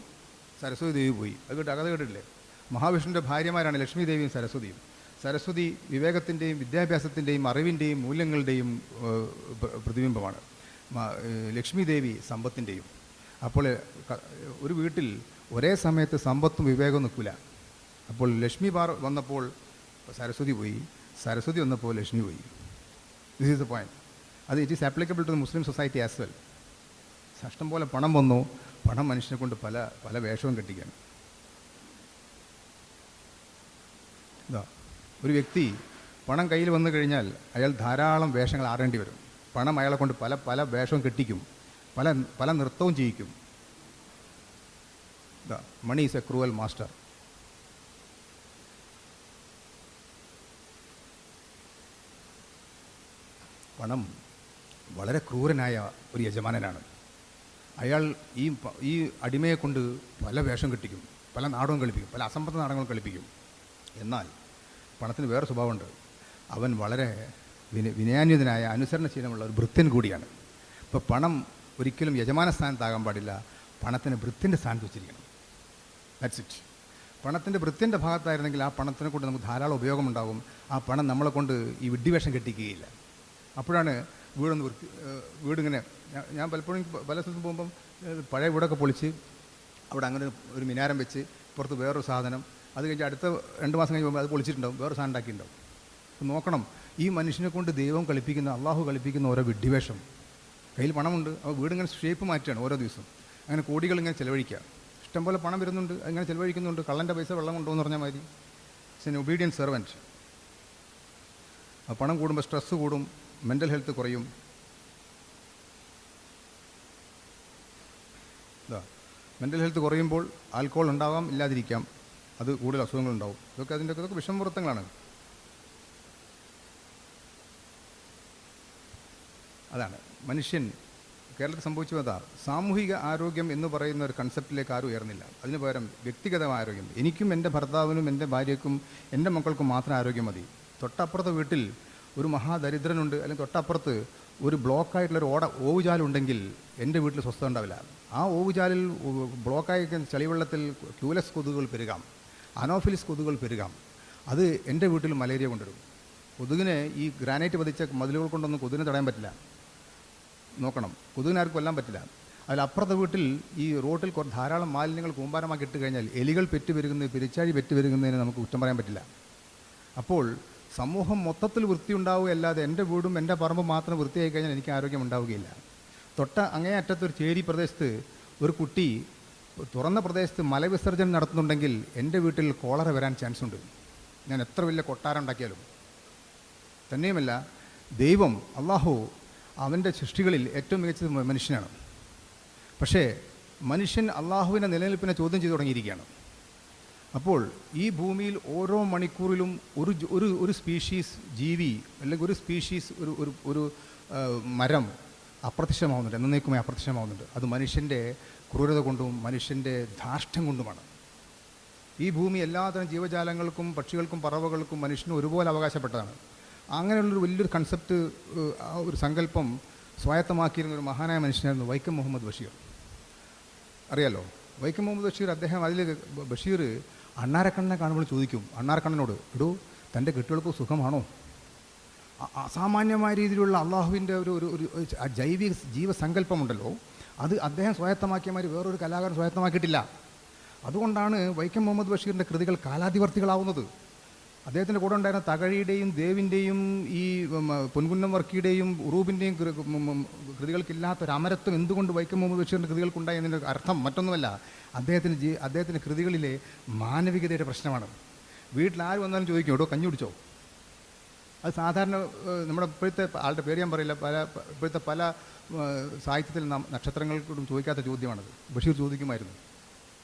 സരസ്വതി ദേവി പോയി. അത് കഥ കേട്ടില്ലേ? മഹാവിഷ്ണുവിൻ്റെ ഭാര്യമാരാണ് ലക്ഷ്മി ദേവിയും സരസ്വതിയും. സരസ്വതി വിവേകത്തിൻ്റെയും വിദ്യാഭ്യാസത്തിൻ്റെയും അറിവിൻ്റെയും മൂല്യങ്ങളുടെയും പ്രതിബിംബമാണ്. ലക്ഷ്മി ദേവി സമ്പത്തിൻ്റെയും. അപ്പോൾ ഒരു വീട്ടിൽ ഒരേ സമയത്ത് സമ്പത്തും വിവേകവും നിൽക്കില്ല. അപ്പോൾ ലക്ഷ്മി വന്നപ്പോൾ സരസ്വതി പോയി, സരസ്വതി വന്നപ്പോൾ ലക്ഷ്മി പോയി. This is the point. അത് it is applicable to the Muslim society as well. ഇഷ്ടം പോലെ പണം വന്നു, പണം മനുഷ്യനെ കൊണ്ട് പല പല വേഷവും കെട്ടിക്കുകയാണ്. ഇതാ, ഒരു വ്യക്തി പണം കയ്യിൽ വന്നു കഴിഞ്ഞാൽ അയാൾ ധാരാളം വേഷങ്ങൾ ആടേണ്ടി വരും. പണം അയാളെ കൊണ്ട് പല പല വേഷവും കെട്ടിക്കും, പല നൃത്തവും ചെയ്യിക്കും. ഇതാ, money is a cruel master. പണം വളരെ ക്രൂരനായ ഒരു യജമാനനാണ്. അയാൾ ഈ അടിമയെ കൊണ്ട് പല വേഷം കെട്ടിക്കും, പല നാടകവും കളിപ്പിക്കും, പല അസംബന്ധ നാടകങ്ങളും കളിപ്പിക്കും. എന്നാൽ പണത്തിന് വേറെ സ്വഭാവമുണ്ട്. അവൻ വളരെ വിനയാന്വിതനായ അനുസരണശീലമുള്ള ഒരു ഭൃത്യൻ കൂടിയാണ്. ഇപ്പോൾ പണം ഒരിക്കലും യജമാന സ്ഥാനത്താകാൻ പാടില്ല, പണത്തിന് ഭൃത്യൻ്റെ സ്ഥാനത്ത് വെച്ചിരിക്കണം. That's it. പണത്തിൻ്റെ ഭൃത്യൻ്റെ ഭാഗത്തായിരുന്നെങ്കിൽ ആ പണത്തിനെ കൊണ്ട് നമുക്ക് ധാരാളം ഉപയോഗമുണ്ടാകും. ആ പണം നമ്മളെ കൊണ്ട് ഈ വിഡ്ഢിവേഷം കെട്ടിക്കുകയില്ല. അപ്പോഴാണ് വീടിങ്ങനെ ഞാൻ പലപ്പോഴും പല സ്ഥലത്തും പോകുമ്പം പഴയ വീടൊക്കെ പൊളിച്ച് അവിടെ അങ്ങനെ ഒരു മിനാരം വെച്ച് പുറത്ത് വേറൊരു സാധനം, അത് കഴിഞ്ഞ് അടുത്ത 2 മാസം കഴിഞ്ഞ് പോകുമ്പോൾ അത് പൊളിച്ചിട്ടുണ്ടാവും, വേറൊരു സാധനം ഉണ്ടാക്കിയിട്ടുണ്ടാവും. അപ്പോൾ നോക്കണം, ഈ മനുഷ്യനെ കൊണ്ട് ദൈവം കളിപ്പിക്കുന്ന, അള്ളാഹു കളിപ്പിക്കുന്ന ഓരോ വിഡ്ഢിവേഷം. കയ്യിൽ പണമുണ്ട്, അപ്പോൾ വീടിങ്ങനെ ഷേപ്പ് മാറ്റുകയാണ് ഓരോ ദിവസം. അങ്ങനെ കോടികൾ ഇങ്ങനെ ചിലവഴിക്കുക. ഇഷ്ടംപോലെ പണം വരുന്നുണ്ട്, അങ്ങനെ ചിലവഴിക്കുന്നുണ്ട്. കള്ളൻ്റെ പൈസ വെള്ളം കൊണ്ടുപോകുന്ന പറഞ്ഞാൽ മതി. It's an obedient servant. ആ പണം കൂടുമ്പോൾ സ്ട്രെസ്സ് കൂടും, മെൻ്റൽ ഹെൽത്ത് കുറയും. ഇതാ, മെൻ്റൽ ഹെൽത്ത് കുറയുമ്പോൾ ആൽക്കഹോൾ ഉണ്ടാവാം, ഇല്ലാതിരിക്കാം, അത് കൂടുതൽ അസുഖങ്ങളുണ്ടാവും. ഇതൊക്കെ വിഷമവൃത്തങ്ങളാണ്. അതാണ് മനുഷ്യൻ കേരളത്തിൽ സംഭവിച്ചു. അതാ, സാമൂഹിക ആരോഗ്യം എന്ന് പറയുന്ന ഒരു കൺസെപ്റ്റിലേക്ക് ആരും ഉയർന്നില്ല. അതിന് പകരം വ്യക്തിഗതമായ ആരോഗ്യം. എനിക്കും എൻ്റെ ഭർത്താവിനും എൻ്റെ ഭാര്യയ്ക്കും എൻ്റെ മക്കൾക്കും മാത്രം ആരോഗ്യം മതി. തൊട്ടപ്പുറത്തെ വീട്ടിൽ ഒരു മഹാദരിദ്രനുണ്ട്, അല്ലെങ്കിൽ തൊട്ടപ്പുറത്ത് ഒരു ബ്ലോക്കായിട്ടുള്ളൊരു ഓവുചാലുണ്ടെങ്കിൽ എൻ്റെ വീട്ടിൽ സ്വസ്ഥത ഉണ്ടാവില്ല. ആ ഓവുചാലിൽ ബ്ലോക്കായി ചളിവെള്ളത്തിൽ ക്യൂലസ് കൊതുകുകൾ പെരുകാം, അനോഫിലിസ് കൊതുകുകൾ പെരുകാം. അത് എൻ്റെ വീട്ടിൽ മലേറിയ കൊണ്ടുവരും. കൊതുകിനെ ഈ ഗ്രാനൈറ്റ് പതിച്ച മതിലുകൾ കൊണ്ടൊന്നും കൊതുകിനെ തടയാൻ പറ്റില്ല. നോക്കണം, കൊതുകിനെ ആർക്കും കൊല്ലാൻ പറ്റില്ല. അതിലപ്പുറത്തെ വീട്ടിൽ ഈ റോട്ടിൽ ധാരാളം മാലിന്യങ്ങൾ കൂമ്പാരമാക്കി ഇട്ട് കഴിഞ്ഞാൽ എലികൾ പെറ്റുപെരുകുന്നത്, പെരിച്ചാഴി പെറ്റുപെരുകുന്നതിന് നമുക്ക് കുറ്റം പറയാൻ പറ്റില്ല. അപ്പോൾ സമൂഹം മൊത്തത്തിൽ വൃത്തി ഉണ്ടാവുകയല്ലാതെ എൻ്റെ വീടും എൻ്റെ പറമ്പും മാത്രം വൃത്തിയായി കഴിഞ്ഞാൽ എനിക്ക് ആരോഗ്യം ഉണ്ടാവുകയില്ല. അങ്ങേയറ്റത്തൊരു ചേരി പ്രദേശത്ത് ഒരു കുട്ടി തുറന്ന പ്രദേശത്ത് മലവിസർജനം നടത്തുന്നുണ്ടെങ്കിൽ എൻ്റെ വീട്ടിൽ കോളറ വരാൻ ചാൻസ് ഉണ്ട്, ഞാൻ എത്ര വലിയ കൊട്ടാരം ഉണ്ടാക്കിയാലും. തന്നെയുമല്ല, ദൈവം അള്ളാഹു അവൻ്റെ സൃഷ്ടികളിൽ ഏറ്റവും മികച്ചത് മനുഷ്യനാണ്. പക്ഷേ മനുഷ്യൻ അള്ളാഹുവിൻ്റെ നിലനിൽപ്പിനെ ചോദ്യം ചെയ്തു തുടങ്ങിയിരിക്കുകയാണ്. അപ്പോൾ ഈ ഭൂമിയിൽ ഓരോ മണിക്കൂറിലും ഒരു സ്പീഷീസ് ജീവി, അല്ലെങ്കിൽ ഒരു സ്പീഷീസ് ഒരു മരം അപ്രത്യക്ഷമാവുന്നുണ്ട്, എന്നേക്കുമായി അപ്രത്യക്ഷമാവുന്നുണ്ട്. അത് മനുഷ്യൻ്റെ ക്രൂരത കൊണ്ടും മനുഷ്യൻ്റെ ധാർഷ്ട്യം കൊണ്ടുമാണ്. ഈ ഭൂമി എല്ലാതരം ജീവജാലങ്ങൾക്കും പക്ഷികൾക്കും പറവകൾക്കും മനുഷ്യനും ഒരുപോലെ അവകാശപ്പെട്ടതാണ്. അങ്ങനെയുള്ളൊരു വലിയൊരു കൺസെപ്റ്റ്, ആ ഒരു സങ്കല്പം സ്വായത്തമാക്കിയിരുന്ന ഒരു മഹാനായ മനുഷ്യനായിരുന്നു വൈക്കം മുഹമ്മദ് ബഷീർ. അറിയാലോ വൈക്കം മുഹമ്മദ് ബഷീർ. അദ്ദേഹം അതിൽ ബഷീർ അണ്ണാരക്കണ്ണനെ കാണുമ്പോൾ ചോദിക്കും അണ്ണാരക്കണ്ണനോട്, എടോ തൻ്റെ കുട്ടികൾക്ക് സുഖമാണോ? അസാമാന്യമായ രീതിയിലുള്ള അള്ളാഹുവിൻ്റെ ഒരു ഒരു ഒരു ജീവസങ്കല്പമുണ്ടല്ലോ, അത് അദ്ദേഹം സ്വായത്തമാക്കിയ മാതിരി വേറൊരു കലാകാരൻ സ്വായത്തമാക്കിയിട്ടില്ല. അതുകൊണ്ടാണ് വൈക്കം മുഹമ്മദ് ബഷീറിൻ്റെ കൃതികൾ കാലാതിവർത്തികളാവുന്നത്. അദ്ദേഹത്തിൻ്റെ കൂടെ ഉണ്ടായിരുന്ന തകഴിയുടെയും ദേവിൻ്റെയും ഈ പൊൻകുന്നം വർക്കിയുടെയും ഉറൂബിൻ്റെയും കൃതികൾക്കില്ലാത്തൊരു അമരത്വം എന്തുകൊണ്ട് വൈക്കം മുഹമ്മദ് ബഷീറിൻ്റെ കൃതികൾക്കുണ്ടായി എന്നതിൻ്റെ അർത്ഥം മറ്റൊന്നുമല്ല, അദ്ദേഹത്തിൻ്റെ കൃതികളിലെ മാനവികതയുടെ പ്രശ്നമാണ്. വീട്ടിൽ ആര് വന്നാലും ചോദിക്കും, എടോ കഞ്ഞി കുടിച്ചോ? അത് സാധാരണ നമ്മുടെ ഇപ്പോഴത്തെ ആളുടെ പേര് ഞാൻ പറയില്ല, ഇപ്പോഴത്തെ പല സാഹിത്യത്തിൽ നക്ഷത്രങ്ങൾക്കൊന്നും ചോദിക്കാത്ത ചോദ്യമാണത്. ബഷീർ ചോദിക്കുമായിരുന്നു.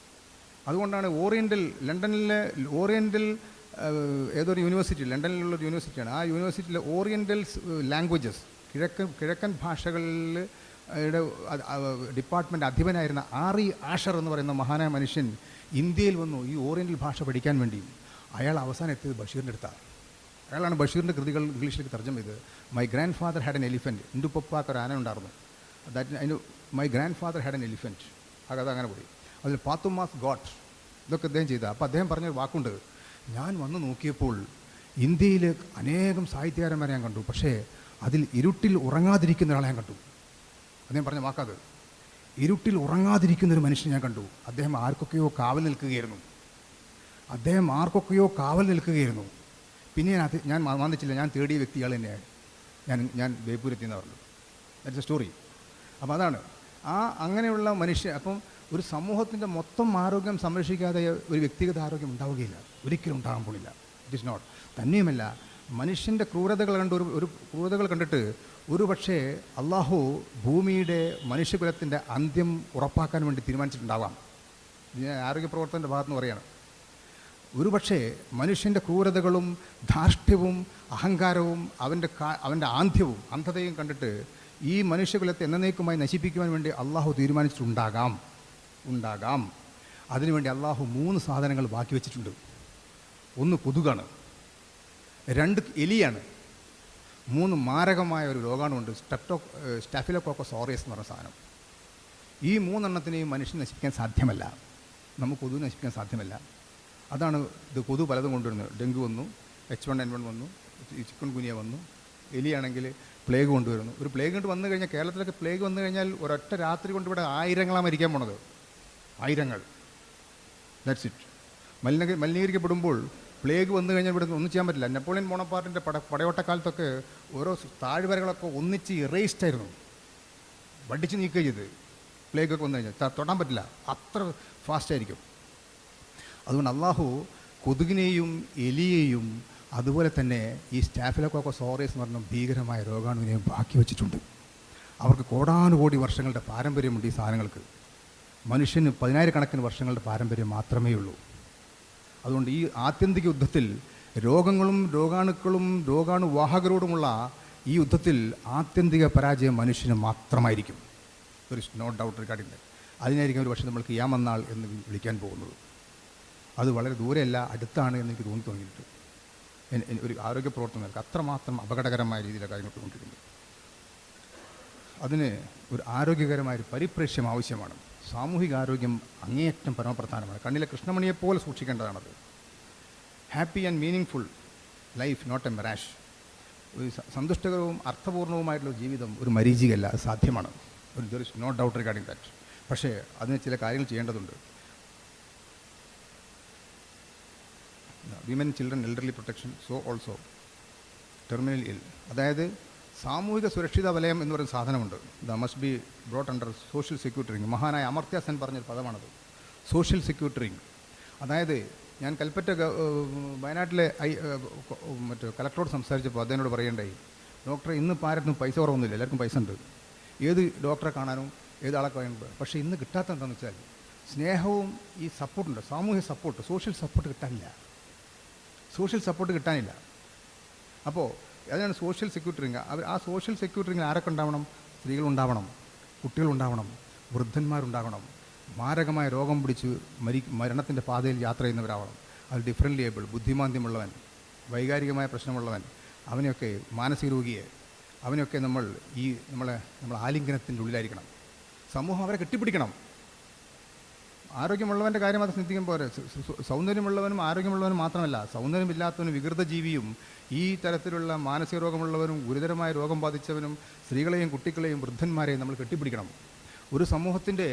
അതുകൊണ്ടാണ് ലണ്ടനിലെ ഓറിയൻ്റൽ ഏതൊരു യൂണിവേഴ്സിറ്റി, ലണ്ടനിലുള്ളൊരു യൂണിവേഴ്സിറ്റിയാണ്, ആ യൂണിവേഴ്സിറ്റിയിലെ ഓറിയൻ്റൽ ലാംഗ്വേജസ്, കിഴക്കൻ ഭാഷകളിൽ ഡിപ്പാർട്ട്മെൻറ്റ് അധിപനായിരുന്ന ആറി ആഷർ എന്ന് പറയുന്ന മഹാനായ മനുഷ്യൻ ഇന്ത്യയിൽ വന്നു ഈ ഓറിയൻ്റൽ ഭാഷ പഠിക്കാൻ വേണ്ടി. അയാൾ അവസാനം എത്തിയത് ബഷീറിൻ്റെ അടുത്താണ്. അയാളാണ് ബഷീറിൻ്റെ കൃതികൾ ഇംഗ്ലീഷിലേക്ക് തർജ്ജമ ചെയ്ത്. My grand father had an elephant, എൻ്റെ ഉപ്പപ്പാക്ക് ഒരു ആന ഉണ്ടായിരുന്നു, അതിന് my grand father had an elephant, ആ കഥ അങ്ങനെ പോയി. അതിൽ പാത്തുമാസ് ഗോട്ട് ഇതൊക്കെ അദ്ദേഹം ചെയ്ത. അപ്പോൾ അദ്ദേഹം പറഞ്ഞൊരു വാക്കുണ്ട്, ഞാൻ വന്ന് നോക്കിയപ്പോൾ ഇന്ത്യയിൽ അനേകം സാഹിത്യകാരന്മാരെ ഞാൻ കണ്ടു, പക്ഷേ അതിൽ ഇരുട്ടിൽ ഉറങ്ങാതിരിക്കുന്ന ഒരാളെ ഞാൻ കണ്ടു. അദ്ദേഹം പറഞ്ഞ വാക്കത്, ഇരുട്ടിൽ ഉറങ്ങാതിരിക്കുന്നൊരു മനുഷ്യനെ ഞാൻ കണ്ടു. അദ്ദേഹം ആർക്കൊക്കെയോ കാവൽ നിൽക്കുകയായിരുന്നു. പിന്നെ ഞാൻ വന്നിച്ചില്ല, ഞാൻ തേടിയ വ്യക്തി ഇയാൾ തന്നെയാണ്. ഞാൻ ബേപ്പൂരെത്തി എന്ന് പറഞ്ഞു. That's A story. അപ്പോൾ അതാണ് അങ്ങനെയുള്ള മനുഷ്യൻ. അപ്പം ഒരു സമൂഹത്തിൻ്റെ മൊത്തം ആരോഗ്യം സംരക്ഷിക്കാതെ ഒരു വ്യക്തിഗത ആരോഗ്യം ഉണ്ടാവുകയില്ല, ഒരിക്കലും ഉണ്ടാകാൻ പോണില്ല. It is not. തന്നെയുമല്ല, മനുഷ്യൻ്റെ ക്രൂരതകൾ കണ്ടിട്ട് ഒരു പക്ഷേ അള്ളാഹു ഭൂമിയുടെ മനുഷ്യകുലത്തിൻ്റെ അന്ത്യം ഉറപ്പാക്കാൻ വേണ്ടി തീരുമാനിച്ചിട്ടുണ്ടാവാം. ഞാൻ ആരോഗ്യ പ്രവർത്തകൻ്റെ ഭാഗത്തുനിന്ന് പറയുകയാണ്. ഒരുപക്ഷെ മനുഷ്യൻ്റെ ക്രൂരതകളും ധാർഷ്ട്യവും അഹങ്കാരവും അവൻ്റെ അന്ധതയും കണ്ടിട്ട് ഈ മനുഷ്യകുലത്തെ എന്നേക്കുമായി നശിപ്പിക്കുവാൻ വേണ്ടി അള്ളാഹു തീരുമാനിച്ചിട്ടുണ്ടാകാം. അതിനുവേണ്ടി അള്ളാഹു 3 സാധനങ്ങൾ ബാക്കി വെച്ചിട്ടുണ്ട്. 1 കൊതുകാണ്, 2 എലിയാണ്, 3 മാരകമായ ഒരു രോഗാണുണ്ട്, സ്റ്റാഫിലോകോക്കസ് ഓറിയസ് എന്ന് പറഞ്ഞ സാധനം. ഈ 3 എണ്ണത്തിനെയും മനുഷ്യൻ നശിപ്പിക്കാൻ സാധ്യമല്ല. നമുക്ക് കൊതുക് നശിപ്പിക്കാൻ സാധ്യമല്ല. അതാണ് ഇത് കൊതു പലതും കൊണ്ടുവരുന്നത്. ഡെങ്കു വന്നു, H1N1 വന്നു, ചിക്കൻ ഗുനിയ വന്നു, എലിയാണെങ്കിൽ പ്ലേഗ് കൊണ്ടുവരുന്നു. ഒരു പ്ലേഗ് കൊണ്ട് വന്നു കഴിഞ്ഞാൽ, കേരളത്തിലൊക്കെ പ്ലേഗ് വന്നു കഴിഞ്ഞാൽ ഒരൊറ്റ രാത്രി കൊണ്ട് ഇവിടെ 1000 മരിക്കാൻ പോണത്. 1000. That's it. മലിനീകരിക്കപ്പെടുമ്പോൾ പ്ലേഗ് വന്നു കഴിഞ്ഞാൽ ഇവിടെ ഒന്നും ചെയ്യാൻ പറ്റില്ല. നെപ്പോളിയൻ ബോണപ്പാർട്ടിൻ്റെ പടയോട്ടക്കാലത്തൊക്കെ ഓരോ താഴ്വരകളൊക്കെ ഒന്നിച്ച് ഇറേസ്ഡായിരുന്നു, വടിച്ച് നീക്കുക ചെയ്ത്. പ്ലേഗൊക്കെ വന്നു കഴിഞ്ഞാൽ തൊടാൻ പറ്റില്ല, അത്ര ഫാസ്റ്റായിരിക്കും. അതുകൊണ്ട് അള്ളാഹു കൊതുകിനെയും എലിയെയും അതുപോലെ തന്നെ ഈ സ്റ്റാഫിലോകോക്കസ് ഓറിയസ് എന്ന് പറഞ്ഞ ഭീകരമായ രോഗാണുവിനെയും ബാക്കി വച്ചിട്ടുണ്ട്. അവർക്ക് കോടാനുകോടി വർഷങ്ങളുടെ പാരമ്പര്യമുണ്ട് ഈ സാധനങ്ങൾക്ക്. മനുഷ്യന് 10,000 വർഷങ്ങളുടെ പാരമ്പര്യം മാത്രമേ ഉള്ളൂ. അതുകൊണ്ട് ഈ ആത്യന്തിക യുദ്ധത്തിൽ രോഗങ്ങളും രോഗാണുക്കളും രോഗാണുവാഹകരോടുമുള്ള ഈ യുദ്ധത്തിൽ ആത്യന്തിക പരാജയം മനുഷ്യന് മാത്രമായിരിക്കും. There is no doubt regarding that. അതിനായിരിക്കും ഒരു പക്ഷേ നമ്മൾ ഖിയാമത്ത് നാൾ എന്ന് വിളിക്കാൻ പോകുന്നത്. അത് വളരെ ദൂരെയല്ല, അടുത്താണ് എന്നെനിക്ക് തോന്നിയിട്ട് ഒരു ആരോഗ്യ പ്രവർത്തനങ്ങൾക്ക് അത്രമാത്രം അപകടകരമായ രീതിയിലാണ് കാര്യങ്ങൾ കൊണ്ടിരിക്കുന്നത്. അതിന് ഒരു ആരോഗ്യകരമായൊരു പരിപ്രേക്ഷ്യം ആവശ്യമാണ്. സാമൂഹിക ആരോഗ്യം അങ്ങേയറ്റം പരമപ്രധാനമാണ്. കണ്ണിലെ കൃഷ്ണമണിയെപ്പോലെ സൂക്ഷിക്കേണ്ടതാണത്. Happy and meaningful life, not a mirage. ഒരു സന്തുഷ്ടകരവും അർത്ഥപൂർണവുമായിട്ടുള്ള ജീവിതം ഒരു മരീചികയല്ല, അത് സാധ്യമാണ്. There is no doubt regarding that. പക്ഷേ അതിന് ചില കാര്യങ്ങൾ ചെയ്യേണ്ടതുണ്ട്. Women, children, elderly protection, so also terminal ill. അതായത് സാമൂഹിക സുരക്ഷിത വലയം എന്ന് പറയുന്ന സാധനമുണ്ട്. They must be brought under social security. മഹാനായ അമർത്യ സെൻ പറഞ്ഞൊരു പദമാണത്, സോഷ്യൽ സെക്യൂരിറ്റി. അതായത് ഞാൻ കൽപ്പറ്റ വയനാട്ടിലെ കലക്ടറോട് സംസാരിച്ചപ്പോൾ അദ്ദേഹനോട് പറയേണ്ടായി, ഡോക്ടറെ ഇന്ന് ആർക്കും പൈസ കുറവൊന്നുമില്ല, എല്ലാവർക്കും പൈസ ഉണ്ട്, ഏത് ഡോക്ടറെ കാണാനും ഏത് ആളെ കാണാനും. പക്ഷേ ഇന്ന് കിട്ടാത്ത എന്താണെന്ന് വെച്ചാൽ സ്നേഹവും ഈ സപ്പോർട്ടുണ്ട്, സാമൂഹ്യ സപ്പോർട്ട്, സോഷ്യൽ സപ്പോർട്ട് കിട്ടാനില്ല. അപ്പോൾ അതാണ് സോഷ്യൽ സെക്യൂരിറ്റി. ആ സോഷ്യൽ സെക്യൂരിറ്റിയിൽ ആരൊക്കെ ഉണ്ടാവണം? സ്ത്രീകളുണ്ടാവണം, കുട്ടികളുണ്ടാവണം, വൃദ്ധന്മാരുണ്ടാവണം, മാരകമായ രോഗം പിടിച്ച് മരണത്തിൻ്റെ പാതയിൽ യാത്ര ചെയ്യുന്നവരാവണം. അത് ഡിഫറൻ്റ്ലി ഏബിൾ, ബുദ്ധിമാന്ദ്യമുള്ളവൻ, വൈകാരികമായ പ്രശ്നമുള്ളവൻ, അവനെയൊക്കെ മാനസിക രോഗിയെ അവനെയൊക്കെ നമ്മളെ ആലിംഗനത്തിൻ്റെ ഉള്ളിലായിരിക്കണം. സമൂഹം അവരെ കെട്ടിപ്പിടിക്കണം. ആരോഗ്യമുള്ളവൻ്റെ കാര്യം മാത്രം ചിന്തിക്കാൻ പോരെ. സൗന്ദര്യമുള്ളവനും ആരോഗ്യമുള്ളവനും മാത്രമല്ല, സൗന്ദര്യമില്ലാത്തവനും വികൃത ജീവിയും ഈ തരത്തിലുള്ള മാനസിക രോഗമുള്ളവരും ഗുരുതരമായ രോഗം ബാധിച്ചവനും സ്ത്രീകളെയും കുട്ടികളെയും വൃദ്ധന്മാരെയും നമ്മൾ കെട്ടിപ്പിടിക്കണം. ഒരു സമൂഹത്തിൻ്റെ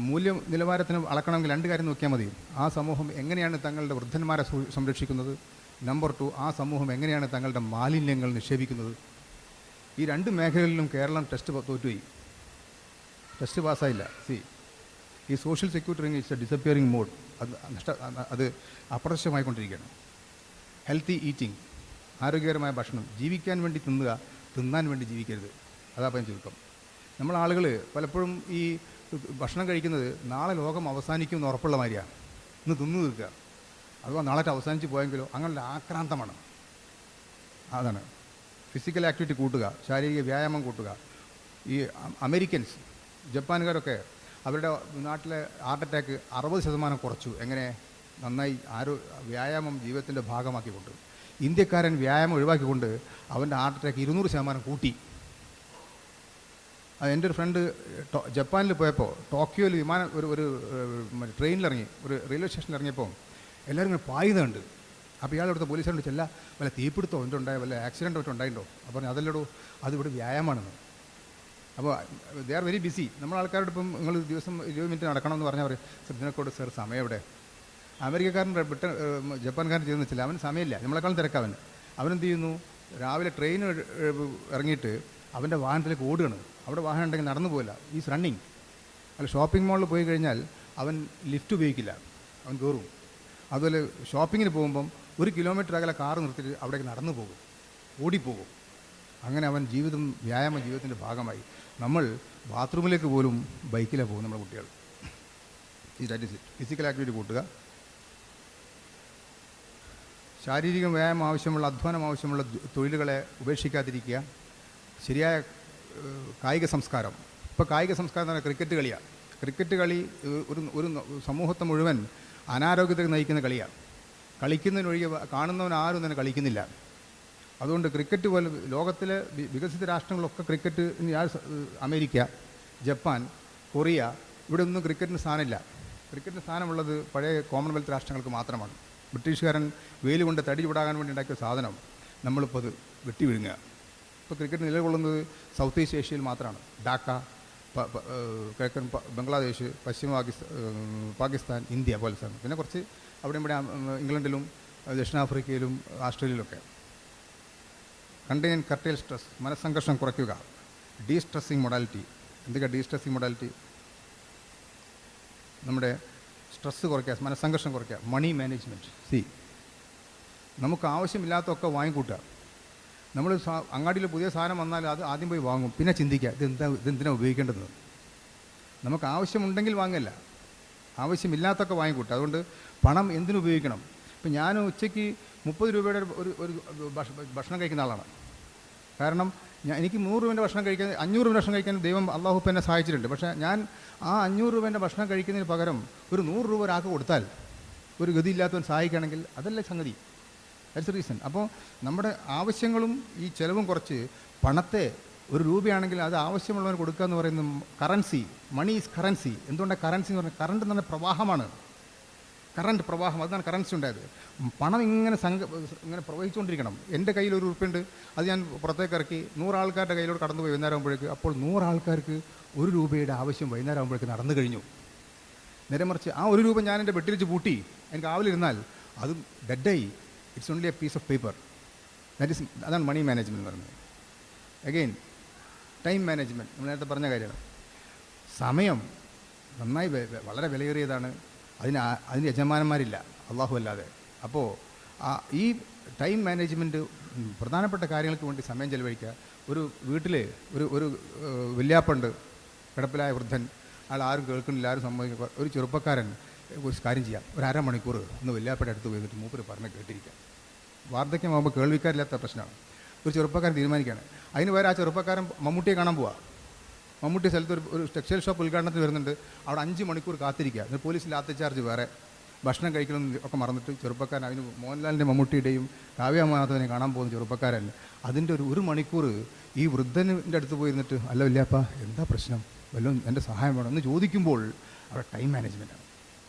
മൂല്യ നിലവാരത്തിന് അളക്കണമെങ്കിൽ 2 കാര്യം നോക്കിയാൽ മതി. ആ സമൂഹം എങ്ങനെയാണ് തങ്ങളുടെ വൃദ്ധന്മാരെ സംരക്ഷിക്കുന്നത്, നമ്പർ 2 ആ സമൂഹം എങ്ങനെയാണ് തങ്ങളുടെ മാലിന്യങ്ങൾ നിക്ഷേപിക്കുന്നത്. ഈ 2 മേഖലകളിലും കേരളം തോറ്റുപോയി, ടെസ്റ്റ് പാസ്സായില്ല. ഈ social security ring it's a disappearing mode. അത് അപ്രത്യക്ഷമായിക്കൊണ്ടിരിക്കുകയാണ്. ഹെൽത്തി ഈറ്റിംഗ്, ആരോഗ്യകരമായ ഭക്ഷണം, ജീവിക്കാൻ വേണ്ടി തിന്നുക, തിന്നാൻ വേണ്ടി ജീവിക്കരുത്. അതാപ്പം ചുരുക്കം. ആളുകൾ പലപ്പോഴും ഈ ഭക്ഷണം കഴിക്കുന്നത് നാളെ ലോകം അവസാനിക്കും എന്ന് ഉറപ്പുള്ള മാതിരിയാണ്. ഇന്ന് തിന്നു തീർക്കുക, അഥവാ നാളെ അവസാനിച്ച് പോയെങ്കിലോ, അങ്ങനെയുള്ള ആക്രാന്തമാണ്. അതാണ് ഫിസിക്കൽ ആക്ടിവിറ്റി കൂട്ടുക, ശാരീരിക വ്യായാമം കൂട്ടുക. ഈ അമേരിക്കൻസ്, ജപ്പാനുകാരൊക്കെ അവരുടെ നാട്ടിലെ ഹാർട്ട് അറ്റാക്ക് 60% കുറച്ചു. എങ്ങനെ? നന്നായി വ്യായാമം ജീവിതത്തിൻ്റെ ഭാഗമാക്കിക്കൊണ്ട്. ഇന്ത്യക്കാരൻ വ്യായാമം ഒഴിവാക്കിക്കൊണ്ട് അവൻ്റെ ഹാർട്ട് അറ്റാക്ക് 200% കൂട്ടി. എൻ്റെ ഒരു ഫ്രണ്ട് ജപ്പാനിൽ പോയപ്പോൾ ടോക്കിയോയിൽ ഒരു ട്രെയിനിലിറങ്ങി, ഒരു റെയിൽവേ സ്റ്റേഷനിൽ ഇറങ്ങിയപ്പോൾ എല്ലാവരും ഇങ്ങനെ പായുന്നുണ്ട്. അപ്പോൾ ഇയാളെടുത്ത പോലീസുകാരോട് ചെല്ല, വല്ല തീപിടുത്തോ എന്തുണ്ടായോ, വല്ല ആക്സിഡൻറ്റോ മറ്റോ ഉണ്ടായിട്ടോ? അപ്പോൾ അതല്ലടോ, അതിവിടെ വ്യായാമമാണെന്ന്. അപ്പോൾ ദേ ആർ വെരി ബിസി. ആൾക്കാരോട് ഇപ്പം നിങ്ങൾ ദിവസം 20 മിനിറ്റ് നടക്കണമെന്ന് പറഞ്ഞാൽ പറയും, ഇതിനെക്കൂടെ സാർ സമയം എവിടെ? അമേരിക്കക്കാരൻ ജപ്പാൻകാരൻ ചെയ്യുന്ന വെച്ചില്ല, അവന് സമയമില്ല, നമ്മളെക്കാളും തിരക്കവൻ. അവനെന്ത് ചെയ്യുന്നു? രാവിലെ ട്രെയിൻ ഇറങ്ങിയിട്ട് അവൻ്റെ വാഹനത്തിലേക്ക് ഓടുകയാണ്. അവിടെ വാഹനം ഉണ്ടെങ്കിൽ നടന്നു പോകില്ല, ഈസ് റണ്ണിങ്. അല്ല, ഷോപ്പിംഗ് മാളിൽ പോയി കഴിഞ്ഞാൽ അവൻ ലിഫ്റ്റ് ഉപയോഗിക്കില്ല, അവൻ കയറും. അതുപോലെ ഷോപ്പിങ്ങിന് പോകുമ്പം 1 കിലോമീറ്റർ അകലെ കാറ് നിർത്തിയിട്ട് അവിടേക്ക് നടന്നു പോകും, ഓടിപ്പോകും. അങ്ങനെ അവൻ വ്യായാമം ജീവിതത്തിൻ്റെ ഭാഗമായി. നമ്മൾ ബാത്റൂമിലേക്ക് പോലും ബൈക്കിലാണ് പോകും നമ്മുടെ കുട്ടികൾ. That is it. Physical activity കൂട്ടുക, ശാരീരിക വ്യായാമം ആവശ്യമുള്ള, അധ്വാനം ആവശ്യമുള്ള തൊഴിലുകളെ ഉപേക്ഷിക്കാതിരിക്കുക. ശരിയായ കായിക സംസ്കാരം. ഇപ്പോൾ കായിക സംസ്കാരം എന്ന് പറഞ്ഞാൽ ക്രിക്കറ്റ് കളിയാണ്. ക്രിക്കറ്റ് കളി ഒരു സമൂഹത്തെ മുഴുവൻ അനാരോഗ്യത്തിൽ നയിക്കുന്ന കളിയാണ്. കളിക്കുന്നതിനൊഴികെ കാണുന്നവൻ ആരും തന്നെ കളിക്കുന്നില്ല. അതുകൊണ്ട് ക്രിക്കറ്റ് പോലെ ലോകത്തിലെ വികസിത രാഷ്ട്രങ്ങളൊക്കെ ക്രിക്കറ്റ്, അമേരിക്ക, ജപ്പാൻ, കൊറിയ, ഇവിടെ ഒന്നും ക്രിക്കറ്റിന് സ്ഥാനമില്ല. ക്രിക്കറ്റിന് സ്ഥാനമുള്ളത് പഴയ കോമൺവെൽത്ത് രാഷ്ട്രങ്ങൾക്ക് മാത്രമാണ്. ബ്രിട്ടീഷുകാരൻ വെയിൽ കൊണ്ട് തടി ചൂടാകാൻ വേണ്ടി ഉണ്ടാക്കിയ സാധനം നമ്മളിപ്പോൾ അത് വെട്ടി വിഴുങ്ങുക. ഇപ്പോൾ ക്രിക്കറ്റ് നിലകൊള്ളുന്നത് സൗത്ത് ഈസ്റ്റ് ഏഷ്യയിൽ മാത്രമാണ്. ഡാക്ക, കിഴക്കൻ ബംഗ്ലാദേശ്, പശ്ചിമ പാകിസ്ഥാൻ, ഇന്ത്യ പോലെ സ്ഥലം. പിന്നെ കുറച്ച് അവിടെ ഇവിടെ ഇംഗ്ലണ്ടിലും ദക്ഷിണാഫ്രിക്കയിലും ഓസ്ട്രേലിയയിലൊക്കെ. കണ്ടെയ്ൻ കർട്ടേൽ സ്ട്രെസ്, മനസ്സംഘർഷം കുറയ്ക്കുക. Destressing modality. എന്തൊക്കെയാണ് ഡീസ്ട്രെസ്സിങ് മൊഡാലിറ്റി? നമ്മുടെ സ്ട്രെസ്സ് കുറയ്ക്കുക, മനസ്സംഘർഷം കുറയ്ക്കുക. Money management. നമുക്ക് ആവശ്യമില്ലാത്തതൊക്കെ വാങ്ങിക്കൂട്ടുക. നമ്മൾ അങ്ങാടിയിൽ പുതിയ സാധനം വന്നാൽ അത് ആദ്യം പോയി വാങ്ങും, പിന്നെ ചിന്തിക്കുക ഇതെന്തിനാണ് ഉപയോഗിക്കേണ്ടത്. നമുക്ക് ആവശ്യമുണ്ടെങ്കിൽ വാങ്ങല്ല, ആവശ്യമില്ലാത്തൊക്കെ വാങ്ങിക്കൂട്ടുക. അതുകൊണ്ട് പണം എന്തിനുപയോഗിക്കണം? ഇപ്പം ഞാൻ ഉച്ചയ്ക്ക് 30 രൂപയുടെ ഒരു ഭക്ഷണം കഴിക്കുന്ന ആളാണ്. കാരണം എനിക്ക് 100 രൂപേൻ്റെ ഭക്ഷണം കഴിക്കാൻ, 500 രൂപ ഭക്ഷണം കഴിക്കാൻ ദൈവം അള്ളാഹു എന്നെ സഹായിച്ചിട്ടുണ്ട്. പക്ഷേ ഞാൻ ആ 500 രൂപേൻ്റെ ഭക്ഷണം കഴിക്കുന്നതിന് പകരം ഒരു 100 രൂപ ഒരാൾക്ക് കൊടുത്താൽ, ഒരു ഗതിയില്ലാത്തവൻ സഹായിക്കുകയാണെങ്കിൽ അതല്ലേ സംഗതി. That's reason. അപ്പോൾ നമ്മുടെ ആവശ്യങ്ങളും ഈ ചിലവും കുറച്ച് പണത്തെ 1 രൂപയാണെങ്കിൽ അത് ആവശ്യമുള്ളവന് കൊടുക്കുക എന്ന് പറയുന്നത് കറൻസി. Money is currency. എന്തുകൊണ്ടാണ് കറൻസി എന്ന് പറഞ്ഞാൽ? കറണ്ട് എന്ന് പറഞ്ഞാൽ പ്രവാഹമാണ്. കറണ്ട് പ്രവാഹം, അതാണ് കറൻസി ഉണ്ടായത്. പണം ഇങ്ങനെ പ്രവഹിച്ചുകൊണ്ടിരിക്കണം. എൻ്റെ കയ്യിൽ 1 രൂപയുണ്ട്, അത് ഞാൻ പുറത്തേക്ക് ഇറക്കി 100 ആൾക്കാരുടെ കയ്യിലോട് കടന്നുപോയി വൈകുന്നേരം ആകുമ്പോഴേക്ക്. അപ്പോൾ 100 ആൾക്കാർക്ക് 1 രൂപയുടെ ആവശ്യം വൈകുന്നേരം ആകുമ്പോഴേക്ക് നടന്നു കഴിഞ്ഞു. നേരെ മറിച്ച് ആ 1 രൂപ ഞാൻ എൻ്റെ ബെട്ടിൽ വെച്ച് പൂട്ടി എനിക്ക് ആവിലിരുന്നാൽ അതും ഡെഡായി. It's only a piece of paper. അതാണ് മണി മാനേജ്മെൻറ്റ് എന്ന് പറയുന്നത്. അഗെയിൻ ടൈം മാനേജ്മെൻറ്റ്, നമ്മൾ നേരത്തെ പറഞ്ഞ കാര്യമാണ്. സമയം നന്നായി വളരെ വിലയേറിയതാണ്. അതിന് യജമാനന്മാരില്ല, അള്ളാഹു അല്ലാതെ. അപ്പോൾ ഈ ടൈം മാനേജ്മെൻറ്റ്, പ്രധാനപ്പെട്ട കാര്യങ്ങൾക്ക് വേണ്ടി സമയം ചെലവഴിക്കുക. ഒരു വീട്ടിൽ ഒരു വല്യാപ്പുണ്ട്, കിടപ്പിലായ വൃദ്ധൻ, അയാൾ ആരും കേൾക്കുന്നില്ല, ആരും സംഭവിക്കുക. ഒരു ചെറുപ്പക്കാരൻ ഒരു കാര്യം ചെയ്യാം, ഒരു അരമണിക്കൂർ ഒന്ന് വല്യാപ്പയുടെ അടുത്ത് പോയിട്ട് മൂപ്പര് പറഞ്ഞ് കേട്ടിരിക്കുക. വാർദ്ധക്യമാകുമ്പോൾ കേൾവിക്കാരില്ലാത്ത പ്രശ്നമാണ്. ഒരു ചെറുപ്പക്കാരൻ തീരുമാനിക്കുകയാണ്. അതിന് വേറെ ആ ചെറുപ്പക്കാരൻ മമ്മൂട്ടിയെ കാണാൻ പോവുക. മമ്മൂട്ടി സ്ഥലത്ത് ഒരു ടെക്സ്റ്റൈൽ ഷോപ്പ് ഉദ്ഘാടനത്തിന് വരുന്നുണ്ട്. അവിടെ 5 മണിക്കൂർ കാത്തിരിക്കുക. എന്നിട്ട് പോലീസ് ലാത്തി ചാർജ് വേറെ. ഭക്ഷണം കഴിക്കണം ഒക്കെ മറന്നിട്ട് ചെറുപ്പക്കാരൻ, അതിന് മോഹൻലാലിൻ്റെ മമ്മൂട്ടിയുടെയും കാവ്യമാധവനെ കാണാൻ പോകുന്ന ചെറുപ്പക്കാരൻ അതിൻ്റെ ഒരു മണിക്കൂർ ഈ വൃദ്ധൻ്റെ അടുത്ത് പോയിരുന്നിട്ട്, അല്ല ഇല്ലപ്പാ എന്താ പ്രശ്നം, വല്ലതും എൻ്റെ സഹായം വേണം എന്ന് ചോദിക്കുമ്പോൾ അവിടെ ടൈം മാനേജ്മെൻറ്റാണ്.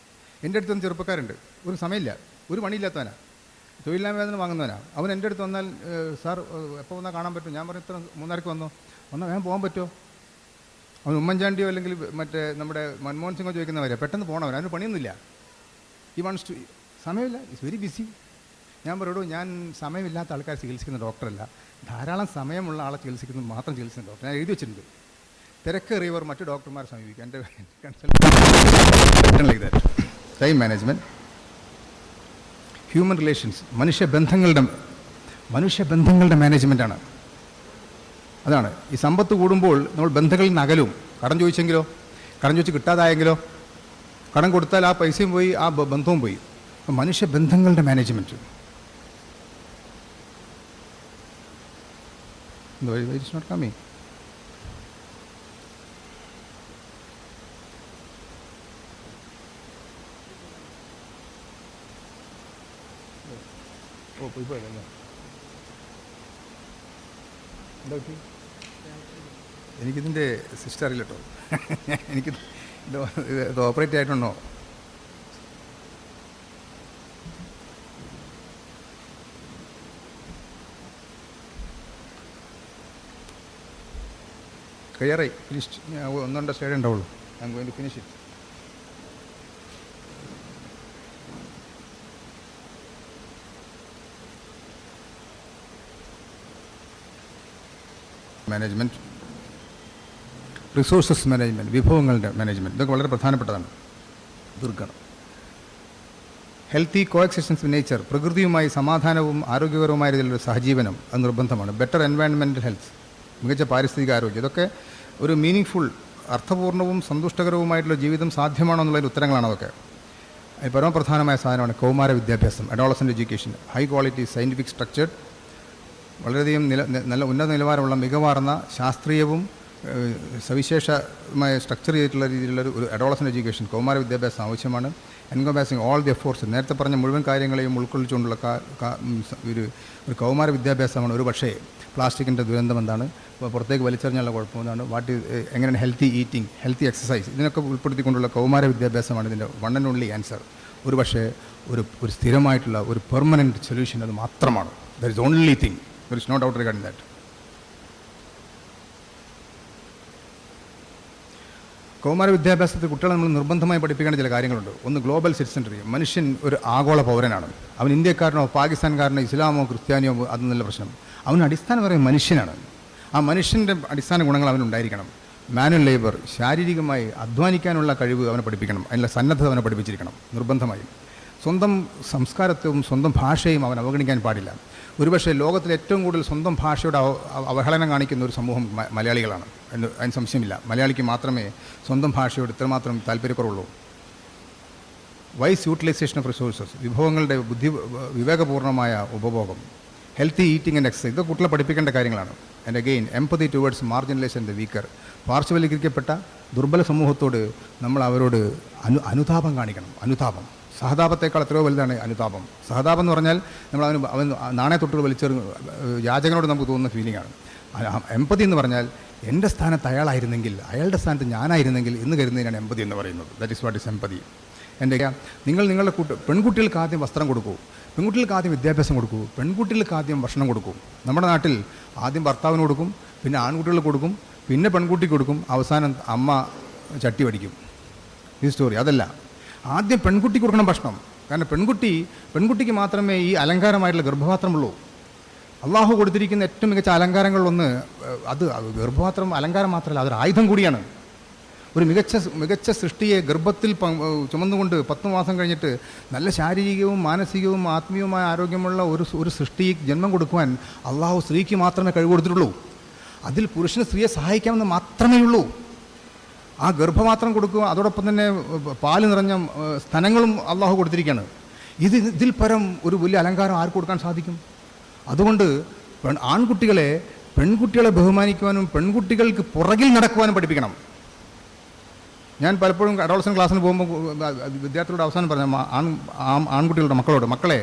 എൻ്റെ അടുത്തൊന്നും ചെറുപ്പക്കാരുണ്ട്, ഒരു സമയമില്ല, ഒരു പണിയില്ലാത്തവനാണ്, തൊഴിലില്ലായ്മ വേതന വാങ്ങുന്നവനാണ്. അവൻ എൻ്റെ അടുത്ത് വന്നാൽ സാർ എപ്പോൾ വന്നാൽ കാണാൻ പറ്റും? ഞാൻ പറയും ഇത്ര 3:30 വന്നാൽ വേഗം പോകാൻ പറ്റുമോ? അവൻ ഉമ്മൻചാണ്ടിയോ അല്ലെങ്കിൽ മറ്റേ നമ്മുടെ മൻമോഹൻ സിംഗോ ചോദിക്കുന്നവരെ പെട്ടെന്ന് പോകണവൻ, അതിന് പണിയൊന്നുമില്ല. ഈ വൺസ് ടു സമയമില്ല, ഇറ്റ്സ് വെരി ബിസി. ഞാൻ പറയൂ, ഞാൻ സമയമില്ലാത്ത ആൾക്കാർ ചികിത്സിക്കുന്ന ഡോക്ടറല്ല, ധാരാളം സമയമുള്ള ആളെ ചികിത്സിക്കുന്നത് മാത്രം ചികിത്സിക്കുന്ന ഡോക്ടർ. ഞാൻ എഴുതി വെച്ചിട്ടുണ്ട്, തിരക്കേറിയവർ മറ്റു ഡോക്ടർമാരെ സമീപിക്കുക. എൻ്റെ consultant like that. Time management, human relations, മനുഷ്യബന്ധങ്ങളുടെ മാനേജ്മെൻറ്റാണ്. അതാണ് ഈ സമ്പത്ത് കൂടുമ്പോൾ നമ്മൾ ബന്ധങ്ങളിൽ നിന്ന് അകലും. കടം ചോദിച്ചെങ്കിലോ, കടം ചോദിച്ച് കിട്ടാതായെങ്കിലോ, കടം കൊടുത്താൽ ആ പൈസയും പോയി, ആ ബന്ധവും പോയി. അപ്പം മനുഷ്യബന്ധങ്ങളുടെ മാനേജ്മെൻറ്റ്. It's not coming. എനിക്കിതിൻ്റെ സിസ്റ്റം അറിയില്ല കേട്ടോ. എനിക്ക് ഇത് ഓപ്പറേറ്റ് ആയിട്ടുണ്ടോ? കഴിയാറായി, ഫിനിഷ്ഡ്. ഞാൻ 1-2 സ്റ്റേഡ് ഉണ്ടാവുള്ളൂ. I am going to finish it. Management, resources management, വിഭവങ്ങളുടെ മാനേജ്മെൻറ്റ്, ഇതൊക്കെ വളരെ പ്രധാനപ്പെട്ടതാണ്. തീർക്കണം. ഹെൽത്തി കോഎക്സിസ്റ്റൻസ് വിത്ത് നേച്ചർ, പ്രകൃതിയുമായി സമാധാനവും ആരോഗ്യകരവുമായ രീതിയിലുള്ള സഹജീവനം, അത് നിർബന്ധമാണ്. ബെറ്റർ എൻവയൺമെൻറ്റൽ ഹെൽത്ത്, മികച്ച പാരിസ്ഥിതിക ആരോഗ്യം, ഇതൊക്കെ ഒരു മീനിങ് ഫുൾ, അർത്ഥപൂർണ്ണവും സന്തുഷ്ടകരവുമായിട്ടുള്ള ജീവിതം സാധ്യമാണോ എന്നുള്ളതിൻ്റെ ഉത്തരങ്ങളാണ് അതൊക്കെ. പരമപ്രധാനമായ സാധനമാണ് കൗമാര വിദ്യാഭ്യാസം, adolescent education. High quality scientific structured, വളരെയധികം നല്ല ഉന്നത നിലവാരമുള്ള മികവാർന്ന ശാസ്ത്രീയവും സവിശേഷമായ സ്ട്രക്ചർ ചെയ്തിട്ടുള്ള രീതിയിലുള്ള ഒരു അഡോളസൻ്റ് എഡ്യൂക്കേഷൻ, കൗമാര വിദ്യാഭ്യാസം ആവശ്യമാണ്. എൻകംപാസിങ് ഓൾ ദി എഫോർട്സ്, നേരത്തെ പറഞ്ഞ മുഴുവൻ കാര്യങ്ങളെയും ഉൾക്കൊള്ളിച്ചുകൊണ്ടുള്ള ഒരു കൗമാര വിദ്യാഭ്യാസമാണ്. ഒരു പക്ഷേ പ്ലാസ്റ്റിക്കിൻ്റെ ദുരന്തം എന്താണ്, പുറത്തേക്ക് വലിച്ചെറിഞ്ഞുള്ള കുഴപ്പം എന്താണ്, എങ്ങനെയാണ് ഹെൽത്തി ഈറ്റിംഗ്, ഹെൽത്തി എക്സസൈസ്, ഇതിനൊക്കെ ഉൾപ്പെടുത്തിക്കൊണ്ടുള്ള കൗമാര വിദ്യാഭ്യാസമാണ് ഇതിൻ്റെ വൺ ആൻഡ് ഓൺലി ആൻസർ. ഒരു പക്ഷേ ഒരു സ്ഥിരമായിട്ടുള്ള ഒരു പെർമനൻറ്റ് സൊല്യൂഷൻ അത് മാത്രമാണ്. That is only thing. There is no doubt regarding that. കൗമാര വിദ്യാഭ്യാസത്തിൽ കുട്ടികളെ നമ്മൾ നിർബന്ധമായി പഠിപ്പിക്കേണ്ട ചില കാര്യങ്ങളുണ്ട്. ഒന്ന്, ഗ്ലോബൽ സിറ്റിസൺറി. മനുഷ്യൻ ഒരു ആഗോള പൗരനാണ്. അവൻ ഇന്ത്യക്കാരനോ പാകിസ്ഥാൻകാരനോ ഇസ്ലാമോ ക്രിസ്ത്യാനിയോ അതൊന്നുമല്ല പ്രശ്നം. അവന് അടിസ്ഥാനപരമായ മനുഷ്യനാണ്. ആ മനുഷ്യൻ്റെ അടിസ്ഥാന ഗുണങ്ങൾ അവനുണ്ടായിരിക്കണം. മാനുവൽ ലേബർ, ശാരീരികമായി അധ്വാനിക്കാനുള്ള കഴിവ് അവനെ പഠിപ്പിക്കണം. അതിനുള്ള സന്നദ്ധത അവനെ പഠിപ്പിച്ചിരിക്കണം നിർബന്ധമായും. സ്വന്തം സംസ്കാരത്തെയും സ്വന്തം ഭാഷയും അവൻ അവഗണിക്കാൻ പാടില്ല. ഒരുപക്ഷെ ലോകത്തിൽ ഏറ്റവും കൂടുതൽ സ്വന്തം ഭാഷയുടെ അവഹേളനം കാണിക്കുന്ന ഒരു സമൂഹം മലയാളികളാണ്. അതിന് സംശയമില്ല. മലയാളിക്ക് മാത്രമേ സ്വന്തം ഭാഷയോട് ഇത്രമാത്രം താല്പര്യക്കുറവുള്ളൂ. വൈസ് യൂട്ടിലൈസേഷൻ ഓഫ് റിസോഴ്സസ്, വിഭവങ്ങളുടെ വിവേകപൂർണ്ണമായ ഉപഭോഗം, ഹെൽത്തി ഈറ്റിംഗ് ആൻഡ് എക്സസൈസ്, ഇതൊക്കെ കുട്ടികളെ പഠിപ്പിക്കേണ്ട കാര്യങ്ങളാണ്. And again empathy towards marginalised and the weaker. പാർശ്വവൽക്കരിക്കപ്പെട്ട ദുർബല സമൂഹത്തോട് നമ്മൾ അവരോട് അനുതാപം കാണിക്കണം. അനുതാപം, സഹതാപത്തേക്കാൾ എത്രയോ വലുതാണ് അനുതാപം. സഹതാപം എന്ന് പറഞ്ഞാൽ നമ്മൾ അവൻ നാണയത്തൊട്ടുകൾ വലിച്ചെറിഞ്ഞ് യാചകനോട് നമുക്ക് തോന്നുന്ന ഫീലിംഗാണ്. എംപതി എന്ന് പറഞ്ഞാൽ എൻ്റെ സ്ഥാനത്ത് അയാളായിരുന്നെങ്കിൽ, അയാളുടെ സ്ഥാനത്ത് ഞാനായിരുന്നെങ്കിൽ എന്ന് കരുതുന്നതിനാണ് എംപതി എന്ന് പറയുന്നത്. That is what is empathy. നിങ്ങളുടെ പെൺകുട്ടികൾക്ക് ആദ്യം വസ്ത്രം കൊടുക്കൂ, പെൺകുട്ടികൾക്ക് ആദ്യം വിദ്യാഭ്യാസം കൊടുക്കൂ, പെൺകുട്ടികൾക്ക് ആദ്യം ഭക്ഷണം കൊടുക്കൂ. നമ്മുടെ നാട്ടിൽ ആദ്യം ഭർത്താവിന് കൊടുക്കും, പിന്നെ ആൺകുട്ടികൾക്ക് കൊടുക്കും, പിന്നെ പെൺകുട്ടിക്ക് കൊടുക്കും, അവസാനം അമ്മ ചട്ടി പഠിക്കും. ഈ സ്റ്റോറി അതല്ല. ആദ്യം പെൺകുട്ടിക്ക് കൊടുക്കണം ഭക്ഷണം. കാരണം പെൺകുട്ടിക്ക് മാത്രമേ ഈ അലങ്കാരമായിട്ടുള്ള ഗർഭപാത്രമുള്ളൂ. അള്ളാഹു കൊടുത്തിരിക്കുന്ന ഏറ്റവും മികച്ച അലങ്കാരങ്ങളിലൊന്ന് അത് ഗർഭപാത്രം അലങ്കാരം മാത്രമല്ല, അതൊരു ആയുധം കൂടിയാണ്. ഒരു മികച്ച സൃഷ്ടിയെ ഗർഭത്തിൽ ചുമന്നുകൊണ്ട് 10 മാസം കഴിഞ്ഞിട്ട് നല്ല ശാരീരികവും മാനസികവും ആത്മീയവുമായ ആരോഗ്യമുള്ള ഒരു സൃഷ്ടിക്ക് ജന്മം കൊടുക്കുവാൻ അള്ളാഹു സ്ത്രീക്ക് മാത്രമേ കഴിവ് കൊടുത്തിട്ടുള്ളൂ. അതിൽ പുരുഷന് സ്ത്രീയെ സഹായിക്കാമെന്ന് മാത്രമേ ഉള്ളൂ. ആ ഗർഭപാത്രം കൊടുക്കുക, അതോടൊപ്പം തന്നെ പാല് നിറഞ്ഞ സ്തനങ്ങളും അള്ളാഹു കൊടുത്തിരിക്കുകയാണ്. ഇതിൽ പരം ഒരു വലിയ അലങ്കാരം ആർക്ക് കൊടുക്കാൻ സാധിക്കും? അതുകൊണ്ട് പെൺകുട്ടികളെ ബഹുമാനിക്കുവാനും പെൺകുട്ടികൾക്ക് പുറകിൽ നടക്കുവാനും പഠിപ്പിക്കണം. ഞാൻ പലപ്പോഴും അഡോളസൻ ക്ലാസ്സിന് പോകുമ്പോൾ വിദ്യാർത്ഥികളോട് അവസാനം പറഞ്ഞ ആൺകുട്ടികളുടെ മക്കളെ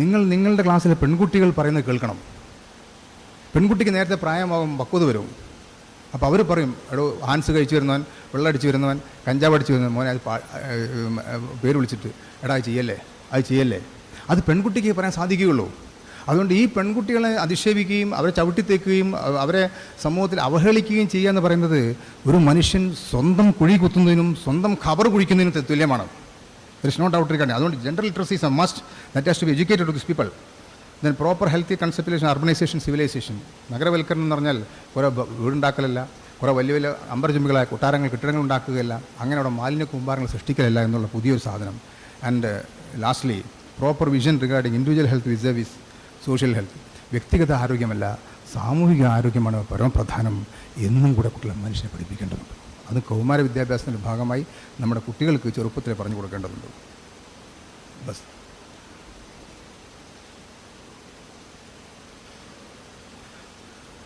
നിങ്ങളുടെ ക്ലാസ്സിലെ പെൺകുട്ടികൾ പറയുന്നത് കേൾക്കണം. പെൺകുട്ടിക്ക് നേരത്തെ പ്രായമാകും, പക്വത വരും. അപ്പോൾ അവർ പറയും, എടോ ഹാൻസ് കഴിച്ചു വരുന്നവൻ, വെള്ളം അടിച്ച് വരുന്നവൻ, കഞ്ചാവ് അടിച്ച് വരുന്നവൻ, മോനെ അത് പേര് വിളിച്ചിട്ട് എടാ അത് ചെയ്യല്ലേ. അത് പെൺകുട്ടിക്ക് പറയാൻ സാധിക്കുകയുള്ളൂ. അതുകൊണ്ട് ഈ പെൺകുട്ടികളെ അധിക്ഷേപിക്കുകയും അവരെ ചവിട്ടിത്തേക്കുകയും അവരെ സമൂഹത്തിൽ അവഹേളിക്കുകയും ചെയ്യുക എന്ന് പറയുന്നത് ഒരു മനുഷ്യൻ സ്വന്തം കുഴി കുത്തുന്നതിനും സ്വന്തം ഖബർ കുഴിക്കുന്നതിനും തുല്യമാണ്. There is no doubt regarding. അതുകൊണ്ട് gender literacy is a must that has to be educated to this people. Then proper healthy conception, urbanisation, civilisation. നഗരവൽക്കരണം എന്ന് പറഞ്ഞാൽ കുറേ വീടുണ്ടാക്കലല്ല, കുറേ വലിയ വലിയ അമ്പരചുംബികളായ കെട്ടിടങ്ങൾ ഉണ്ടാക്കുകയല്ല, അങ്ങനെ അവിടെ മാലിന്യ കൂമ്പാരങ്ങൾ സൃഷ്ടിക്കലല്ല എന്നുള്ള പുതിയൊരു സാധനം. And lastly proper vision regarding individual health versus social health. വ്യക്തിഗത ആരോഗ്യമല്ല, സാമൂഹിക ആരോഗ്യമാണ് പരമപ്രധാനം എന്നും കൂടെ കുട്ടികളെ മനുഷ്യനെ പഠിപ്പിക്കേണ്ടതുണ്ട്. അത് കൗമാര വിദ്യാഭ്യാസത്തിൻ്റെ ഭാഗമായി നമ്മുടെ കുട്ടികൾക്ക് ചെറുപ്പത്തിൽ പറഞ്ഞു കൊടുക്കേണ്ടതുണ്ട്. ബസ്.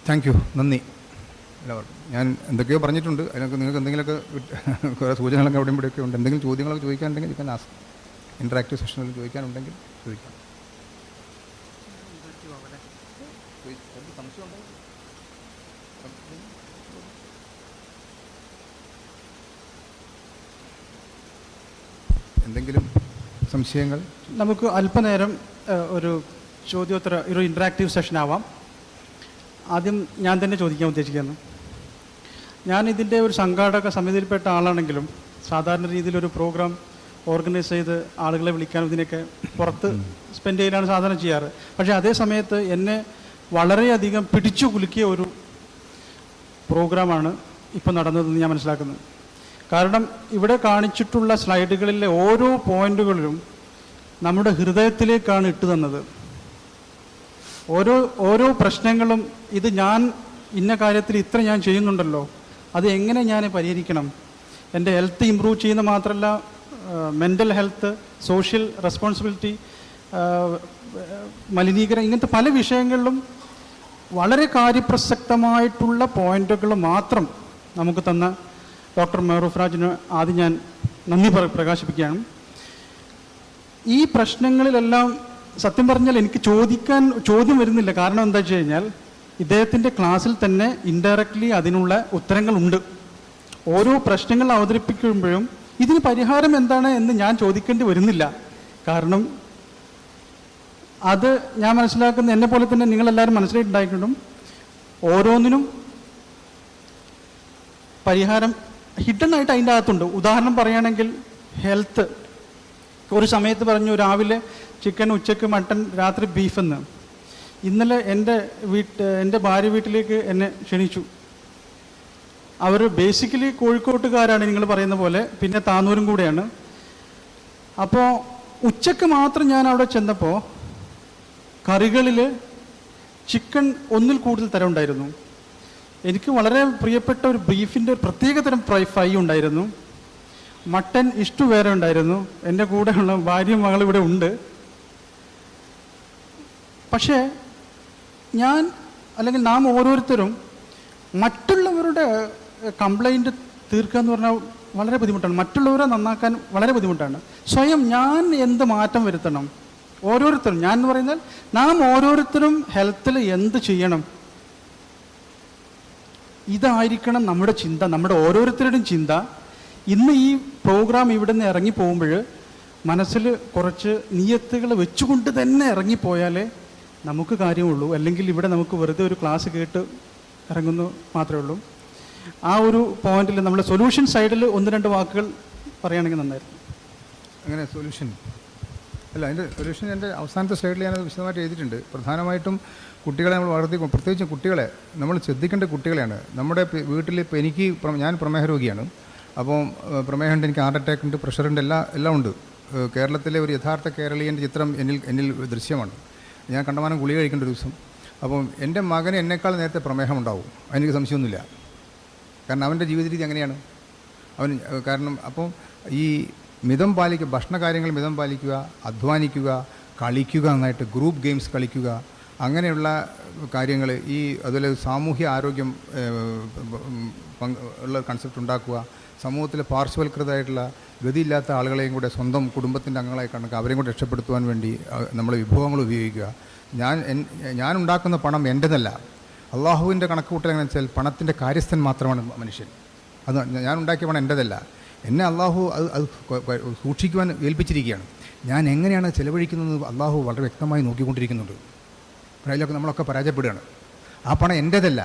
താങ്ക് യു, നന്ദി എല്ലാവർക്കും. ഞാൻ എന്തൊക്കെയോ പറഞ്ഞിട്ടുണ്ട്, അതിനൊക്കെ നിങ്ങൾക്ക് എന്തെങ്കിലുമൊക്കെ കുറേ സൂചനകളൊക്കെ അവിടെ ഇവിടെയൊക്കെ ഉണ്ട്. എന്തെങ്കിലും ചോദ്യങ്ങളൊക്കെ ചോദിക്കാനുണ്ടെങ്കിൽ ഇപ്പം ഇൻറ്ററാക്റ്റീവ് സെഷനിൽ ചോദിക്കാനുണ്ടെങ്കിൽ ചോദിക്കാം. എന്തെങ്കിലും സംശയങ്ങൾ? നമുക്ക് അല്പനേരം ഒരു ചോദ്യോത്തര, ഒരു ഇൻറ്ററാക്റ്റീവ് സെഷൻ ആവാം. ആദ്യം ഞാൻ തന്നെ ചോദിക്കാൻ ഉദ്ദേശിക്കുന്നു. ഞാൻ ഇതിൻ്റെ ഒരു സംഘാടക സമിതിയിൽപ്പെട്ട ആളാണെങ്കിലും സാധാരണ രീതിയിലൊരു പ്രോഗ്രാം ഓർഗനൈസ് ചെയ്ത് ആളുകളെ വിളിക്കാനും ഇതിനൊക്കെ പുറത്ത് സ്പെൻഡ് ചെയ്യാനാണ് സാധാരണ ചെയ്യാറ്. പക്ഷേ അതേ സമയത്ത് എന്നെ വളരെയധികം പിടിച്ചു കുലുക്കിയ ഒരു പ്രോഗ്രാമാണ് ഇപ്പോൾ നടന്നതെന്ന് ഞാൻ മനസ്സിലാക്കുന്നത്. കാരണം ഇവിടെ കാണിച്ചിട്ടുള്ള സ്ലൈഡുകളിലെ ഓരോ പോയിന്റുകളിലും നമ്മുടെ ഹൃദയത്തിലേക്കാണ് ഇട്ടു തന്നത്. ഓരോ പ്രശ്നങ്ങളും ഇത് ഞാൻ ഇന്ന കാര്യത്തിൽ ഇത്ര ഞാൻ ചെയ്യുന്നുണ്ടല്ലോ, അത് എങ്ങനെ ഞാൻ പരിഹരിക്കണം, എൻ്റെ ഹെൽത്ത് ഇമ്പ്രൂവ് ചെയ്യുന്ന മാത്രമല്ല മെൻ്റൽ ഹെൽത്ത്, സോഷ്യൽ റെസ്പോൺസിബിലിറ്റി, മലിനീകരണം, ഇങ്ങനത്തെ പല വിഷയങ്ങളിലും വളരെ കാര്യപ്രസക്തമായിട്ടുള്ള പോയിന്റുകൾ മാത്രം നമുക്ക് തന്ന ഡോക്ടർ മെഹറൂഫ് രാജിന് ആദ്യം ഞാൻ നന്ദി പ്രകാശിപ്പിക്കുകയാണ്. ഈ പ്രശ്നങ്ങളിലെല്ലാം സത്യം പറഞ്ഞാൽ എനിക്ക് ചോദ്യം വരുന്നില്ല. കാരണം എന്താ വെച്ച് കഴിഞ്ഞാൽ ഇദ്ദേഹത്തിൻ്റെ ക്ലാസ്സിൽ തന്നെ ഇൻഡയറക്റ്റ്ലി അതിനുള്ള ഉത്തരങ്ങളുണ്ട്. ഓരോ പ്രശ്നങ്ങൾ അവതരിപ്പിക്കുമ്പോഴും ഇതിന് പരിഹാരം എന്താണ് എന്ന് ഞാൻ ചോദിക്കേണ്ടി വരുന്നില്ല. കാരണം അത് ഞാൻ മനസ്സിലാക്കുന്ന, എന്നെ പോലെ തന്നെ നിങ്ങളെല്ലാവരും മനസ്സിലായിട്ടുണ്ടായിട്ടുണ്ടും ഓരോന്നിനും പരിഹാരം ഹിഡൻ ആയിട്ട് അതിൻ്റെ അകത്തുണ്ട്. ഉദാഹരണം പറയുകയാണെങ്കിൽ ഹെൽത്ത്, ഒരു സമയത്ത് പറഞ്ഞു രാവിലെ ചിക്കൻ, ഉച്ചയ്ക്ക് മട്ടൻ, രാത്രി ബീഫെന്ന്. ഇന്നലെ എൻ്റെ ഭാര്യ വീട്ടിലേക്ക് എന്നെ ക്ഷണിച്ചു. അവർ ബേസിക്കലി കോഴിക്കോട്ടുകാരാണ് നിങ്ങൾ പറയുന്ന പോലെ, പിന്നെ താന്നൂരും കൂടെയാണ്. അപ്പോൾ ഉച്ചയ്ക്ക് മാത്രം ഞാൻ അവിടെ ചെന്നപ്പോൾ കറികളിൽ ചിക്കൻ ഒന്നിൽ കൂടുതൽ തരം ഉണ്ടായിരുന്നു. എനിക്ക് വളരെ പ്രിയപ്പെട്ട ഒരു ബീഫിൻ്റെ ഒരു പ്രത്യേകതരം ഫ്രൈ ഉണ്ടായിരുന്നു. മട്ടൻ ഇഷ്ടു വേറെ ഉണ്ടായിരുന്നു. എൻ്റെ കൂടെയുള്ള ഭാര്യയും മകളും ഇവിടെ ഉണ്ട്. പക്ഷേ അല്ലെങ്കിൽ നാം ഓരോരുത്തരും മറ്റുള്ളവരുടെ കംപ്ലൈൻറ്റ് തീർക്കുക എന്ന് പറഞ്ഞാൽ വളരെ ബുദ്ധിമുട്ടാണ്. മറ്റുള്ളവരെ നന്നാക്കാൻ വളരെ ബുദ്ധിമുട്ടാണ്. സ്വയം ഞാൻ എന്ത് മാറ്റം വരുത്തണം, ഓരോരുത്തരും, ഞാൻ എന്ന് പറയുന്നത് നാം ഓരോരുത്തരും ഹെൽത്തിൽ എന്ത് ചെയ്യണം, ഇതായിരിക്കണം നമ്മുടെ ചിന്ത, നമ്മുടെ ഓരോരുത്തരുടെയും ചിന്ത. ഇന്ന് ഈ പ്രോഗ്രാം ഇവിടെ നിന്ന് ഇറങ്ങി പോകുമ്പോൾ മനസ്സിൽ കുറച്ച് നിയത്തുകൾ വെച്ചുകൊണ്ട് തന്നെ ഇറങ്ങിപ്പോയാലേ നമുക്ക് കാര്യമുള്ളൂ. അല്ലെങ്കിൽ ഇവിടെ നമുക്ക് വെറുതെ ഒരു ക്ലാസ് കേട്ട് ഇറങ്ങുന്നു മാത്രമേ ഉള്ളൂ. ആ ഒരു പോയിന്റിൽ നമ്മൾ സൊല്യൂഷൻ സൈഡിൽ ഒന്ന് രണ്ട് വാക്കുകൾ പറയുകയാണെങ്കിൽ നന്നായിരുന്നു. അങ്ങനെ സൊല്യൂഷൻ അല്ല, അതിൻ്റെ സൊല്യൂഷൻ എൻ്റെ അവസാനത്തെ സ്ലൈഡിൽ ഞാനത് വിശദമായിട്ട് എഴുതിയിട്ടുണ്ട്. പ്രധാനമായിട്ടും കുട്ടികളെ നമ്മൾ വളർത്തി, പ്രത്യേകിച്ചും കുട്ടികളെ നമ്മൾ ശ്രദ്ധിക്കേണ്ട കുട്ടികളെയാണ്. നമ്മുടെ വീട്ടിൽ ഇപ്പോൾ ഞാൻ പ്രമേഹ രോഗിയാണ്. അപ്പോൾ പ്രമേഹമുണ്ട്, എനിക്ക് ഹാർട്ട് അറ്റാക്ക് ഉണ്ട്, പ്രഷറുണ്ട്, എല്ലാം ഉണ്ട്. കേരളത്തിലെ ഒരു യഥാർത്ഥ കേരളീയൻ്റെ ചിത്രം എന്നിൽ ദൃശ്യമാണ്. ഞാൻ കണ്ടമാനം ഗുളിക കഴിക്കേണ്ട ഒരു ദിവസം. അപ്പം എൻ്റെ മകന് എന്നേക്കാൾ നേരത്തെ പ്രമേഹം ഉണ്ടാവും, അതിനെനിക്ക് സംശയമൊന്നുമില്ല. കാരണം അവൻ്റെ ജീവിത രീതി അങ്ങനെയാണ്. കാരണം അപ്പോൾ ഈ മിതം പാലിക്കുക, ഭക്ഷണ കാര്യങ്ങൾ മിതം പാലിക്കുക, അധ്വാനിക്കുക, കളിക്കുക, നന്നായിട്ട് ഗ്രൂപ്പ് ഗെയിംസ് കളിക്കുക, അങ്ങനെയുള്ള കാര്യങ്ങൾ, അതുപോലെ സാമൂഹ്യ ആരോഗ്യം ഉള്ള കൺസെപ്റ്റ് ഉണ്ടാക്കുക, സമൂഹത്തിലെ പാർശ്വവൽകൃതമായിട്ടുള്ള ഗതിയില്ലാത്ത ആളുകളെയും കൂടെ സ്വന്തം കുടുംബത്തിൻ്റെ അംഗങ്ങളായി കണക്ക് അവരെയും കൂടെ രക്ഷപ്പെടുത്തുവാൻ വേണ്ടി നമ്മൾ വിഭവങ്ങൾ ഉപയോഗിക്കുക. ഞാൻ ഉണ്ടാക്കുന്ന പണം എൻ്റെതല്ല. അള്ളാഹുവിൻ്റെ കണക്കുകൂട്ടൽ എങ്ങനെ വെച്ചാൽ പണത്തിൻ്റെ കാര്യസ്ഥൻ മാത്രമാണ് മനുഷ്യൻ. അത് ഞാൻ ഉണ്ടാക്കിയ പണം എൻ്റെതല്ല. എന്നെ അള്ളാഹു അത് സൂക്ഷിക്കുവാൻ ഏൽപ്പിച്ചിരിക്കുകയാണ്. ഞാൻ എങ്ങനെയാണ് ചിലവഴിക്കുന്നത് അള്ളാഹു വളരെ വ്യക്തമായി നോക്കിക്കൊണ്ടിരിക്കുന്നുണ്ട്. അതിലൊക്കെ നമ്മളൊക്കെ പരാജയപ്പെടുകയാണ്. ആ പണം എൻ്റേതല്ല,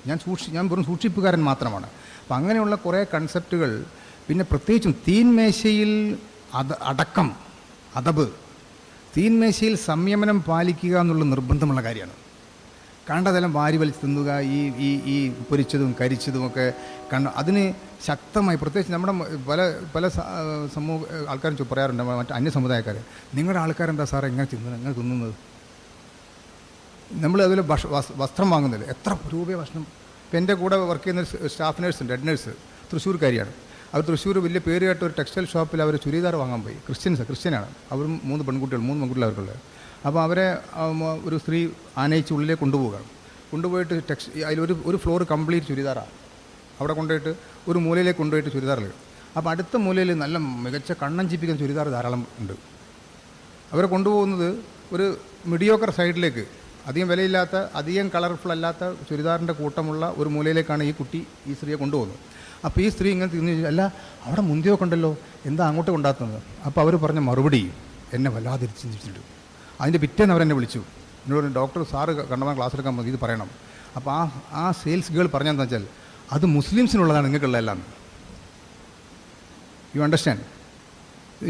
ഞാൻ വെറും സൂക്ഷിപ്പുകാരൻ മാത്രമാണ്. അപ്പം അങ്ങനെയുള്ള കുറേ കൺസെപ്റ്റുകൾ, പിന്നെ പ്രത്യേകിച്ചും തീൻമേശയിൽ അടക്കം, അതബ്, തീൻമേശയിൽ സംയമനം പാലിക്കുക എന്നുള്ള നിർബന്ധമുള്ള കാര്യമാണ്. കണ്ടതെല്ലാം വാരി വലിച്ച് തിന്നുക, ഈ പൊരിച്ചതും കരിച്ചതുമൊക്കെ അതിന് ശക്തമായി, പ്രത്യേകിച്ച് നമ്മുടെ പല സമൂഹ ആൾക്കാരും പറയാറുണ്ട്, മറ്റ് അന്യ സമുദായക്കാർ, നിങ്ങളുടെ ആൾക്കാരെന്താ സാറേ എങ്ങനെ തിന്നുന്നത്? നമ്മൾ അതുപോലെ വസ്ത്രം വാങ്ങുന്നില്ല, എത്ര രൂപയാണ് ഭക്ഷണം. ഇപ്പം എൻ്റെ കൂടെ വർക്ക് ചെയ്യുന്ന സ്റ്റാഫ് നേഴ്സുണ്ട്, ഹെഡ് നേഴ്സ്, തൃശ്ശൂർക്കാരിയാണ്. അവർ തൃശ്ശൂർ വലിയ പേര് കേട്ട ഒരു ടെക്സ്റ്റൈൽ ഷോപ്പിൽ അവർ ചുരിദാർ വാങ്ങാൻ പോയി. ക്രിസ്ത്യനാണ്. അവരും 3 പെൺകുട്ടികൾ അവർക്കുള്ളത്. അപ്പോൾ അവരെ ഒരു സ്ത്രീ ആനയിച്ച് ഉള്ളിലേക്ക് കൊണ്ടുപോയിട്ട് അതിലൊരു ഫ്ലോർ കംപ്ലീറ്റ് ചുരിദാറാണ്. അവിടെ കൊണ്ടുപോയിട്ട് ഒരു മൂലയിലേക്ക് കൊണ്ടുപോയിട്ട് ചുരിദാറിൽ. അപ്പോൾ അടുത്ത മൂലയിൽ നല്ല മികച്ച കണ്ണഞ്ചിപ്പിക്കുന്ന ചുരിദാർ ധാരാളം ഉണ്ട്. അവരെ കൊണ്ടുപോകുന്നത് ഒരു മിഡിയോക്കർ സൈഡിലേക്ക്, അധികം വിലയില്ലാത്ത, അധികം കളർഫുൾ അല്ലാത്ത ചുരിദാറിൻ്റെ കൂട്ടമുള്ള ഒരു മൂലയിലേക്കാണ് ഈ സ്ത്രീയെ കൊണ്ടുപോകുന്നത്. അപ്പോൾ ഈ സ്ത്രീ ഇങ്ങനെ തിരിഞ്ഞു, അല്ല അവിടെ മുന്തിയൊക്കെ ഉണ്ടല്ലോ, എന്താ അങ്ങോട്ട് കൊണ്ടാക്കുന്നത്? അപ്പോൾ അവർ പറഞ്ഞ മറുപടി എന്നെ വല്ലാതെ ചിന്തിച്ചിട്ടുണ്ട്. അതിൻ്റെ പിറ്റേന്ന് അവരെന്നെ വിളിച്ചു, എന്നോട് ഡോക്ടർ സാറ് കണ്ടമാൻ ക്ലാസ് എടുക്കാൻ മതി, ഇത് പറയണം. അപ്പോൾ ആ സെയിൽസ് ഗേൾ പറഞ്ഞതെന്ന് വെച്ചാൽ അത് മുസ്ലിംസിനുള്ളതാണ്, നിങ്ങൾക്കുള്ളതെല്ലാം. You understand?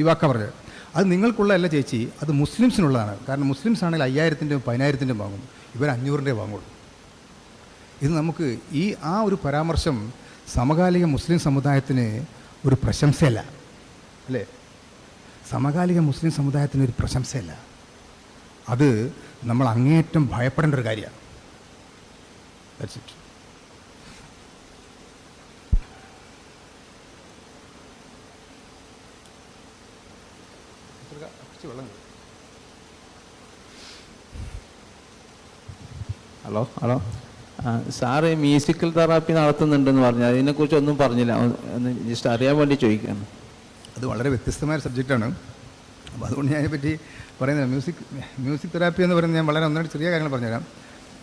ഈ വാക്കാ പറഞ്ഞത്. അത് നിങ്ങൾക്കുള്ളതല്ല ചേച്ചി, അത് മുസ്ലിംസിനുള്ളതാണ്. കാരണം മുസ്ലിംസ് ആണെങ്കിൽ 5000-ൻ്റെയും 10,000-ൻ്റെയും വാങ്ങും, ഇവർ 500-ൻ്റെ വാങ്ങുള്ളൂ. ഇത് നമുക്ക് ആ ഒരു പരാമർശം സമകാലിക മുസ്ലിം സമുദായത്തിന് ഒരു പ്രശംസയല്ല, അല്ലേ? സമകാലിക മുസ്ലിം സമുദായത്തിന് ഒരു പ്രശംസയല്ല. അത് നമ്മൾ അങ്ങേയറ്റം ഭയപ്പെടേണ്ട ഒരു കാര്യമാണ്. That's it. Hello sir musical therapy നടത്തുന്നുണ്ടെന്ന് പറഞ്ഞു, അതിനെക്കുറിച്ച് ഒന്നും പറഞ്ഞില്ല, ഒന്ന് ജസ്റ്റ് അറിയാൻ വേണ്ടി ചോദിക്കുകയാണ്. അത് വളരെ വ്യത്യസ്തമായ സബ്ജക്റ്റാണ്. അപ്പോൾ അതുകൊണ്ട് ഞാനതിനെപ്പറ്റി പറയുന്നത്, മ്യൂസിക് തെറാപ്പി എന്ന് പറയുന്നത് ഞാൻ വളരെ ഒന്നുകൂടി ചെറിയ കാര്യങ്ങൾ പറഞ്ഞുതരാം.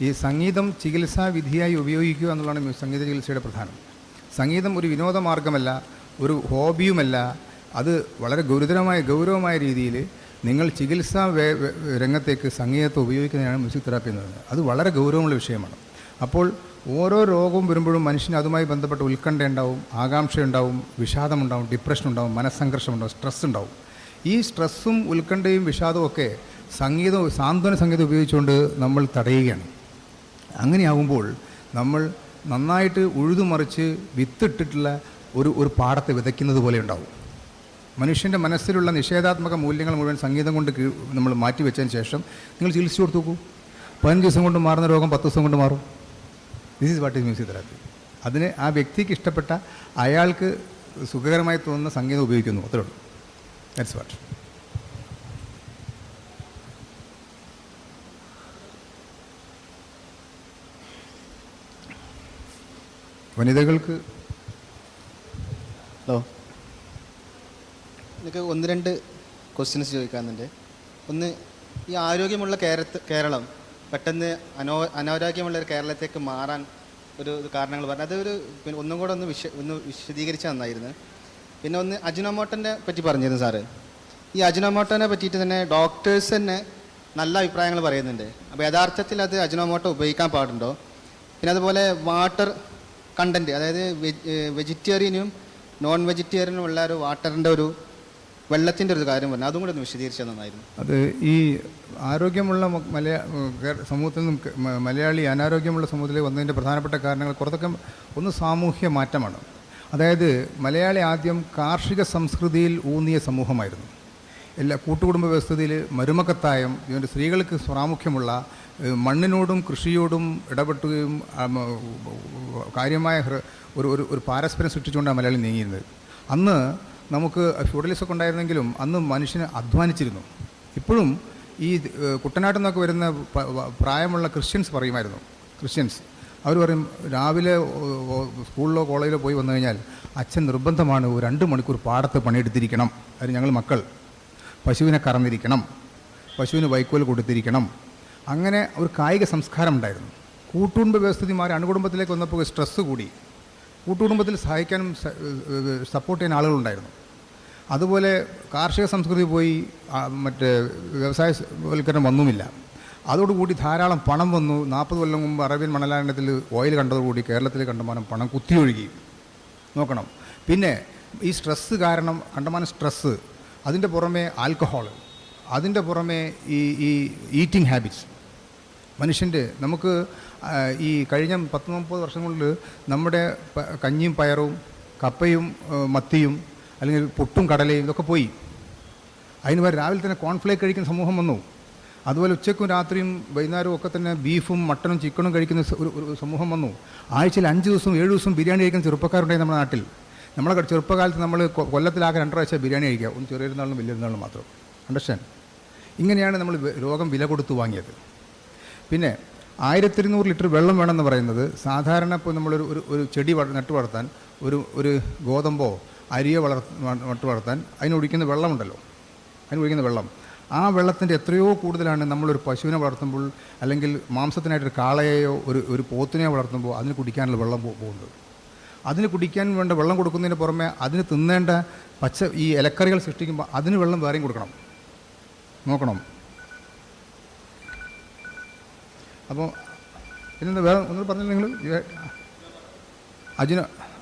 ഈ സംഗീതം ചികിത്സാ വിധിയായി ഉപയോഗിക്കുക എന്നുള്ളതാണ് സംഗീത ചികിത്സയുടെ പ്രധാനം. സംഗീതം ഒരു വിനോദമാർഗമല്ല, ഒരു ഹോബിയുമല്ല. അത് വളരെ ഗൗരവമായ രീതിയിൽ നിങ്ങൾ ചികിത്സാ രംഗത്തേക്ക് സംഗീതത്തെ ഉപയോഗിക്കുന്നതാണ് മ്യൂസിക് തെറാപ്പി എന്ന് പറയുന്നത്. അത് വളരെ ഗൗരവമുള്ള വിഷയമാണ്. അപ്പോൾ ഓരോ രോഗവും വരുമ്പോഴും മനുഷ്യന് അതുമായി ബന്ധപ്പെട്ട ഉത്കണ്ഠ ഉണ്ടാവും, ആകാംക്ഷയുണ്ടാവും, വിഷാദമുണ്ടാവും, ഡിപ്രഷൻ ഉണ്ടാവും, മനസ്സംഘർഷമുണ്ടാവും, സ്ട്രെസ് ഉണ്ടാവും. ഈ സ്ട്രെസ്സും ഉത്കണ്ഠയും വിഷാദവും ഒക്കെ സാന്ത്വന സംഗീതം ഉപയോഗിച്ചുകൊണ്ട് നമ്മൾ തടയുകയാണ്. അങ്ങനെയാകുമ്പോൾ നമ്മൾ നന്നായിട്ട് ഉഴുതുമറിച്ച് വിത്തിട്ടിട്ടുള്ള ഒരു പാടത്തെ വിതയ്ക്കുന്നത് പോലെ ഉണ്ടാവും. മനുഷ്യൻ്റെ മനസ്സിലുള്ള നിഷേധാത്മക മൂല്യങ്ങൾ മുഴുവൻ സംഗീതം കൊണ്ട് നമ്മൾ മാറ്റിവെച്ചതിന് ശേഷം നിങ്ങൾ ചികിത്സിച്ച് കൊടുത്തു നോക്കൂ. 15 ദിവസം കൊണ്ട് മാറുന്ന രോഗം 10 ദിവസം കൊണ്ട് മാറും. This is what is music therapy. അതിന് ആ വ്യക്തിക്ക് ഇഷ്ടപ്പെട്ട, അയാൾക്ക് സുഖകരമായി തോന്നുന്ന സംഗീതം ഉപയോഗിക്കുന്നു, അത്രേ ഉള്ളൂ. That's what. വനിതകൾക്ക് ഹലോ, എനിക്ക് 1-2 ക്വസ്റ്റ്യൻസ് ചോദിക്കാറുണ്ട്. ഒന്ന്, ഈ ആരോഗ്യമുള്ള കേരളം പെട്ടെന്ന് അനാരോഗ്യമുള്ള ഒരു കേരളത്തേക്ക് മാറാൻ ഒരു കാരണങ്ങൾ പറഞ്ഞു, അതൊരു പിന്നെ ഒന്നും കൂടെ ഒന്ന് വിശദീകരിച്ചാൽ നന്നായിരുന്നു. പിന്നെ ഒന്ന്, അജിനോമോട്ടോനെ പറ്റി പറഞ്ഞിരുന്നു സാറ്. ഈ അജിനോമോട്ടോനെ പറ്റിയിട്ട് തന്നെ ഡോക്ടേഴ്സ് തന്നെ നല്ല അഭിപ്രായങ്ങൾ പറയുന്നുണ്ട്. അപ്പോൾ യഥാർത്ഥത്തിൽ അത് അജിനോമോട്ടോ ഉപയോഗിക്കാൻ പാടുണ്ടോ? പിന്നെ അതുപോലെ വാട്ടർ കണ്ടൻറ്റ്, അതായത് വെജിറ്റേറിയനും നോൺ വെജിറ്റേറിയനും ഉള്ള ഒരു വാട്ടറിൻ്റെ വെള്ളത്തിൻ്റെ ഒരു കാര്യം പറഞ്ഞു, അതും കൂടെ ഒന്ന് വിശദീകരിച്ചാൽ നന്നായിരുന്നു. അത് ഈ ആരോഗ്യമുള്ള സമൂഹത്തിൽ നിന്നും മലയാളി അനാരോഗ്യമുള്ള സമൂഹത്തിലേക്ക് വന്നതിൻ്റെ പ്രധാനപ്പെട്ട കാരണങ്ങൾ കുറച്ചൊക്കെ ഒന്ന് സാമൂഹ്യ മാറ്റമാണ്. അതായത് മലയാളി ആദ്യം കാർഷിക സംസ്കൃതിയിൽ ഊന്നിയ സമൂഹമായിരുന്നു. എല്ലാ കൂട്ടുകുടുംബ വ്യവസ്ഥയിൽ മരുമക്കത്തായം, ഇതിൻ്റെ സ്ത്രീകൾക്ക് പ്രാമുഖ്യമുള്ള, മണ്ണിനോടും കൃഷിയോടും ഇടപെട്ടുകയും കാര്യമായ ഒരു പാരസ്പര്യം സൃഷ്ടിച്ചുകൊണ്ടാണ് മലയാളി നീങ്ങിയിരുന്നത്. അന്ന് നമുക്ക് ഫ്യൂഡലിസമൊക്കെ ഉണ്ടായിരുന്നെങ്കിലും അന്ന് മനുഷ്യന് അധ്വാനിച്ചിരുന്നു. ഇപ്പോഴും ഈ കുട്ടനാട്ടിൽ നിന്നൊക്കെ വരുന്ന പ്രായമുള്ള ക്രിസ്ത്യൻസ് പറയുമായിരുന്നു, അവർ പറയും രാവിലെ സ്കൂളിലോ കോളേജിലോ പോയി വന്നു കഴിഞ്ഞാൽ അച്ഛൻ നിർബന്ധമാണ് ഒരു 2 മണിക്കൂർ പാടത്ത് പണിയെടുത്തിരിക്കണം, അതിന് ഞങ്ങൾ മക്കൾ പശുവിനെ കറന്നിരിക്കണം, പശുവിന് വൈക്കോൽ കൊടുത്തിരിക്കണം. അങ്ങനെ ഒരു കായിക സംസ്കാരം ഉണ്ടായിരുന്നു. കൂട്ടുകുടുംബ വ്യവസ്ഥിതി മാറി അണുകുടുംബത്തിലേക്ക് വന്നപ്പോൾ സ്ട്രെസ്സ് കൂടി. കൂട്ടുകുടുംബത്തിൽ സഹായിക്കാനും സപ്പോർട്ട് ചെയ്യാൻ ആളുകളുണ്ടായിരുന്നു. അതുപോലെ കാർഷിക സംസ്കൃതി പോയി, മറ്റേ വ്യവസായവൽക്കരണം വന്നുമില്ല. അതോടുകൂടി ധാരാളം പണം വന്നു. 40 കൊല്ലം മുമ്പ് അറേബ്യൻ മണലാരണ്യത്തിൽ ഓയിൽ കണ്ടതോടുകൂടി കേരളത്തിൽ കണ്ടമാനം പണം കുത്തിയൊഴുകി. നോക്കണം. പിന്നെ ഈ സ്ട്രെസ്സ് കാരണം കണ്ടമാനം സ്ട്രെസ്സ്, അതിൻ്റെ പുറമെ ആൽക്കഹോൾ, അതിൻ്റെ പുറമെ ഈ ഈറ്റിംഗ് ഹാബിറ്റ്സ് മനുഷ്യൻ്റെ. നമുക്ക് ഈ കഴിഞ്ഞ 10-30 വർഷം കൊണ്ട് നമ്മുടെ കഞ്ഞിയും പയറും കപ്പയും മത്തിയും അല്ലെങ്കിൽ പുട്ടും കടലയും ഇതൊക്കെ പോയി. അതിന് വരെ രാവിലെ തന്നെ കോൺഫ്ലേക്ക് കഴിക്കുന്ന സമൂഹം വന്നു. അതുപോലെ ഉച്ചയ്ക്കും രാത്രിയും വൈകുന്നേരവും ഒക്കെ തന്നെ ബീഫും മട്ടനും ചിക്കനും കഴിക്കുന്ന ഒരു സമൂഹം വന്നു. ആഴ്ചയിൽ 5 ദിവസവും 7 ദിവസവും ബിരിയാണി കഴിക്കുന്ന ചെറുപ്പക്കാരുണ്ടായി നമ്മുടെ നാട്ടിൽ. നമ്മളെ ചെറുപ്പകാലത്ത് നമ്മൾ കൊല്ലത്തിലാകെ 2 പ്രാവശ്യം ബിരിയാണി കഴിക്കുക, ഒന്ന് ചെറിയൊരുന്നാളിനും വലിയൊരുന്നാളിനും മാത്രം. അണ്ടർസ്റ്റാൻഡ്? ഇങ്ങനെയാണ് നമ്മൾ രോഗം വില കൊടുത്ത് വാങ്ങിയത്. പിന്നെ 1200 ലിറ്റർ വെള്ളം വേണമെന്ന് പറയുന്നത് സാധാരണ ഇപ്പോൾ നമ്മളൊരു ഒരു ചെടി നട്ടു വളർത്താൻ ഒരു ഗോതമ്പോ അരിയോ നട്ടു വളർത്താൻ അതിനൊഴിക്കുന്ന വെള്ളമുണ്ടല്ലോ, അതിനൊഴിക്കുന്ന വെള്ളം, ആ വെള്ളത്തിൻ്റെ എത്രയോ കൂടുതലാണ് നമ്മളൊരു പശുവിനെ വളർത്തുമ്പോൾ അല്ലെങ്കിൽ മാംസത്തിനായിട്ടൊരു കാളയെയോ ഒരു പോത്തിനെയോ വളർത്തുമ്പോൾ അതിന് കുടിക്കാനുള്ള വെള്ളം പോകുന്നത്. അതിന് കുടിക്കാൻ വേണ്ട വെള്ളം കൊടുക്കുന്നതിന് പുറമെ അതിന് തിന്നേണ്ട ഈ ഇലക്കറികൾ സൃഷ്ടിക്കുമ്പോൾ അതിന് വെള്ളം വേറെയും കൊടുക്കണം. നോക്കണം. അപ്പോൾ പിന്നെ വേറെ ഒന്നും പറഞ്ഞില്ല നിങ്ങൾ.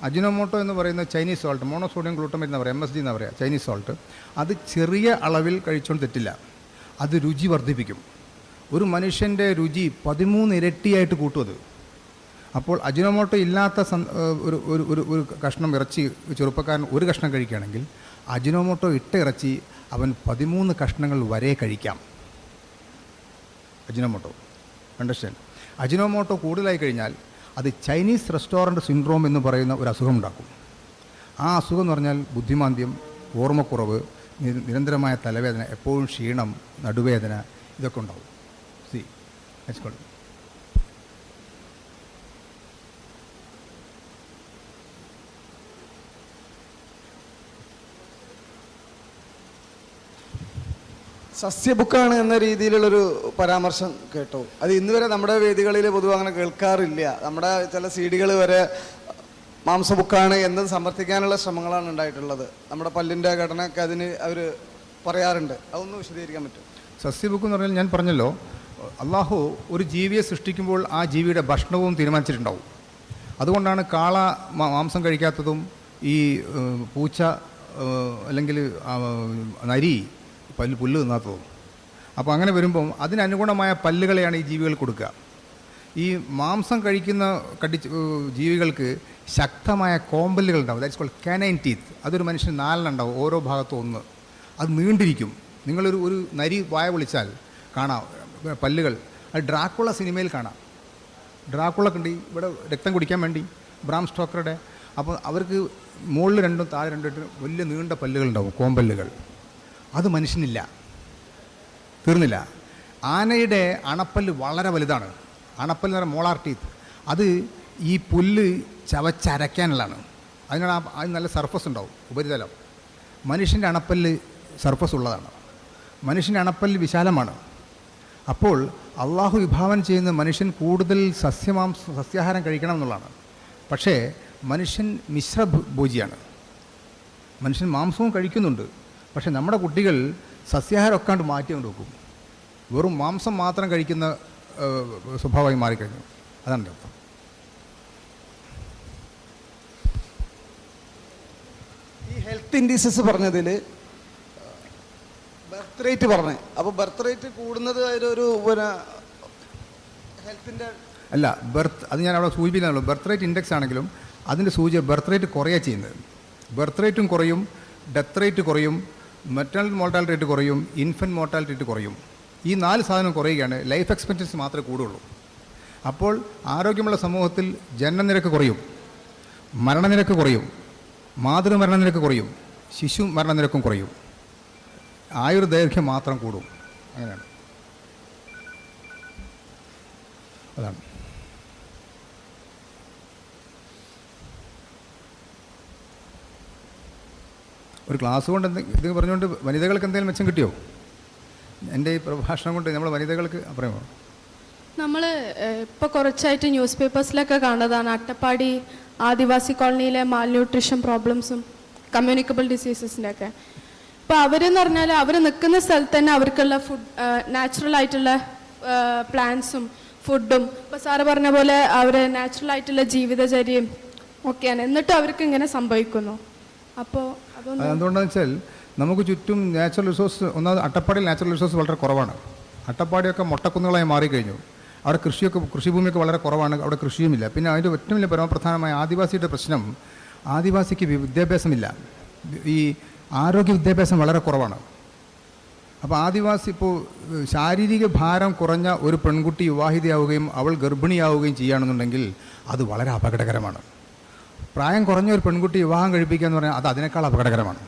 അജിനോമോട്ടോ എന്ന് പറയുന്ന ചൈനീസ് സോൾട്ട്, മോണോസോഡിയം ഗ്ലൂട്ടമേറ്റ് എന്ന് പറയാം, MSG എന്ന് പറയാം, ചൈനീസ് സോൾട്ട്. അത് ചെറിയ അളവിൽ കഴിച്ചുകൊണ്ട് തെറ്റില്ല, അത് രുചി വർദ്ധിപ്പിക്കും. ഒരു മനുഷ്യൻ്റെ രുചി 13 ഇരട്ടിയായിട്ട് കൂട്ടും അത്. അപ്പോൾ അജിനോമോട്ടോ ഇല്ലാത്ത ഒരു കഷ്ണം ഇറച്ചി ചെറുപ്പക്കാരൻ ഒരു കഷ്ണം കഴിക്കുകയാണെങ്കിൽ അജിനോമോട്ടോ ഇട്ട ഇറച്ചി അവൻ 13 കഷ്ണങ്ങൾ വരെ കഴിക്കാം. Ajinomoto, understand? അജിനോമോട്ടോ കൂടുതലായി കഴിഞ്ഞാൽ അത് ചൈനീസ് റെസ്റ്റോറൻറ്റ് സിൻഡ്രോം എന്ന് പറയുന്ന ഒരു അസുഖം ഉണ്ടാക്കും. ആ അസുഖം എന്ന് പറഞ്ഞാൽ ബുദ്ധിമാന്ദ്യം, ഓർമ്മക്കുറവ്, നിരന്തരമായ തലവേദന, എപ്പോഴും ക്ഷീണം, നടുവേദന, ഇതൊക്കെ ഉണ്ടാവും. നെക്സ്റ്റ്. സസ്യബുക്കാണ് എന്ന രീതിയിലുള്ളൊരു പരാമർശം കേട്ടു. അത് ഇന്ന് വരെ നമ്മുടെ വേദികളിൽ പൊതുവെ അങ്ങനെ കേൾക്കാറില്ല. നമ്മുടെ ചില CD വരെ മാംസബുക്കാണ് എന്ന് സമർത്ഥിക്കാനുള്ള ശ്രമങ്ങളാണ് ഉണ്ടായിട്ടുള്ളത്. നമ്മുടെ പല്ലിൻ്റെ ഘടനയൊക്കെ അതിന് അവർ പറയാറുണ്ട്. അതൊന്ന് വിശദീകരിക്കാൻ പറ്റും? സസ്യബുക്ക് എന്ന് പറഞ്ഞാൽ ഞാൻ പറഞ്ഞല്ലോ, അള്ളാഹു ഒരു ജീവിയെ സൃഷ്ടിക്കുമ്പോൾ ആ ജീവിയുടെ ഭക്ഷണവും തീരുമാനിച്ചിട്ടുണ്ടാവും. അതുകൊണ്ടാണ് കാള മാംസം കഴിക്കാത്തതും ഈ പൂച്ച അല്ലെങ്കിൽ നരി പുല്ല് തിന്നാത്തതും. അപ്പോൾ അങ്ങനെ വരുമ്പം അതിനനുഗുണമായ പല്ലുകളെയാണ് ഈ ജീവികൾ കൊടുക്കുക. ഈ മാംസം കഴിക്കുന്ന ജീവികൾക്ക് ശക്തമായ കോമ്പല്ലുകൾ ഉണ്ടാവും. That's called canine teeth. അതൊരു മനുഷ്യന് 4 ഉണ്ടാവും, ഓരോ ഭാഗത്തും 1. അത് നീണ്ടിരിക്കും. നിങ്ങളൊരു നരി വായ വിളിച്ചാൽ കാണാം പല്ലുകൾ. അത് ഡ്രാക്കുള സിനിമയിൽ കാണാം. ഡ്രാക്കുള കണ്ടി ഇവിടെ രക്തം കുടിക്കാൻ വേണ്ടി ബ്രാം സ്റ്റോക്കറുടെ. അപ്പോൾ അവർക്ക് മുകളിൽ 2 താഴെ 2 വലിയ നീണ്ട പല്ലുകളുണ്ടാവും, കോമ്പല്ലുകൾ. അത് മനുഷ്യനില്ല. തീർന്നില്ല. ആനയുടെ അണപ്പല്ല് വളരെ വലുതാണ്. അണപ്പല്ല് എന്ന് പറഞ്ഞാൽ മോളാർ ടീത്ത്. അത് ഈ പുല്ല് ചവച്ചരയ്ക്കാനുള്ളതാണ്. അതിന് നല്ല സർഫസ് ഉണ്ടാവും, ഉപരിതലം. മനുഷ്യൻ്റെ അണപ്പല്ല് സർഫസ് ഉള്ളതാണ്. മനുഷ്യൻ്റെ അണപ്പല്ല് വിശാലമാണ്. അപ്പോൾ അള്ളാഹു വിഭാവനം ചെയ്യുന്ന മനുഷ്യൻ കൂടുതൽ സസ്യാഹാരം കഴിക്കണം എന്നുള്ളതാണ്. പക്ഷേ മനുഷ്യൻ മിശ്രഭോജിയാണ്. മനുഷ്യൻ മാംസവും കഴിക്കുന്നുണ്ട്. പക്ഷേ നമ്മുടെ കുട്ടികൾ സസ്യാഹാരമൊക്കെ കണ്ട് മാറ്റിക്കൊണ്ട് വെക്കും. വെറും മാംസം മാത്രം കഴിക്കുന്ന സ്വഭാവമായി മാറിക്കഴിഞ്ഞു. അതാണ് അർത്ഥം. ഈ ഹെൽത്ത് ഇൻഡീസസ് പറഞ്ഞതിൽ ബർത്ത് റേറ്റ് പറഞ്ഞേ. അപ്പോൾ ബർത്ത് റേറ്റ് കൂടുന്നത് ഒരു ഹെൽത്തിൻ്റെ അല്ല, അത് ഞാൻ അവിടെ സൂചിപ്പിക്കുന്നുള്ളൂ. ബർത്ത് റേറ്റ് ഇൻഡെക്സ് ആണെങ്കിലും അതിൻ്റെ സൂചി ബർത്ത് റേറ്റ് കുറയുക ചെയ്യുന്നത്. ബർത്ത് റേറ്റും കുറയും, ഡെത്ത് റേറ്റ് കുറയും, മെറ്റേണൽ മോർട്ടാലിറ്റി റേറ്റ് കുറയും, ഇൻഫൻറ്റ് മോർട്ടാലിറ്റി റേറ്റ് കുറയും. ഈ 4 സാധനം കുറയുകയാണ്. ലൈഫ് എക്സ്പെക്റ്റൻസി മാത്രമേ കൂടുള്ളൂ. അപ്പോൾ ആരോഗ്യമുള്ള സമൂഹത്തിൽ ജനനനിരക്ക് കുറയും, മരണനിരക്ക് കുറയും, മാതൃമരണനിരക്ക് കുറയും, ശിശു മരണനിരക്കും കുറയും, ആയുർദൈർഘ്യം മാത്രം കൂടും. അങ്ങനെയാണ്. അതാണ്. ഒരു ക്ലാസ് കൊണ്ട് ഇത് പറഞ്ഞുകൊണ്ട് വനിതകൾക്ക് എന്തെങ്കിലും മെച്ചം കിട്ടിയോ? എൻ്റെ ഈ പ്രഭാഷണം കൊണ്ട് നമ്മൾ വനിതകൾക്ക് പറയുമോ? നമ്മൾ ഇപ്പോൾ കുറച്ചായിട്ട് ന്യൂസ് പേപ്പേഴ്സിലൊക്കെ കണ്ടതാണ് അട്ടപ്പാടി ആദിവാസി കോളനിയിലെ മാൽന്യൂട്രീഷൻ പ്രോബ്ലംസും കമ്മ്യൂണിക്കബിൾ ഡിസീസസിൻ്റെ ഒക്കെ. ഇപ്പോൾ അവരെന്ന് പറഞ്ഞാൽ അവർ നിൽക്കുന്ന സ്ഥലത്ത് തന്നെ അവർക്കുള്ള ഫുഡ് നാച്ചുറൽ ആയിട്ടുള്ള പ്ലാന്റ്സും ഫുഡും ഇപ്പോൾ സാറ് പറഞ്ഞ പോലെ അവർ നാച്ചുറൽ ആയിട്ടുള്ള ജീവിതചര്യയും ഒക്കെയാണ്, എന്നിട്ട് അവർക്ക് ഇങ്ങനെ സംഭവിക്കുന്നു. അപ്പോൾ അതൊന്നും എന്തുകൊണ്ടാണെന്ന് വെച്ചാൽ നമുക്ക് ചുറ്റും നാച്ചുറൽ റിസോഴ്സ് ഒന്നാമത് അട്ടപ്പാടിയിൽ നാച്ചുറൽ റിസോഴ്സ് വളരെ കുറവാണ്. അട്ടപ്പാടിയൊക്കെ മൊട്ടക്കുന്നുകളായി മാറിക്കഴിഞ്ഞു. അവിടെ കൃഷിഭൂമിയൊക്കെ വളരെ കുറവാണ്, അവിടെ കൃഷിയുമില്ല. പിന്നെ അതിൻ്റെ ഏറ്റവും വലിയ പരമപ്രധാനമായ ആദിവാസിയുടെ പ്രശ്നം, ആദിവാസിക്ക് വിദ്യാഭ്യാസമില്ല, ഈ ആരോഗ്യ വിദ്യാഭ്യാസം വളരെ കുറവാണ്. അപ്പോൾ ആദിവാസി ഇപ്പോൾ ശാരീരിക ഭാരം കുറഞ്ഞ ഒരു പെൺകുട്ടി വിവാഹിതയാവുകയും അവൾ ഗർഭിണിയാവുകയും ചെയ്യുകയാണെന്നുണ്ടെങ്കിൽ അത് വളരെ അപകടകരമാണ്. പ്രായം കുറഞ്ഞ ഒരു പെൺകുട്ടി വിവാഹം കഴിപ്പിക്കുക എന്ന് പറഞ്ഞാൽ അത് അതിനേക്കാൾ അപകടകരമാണ്.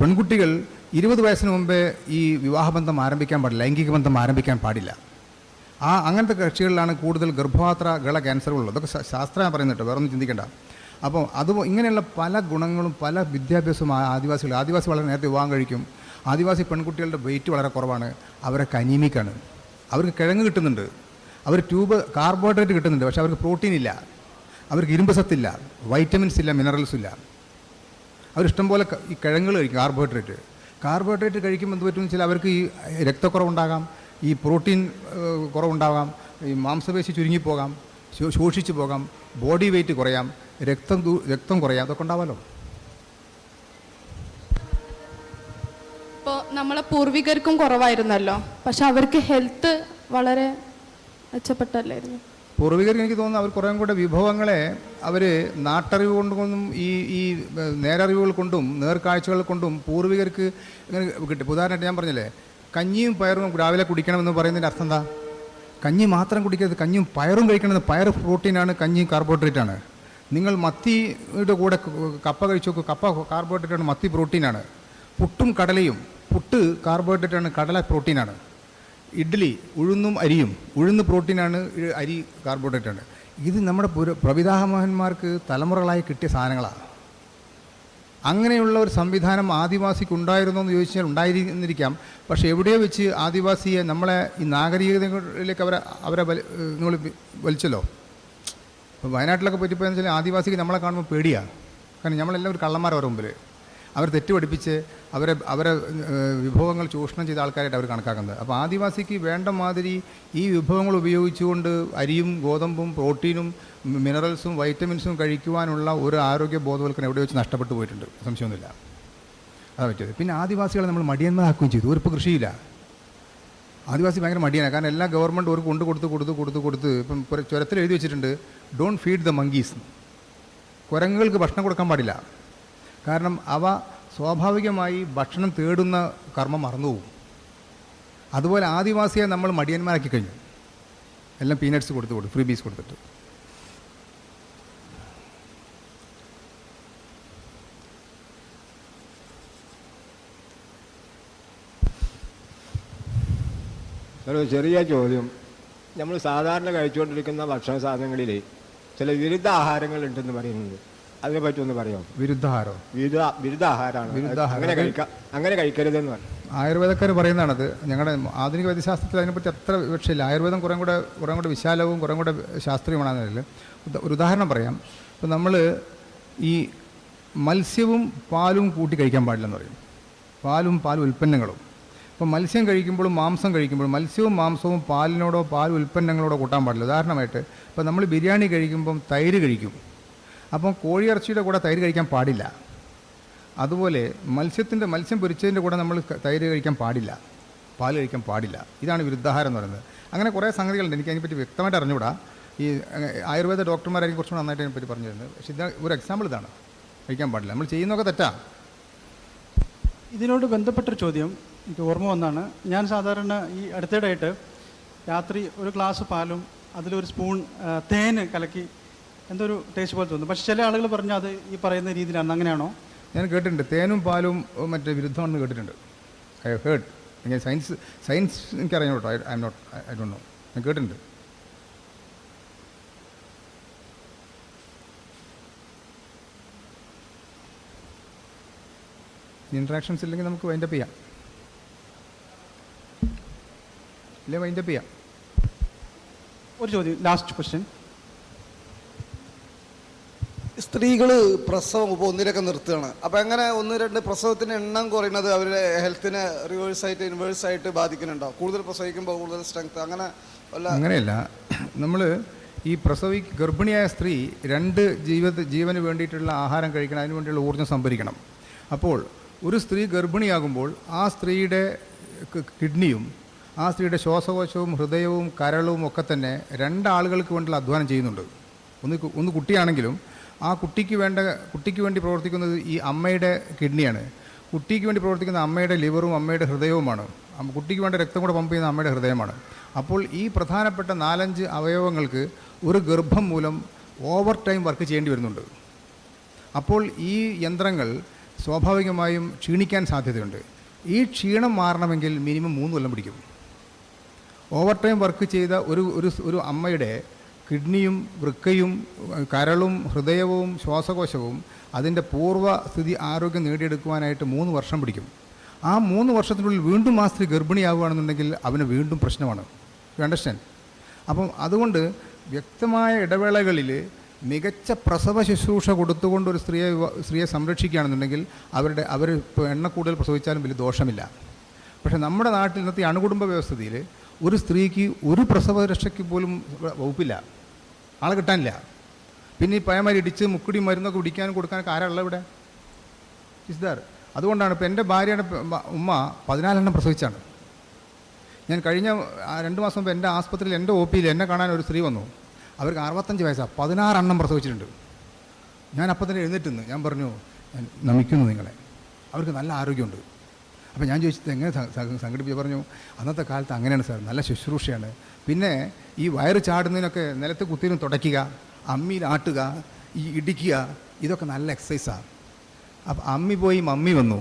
പെൺകുട്ടികൾ 20 വയസ്സിന് മുമ്പേ ഈ വിവാഹബന്ധം ആരംഭിക്കാൻ പാടില്ല, ലൈംഗിക ബന്ധം ആരംഭിക്കാൻ പാടില്ല. അങ്ങനത്തെ കക്ഷികളിലാണ് കൂടുതൽ ഗർഭപാത്ര ഗള ക്യാൻസറുകളുള്ളത്. അതൊക്കെ ശാസ്ത്രം പറയുന്നുണ്ട്, വേറെ ഒന്നും ചിന്തിക്കേണ്ട. അപ്പോൾ ഇങ്ങനെയുള്ള പല ഗുണങ്ങളും പല വിദ്യാഭ്യാസവും ആദിവാസി വളരെ നേരത്തെ വിവാഹം കഴിക്കും. ആദിവാസി പെൺകുട്ടികളുടെ വെയിറ്റ് വളരെ കുറവാണ്, അവരൊക്കെ അനീമിക്കാണ്. അവർക്ക് കിഴങ്ങ് കിട്ടുന്നുണ്ട്, അവർ കാർബോഹൈഡ്രേറ്റ് കിട്ടുന്നുണ്ട്, പക്ഷേ അവർക്ക് പ്രോട്ടീൻ ഇല്ല, അവർക്ക് ഇരുമ്പ് സത്തില്ല, വൈറ്റമിൻസ് ഇല്ല, മിനറൽസ് ഇല്ല. അവരിഷ്ടംപോലെ ഈ കിഴങ്ങുകൾ കഴിക്കും, കാർബോഹൈഡ്രേറ്റ് കഴിക്കുമ്പോൾ എന്ത് പറ്റുമെന്ന് വെച്ചാൽ അവർക്ക് ഈ രക്തക്കുറവുണ്ടാകാം, ഈ പ്രോട്ടീൻ കുറവുണ്ടാകാം, ഈ മാംസപേശി ചുരുങ്ങിപ്പോകാം, ശോഷിച്ചു പോകാം, ബോഡി വെയിറ്റ് കുറയാം, രക്തം കുറയാം, അതൊക്കെ ഉണ്ടാവാമല്ലോ. ഇപ്പോൾ നമ്മളെ പൂർവികർക്കും കുറവായിരുന്നല്ലോ, പക്ഷെ അവർക്ക് ഹെൽത്ത് വളരെ മെച്ചപ്പെട്ടല്ലായിരുന്നു. പൂർവികർക്ക് എനിക്ക് തോന്നുന്നു അവർ കുറേ കൂടെ വിഭവങ്ങളെ അവർ നാട്ടറിവ് കൊണ്ടും ഈ നേരറിവുകൾ കൊണ്ടും നേർക്കാഴ്ചകൾ കൊണ്ടും പൂർവികർക്ക് ഇങ്ങനെ കിട്ടി. ഉദാഹരണമായിട്ട് ഞാൻ പറഞ്ഞില്ലേ, കഞ്ഞിയും പയറും രാവിലെ കുടിക്കണമെന്ന് പറയുന്നതിൻ്റെ അർത്ഥം എന്താ? കഞ്ഞി മാത്രം കുടിക്കരുത്, കഞ്ഞിയും പയറും കഴിക്കണമെന്ന്. പയർ പ്രോട്ടീനാണ്, കഞ്ഞി കാർബോഹൈഡ്രേറ്റാണ്. നിങ്ങൾ മത്തിയുടെ കൂടെ കപ്പ കഴിച്ചു നോക്കൂ, കപ്പ കാർബോഹൈഡ്രേറ്റാണ്, മത്തി പ്രോട്ടീനാണ്. പുട്ടും കടലയും, പുട്ട് കാർബോഹൈഡ്രേറ്റാണ്, കടല പ്രോട്ടീനാണ്. ഇഡ്ഡലി ഉഴുന്നും അരിയും, ഉഴുന്ന് പ്രോട്ടീനാണ്, അരി കാർബോഹൈഡ്രേറ്റാണ്. ഇത് നമ്മുടെ പ്രപിതാമഹന്മാർക്ക് തലമുറകളായി കിട്ടിയ സാധനങ്ങളാണ്. അങ്ങനെയുള്ള ഒരു സംവിധാനം ആദിവാസിക്ക് ഉണ്ടായിരുന്നോ എന്ന് ചോദിച്ചാൽ ഉണ്ടായിരുന്നിരിക്കാം. പക്ഷേ എവിടെയോ വെച്ച് ആദിവാസിയെ നമ്മളെ ഈ നാഗരികതയിലേക്ക് അവരെ നിങ്ങൾ വലിച്ചല്ലോ. ഇപ്പോൾ വയനാട്ടിലൊക്കെ പറ്റിപ്പോയെന്ന് വെച്ചാൽ ആദിവാസിക്ക് നമ്മളെ കാണുമ്പോൾ പേടിയാണ്. കാരണം നമ്മളെല്ലാം ഒരു കള്ളന്മാരവരുടെ മുമ്പിൽ അവർ തെറ്റ് പഠിപ്പിച്ച് അവരെ വിഭവങ്ങൾ ചൂഷണം ചെയ്ത ആൾക്കാരായിട്ട് അവർ കണക്കാക്കുന്നത്. അപ്പോൾ ആദിവാസിക്ക് വേണ്ട മാതിരി ഈ വിഭവങ്ങൾ ഉപയോഗിച്ചുകൊണ്ട് അരിയും ഗോതമ്പും പ്രോട്ടീനും മിനറൽസും വൈറ്റമിൻസും കഴിക്കുവാനുള്ള ഒരു ആരോഗ്യ ബോധവൽക്കരണം എവിടെ വെച്ച് നഷ്ടപ്പെട്ടു പോയിട്ടുണ്ട്, സംശയമൊന്നുമില്ല. അതാ പറ്റിയത്. പിന്നെ ആദിവാസികളെ നമ്മൾ മടിയന്മാരാക്കുകയും ചെയ്തു. ഇപ്പോൾ കൃഷിയില്ല. ആദിവാസി ഭയങ്കര മടിയാണ്. കാരണം എല്ലാ ഗവൺമെൻറ് ഒരു കൊടുത്ത് ഇപ്പം ചുരത്തിൽ എഴുതി വെച്ചിട്ടുണ്ട്, ഡോണ്ട് ഫീഡ് ദ മങ്കീസ്. കുരങ്ങുകൾക്ക് ഭക്ഷണം കൊടുക്കാൻ പാടില്ല. കാരണം അവ സ്വാഭാവികമായി ഭക്ഷണം തേടുന്ന കർമ്മം മറന്നുപോകും. അതുപോലെ ആദിവാസിയെ നമ്മൾ മടിയന്മാരാക്കി കഴിഞ്ഞു, എല്ലാം പീനട്സ് കൊടുത്ത് ഫ്രീ ബീസ് കൊടുത്തിട്ട്. ഒരു ചെറിയ ചോദ്യം. നമ്മൾ സാധാരണ കഴിച്ചുകൊണ്ടിരിക്കുന്ന ഭക്ഷണ സാധനങ്ങളിൽ ചില വിരുദ്ധ ആഹാരങ്ങൾ ഉണ്ടെന്ന് പറയുന്നുണ്ട്, അതിനെ പറ്റി ഒന്ന് പറയാമോ? വിരുദ്ധാഹാരമാണ്, അങ്ങനെ കഴിക്കരുതെന്ന് പറഞ്ഞു. ആയുർവേദക്കാർ പറയുന്നതാണത്. ഞങ്ങളുടെ ആധുനിക വൈദ്യശാസ്ത്രത്തിൽ അതിനെപ്പറ്റി അത്ര വിവക്ഷയില്ല. ആയുർവേദം കുറേ കൂടെ വിശാലവും കുറേ കൂടെ ശാസ്ത്രീയമാണെന്നതിൽ ഒരു ഉദാഹരണം പറയാം. ഇപ്പം നമ്മൾ ഈ മത്സ്യവും പാലും കൂട്ടി കഴിക്കാൻ പാടില്ലെന്ന് പറയും, പാൽ ഉൽപ്പന്നങ്ങളും. അപ്പോൾ മത്സ്യം കഴിക്കുമ്പോഴും മാംസം കഴിക്കുമ്പോഴും മത്സ്യവും മാംസവും പാലിനോടോ പാൽ ഉൽപ്പന്നങ്ങളോടോ കൂട്ടാൻ പാടില്ല. ഉദാഹരണമായിട്ട് ഇപ്പോൾ നമ്മൾ ബിരിയാണി കഴിക്കുമ്പം തൈര് കഴിക്കും, അപ്പം കോഴിയിറച്ചിയുടെ കൂടെ തൈര് കഴിക്കാൻ പാടില്ല. അതുപോലെ മത്സ്യം പൊരിച്ചതിൻ്റെ കൂടെ നമ്മൾ തൈര് കഴിക്കാൻ പാടില്ല, പാൽ കഴിക്കാൻ പാടില്ല. ഇതാണ് വിരുദ്ധാഹാരം എന്ന് പറയുന്നത്. അങ്ങനെ കുറേ സംഗതികളുണ്ട്, എനിക്ക് അതിനെപ്പറ്റി വ്യക്തമായിട്ട് അറിഞ്ഞുകൂടാ. ഈ ആയുർവേദ ഡോക്ടർമാരായിരിക്കും കുറച്ചുകൂടെ നന്നായിട്ട് അതിനെപ്പറ്റി പറഞ്ഞു തരുന്നത്. പക്ഷേ ഇത് ഒരു എക്സാമ്പിൾ ഇതാണ്, കഴിക്കാൻ പാടില്ല. നമ്മൾ ചെയ്യുന്നതൊക്കെ തെറ്റാ. ഇതിനോട് ബന്ധപ്പെട്ടൊരു ചോദ്യം എനിക്ക് ഓർമ്മ വന്നാണ്. ഞാൻ സാധാരണ ഈ അടുത്തിടെയായിട്ട് രാത്രി ഒരു ഗ്ലാസ് പാലും അതിലൊരു സ്പൂൺ തേന് കലക്കി എന്തോ ഒരു ടേസ്റ്റ് പോലെ തോന്നുന്നു. പക്ഷേ ചില ആളുകൾ പറഞ്ഞാൽ അത് ഈ പറയുന്ന രീതിയിലാണ്. അങ്ങനെയാണോ? ഞാൻ കേട്ടിട്ടുണ്ട്, തേനും പാലും മറ്റേ വിരുദ്ധമാണെന്ന് കേട്ടിട്ടുണ്ട്. I heard. സയൻസ് എനിക്കറിയാം കേട്ടോ. I don't no. ഞാൻ കേട്ടിട്ടുണ്ട്. ഇൻട്രാക്ഷൻസ് ഇല്ലെങ്കിൽ നമുക്ക് വൈൻഡപ്പ് ചെയ്യാം. ഇല്ലേ വൈൻഡപ്പ് ചെയ്യാം. ഒരു ചോദ്യം, ലാസ്റ്റ് ക്വസ്റ്റ്യൻ. സ്ത്രീകൾ പ്രസവം ഇപ്പോൾ ഒന്നിലൊക്കെ നിർത്തുകയാണ്. അപ്പോൾ എങ്ങനെ 1-2 പ്രസവത്തിൻ്റെ എണ്ണം കുറയുന്നത് അവരുടെ ഹെൽത്തിനെ റിവേഴ്സായിട്ട് ഇൻവേഴ്സായിട്ട് ബാധിക്കുന്നുണ്ടോ? കൂടുതൽ പ്രസവിക്കുമ്പോൾ കൂടുതൽ സ്ട്രെങ്ത് അങ്ങനെ വല്ല? അങ്ങനെയല്ല. നമ്മൾ ഈ ഗർഭിണിയായ സ്ത്രീ 2 ജീവന് വേണ്ടിയിട്ടുള്ള ആഹാരം കഴിക്കണം, അതിന് വേണ്ടിയുള്ള ഊർജ്ജം സംഭരിക്കണം. അപ്പോൾ ഒരു സ്ത്രീ ഗർഭിണിയാകുമ്പോൾ ആ സ്ത്രീയുടെ കിഡ്നിയും ആ സ്ത്രീയുടെ ശ്വാസകോശവും ഹൃദയവും കരളും ഒക്കെ തന്നെ 2 ആളുകൾക്ക് വേണ്ടിയുള്ള അധ്വാനം ചെയ്യുന്നുണ്ട്. ഒന്ന് കുട്ടിയാണെങ്കിലും ആ കുട്ടിക്ക് വേണ്ടി പ്രവർത്തിക്കുന്നത് ഈ അമ്മയുടെ കിഡ്നിയാണ്. കുട്ടിക്ക് വേണ്ടി പ്രവർത്തിക്കുന്ന അമ്മയുടെ ലിവറും അമ്മയുടെ ഹൃദയവുമാണ്. കുട്ടിക്ക് വേണ്ട രക്തം കൂടെ പമ്പ് ചെയ്യുന്ന അമ്മയുടെ ഹൃദയമാണ്. അപ്പോൾ ഈ പ്രധാനപ്പെട്ട 4-5 അവയവങ്ങൾക്ക് ഒരു ഗർഭം മൂലം ഓവർ ടൈം വർക്ക് ചെയ്യേണ്ടി വരുന്നുണ്ട്. അപ്പോൾ ഈ യന്ത്രങ്ങൾ സ്വാഭാവികമായും ക്ഷീണിക്കാൻ സാധ്യതയുണ്ട്. ഈ ക്ഷീണം മാറണമെങ്കിൽ മിനിമം 3 കൊല്ലം പിടിക്കും. ഓവർ ടൈം വർക്ക് ചെയ്ത ഒരു അമ്മയുടെ കിഡ്നിയും വൃക്കയും കരളും ഹൃദയവും ശ്വാസകോശവും അതിൻ്റെ പൂർവ്വസ്ഥിതി ആരോഗ്യം നേടിയെടുക്കുവാനായിട്ട് 3 വർഷം പിടിക്കും. ആ 3 വർഷത്തിനുള്ളിൽ വീണ്ടും ആ സ്ത്രീ ഗർഭിണിയാവുകയാണെന്നുണ്ടെങ്കിൽ അവന് വീണ്ടും പ്രശ്നമാണ്. You understand? അപ്പം അതുകൊണ്ട് വ്യക്തമായ ഇടവേളകളിൽ മികച്ച പ്രസവ ശുശ്രൂഷ കൊടുത്തുകൊണ്ട് ഒരു സ്ത്രീയെ സംരക്ഷിക്കുകയാണെന്നുണ്ടെങ്കിൽ അവർ എണ്ണ കൂടുതൽ പ്രസവിച്ചാലും വലിയ ദോഷമില്ല. പക്ഷേ നമ്മുടെ നാട്ടിൽ ഇന്നത്തെ അണുകുടുംബ വ്യവസ്ഥയിൽ ഒരു സ്ത്രീക്ക് ഒരു പ്രസവ രക്ഷയ്ക്ക് പോലും വകുപ്പില്ല, ആളെ കിട്ടാനില്ല. പിന്നെ ഈ പയമാരി ഇടിച്ച് മുക്കുടി മരുന്നൊക്കെ കുടിക്കാനും കൊടുക്കാനൊക്കെ ആരാളുള്ള ഇവിടെ? ഇസ്ദാർ. അതുകൊണ്ടാണ് ഇപ്പോൾ എൻ്റെ ഭാര്യയുടെ ഉമ്മ 14 പ്രസവിച്ചാണ്. ഞാൻ കഴിഞ്ഞ 2 മാസം മുമ്പ് എൻ്റെ ആസ്പത്രിയിൽ എൻ്റെ OP-യിൽ എന്നെ കാണാൻ ഒരു സ്ത്രീ വന്നു. അവർക്ക് 65 വയസ്സാണ്, 16 പ്രസവിച്ചിട്ടുണ്ട്. ഞാൻ അപ്പം തന്നെ എഴുന്നേറ്റുന്നു. ഞാൻ പറഞ്ഞു, ഞാൻ നമിക്കുന്നു നിങ്ങളെ, അവർക്ക് നല്ല ആരോഗ്യമുണ്ട്. അപ്പോൾ ഞാൻ ചോദിച്ചത് എങ്ങനെ സംഘടിപ്പിച്ച് പറഞ്ഞു, അന്നത്തെ കാലത്ത് അങ്ങനെയാണ് സാർ, നല്ല ശുശ്രൂഷയാണ്. പിന്നെ ഈ വയറ് ചാടുന്നതിനൊക്കെ നിലത്ത് കുത്തിനും തുടയ്ക്കുക, അമ്മിയിൽ ആട്ടുക, ഈ ഇടിക്കുക, ഇതൊക്കെ നല്ല എക്സസൈസാണ്. അപ്പം അമ്മി പോയി മമ്മി വന്നു,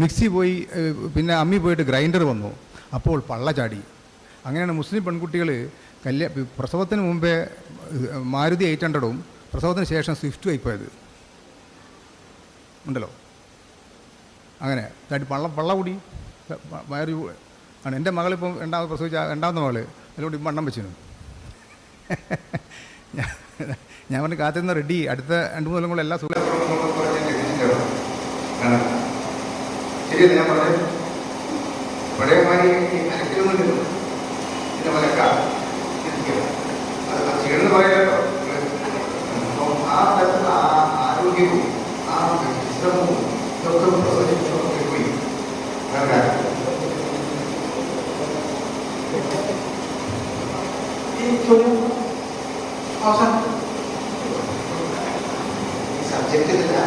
മിക്സി പോയി, പിന്നെ അമ്മി പോയിട്ട് ഗ്രൈൻഡർ വന്നു, അപ്പോൾ പള്ള ചാടി. അങ്ങനെയാണ് മുസ്ലിം പെൺകുട്ടികൾ പ്രസവത്തിന് മുമ്പേ മാരുതി 800ഉം പ്രസവത്തിന് ശേഷം സ്വിഫ്റ്റും ആയിപ്പോയത് ഉണ്ടല്ലോ. അങ്ങനെ ചാടി പള്ള കൂടി വയറ് ആണ്. എൻ്റെ മകളിപ്പം പ്രസവിച്ച 2ാമത്തെ മകൾ അതിലൂടെ ഇപ്പം വണ്ണം വെച്ചിരുന്നു. ഞാൻ പറഞ്ഞ് കാത്തിരുന്ന റെഡി, അടുത്ത 2-3 കൊല്ലം കൂടെ എല്ലാ സുഖം ശരിയല്ല. ഞാൻ പറഞ്ഞു പഴയമാരി അരക്കിലൊന്നും പിന്നെ മലക്കാം ചെയ്യണമെന്ന് പറയാമല്ലോ. അപ്പം ആ തരത്തിലുള്ള ആരോഗ്യവും ആ വിശ്രമവും ഇതൊക്കെ പ്രസവിച്ചു പോയി. ഈ ചോദ്യം അവസാനം സബ്ജക്റ്റില്ല.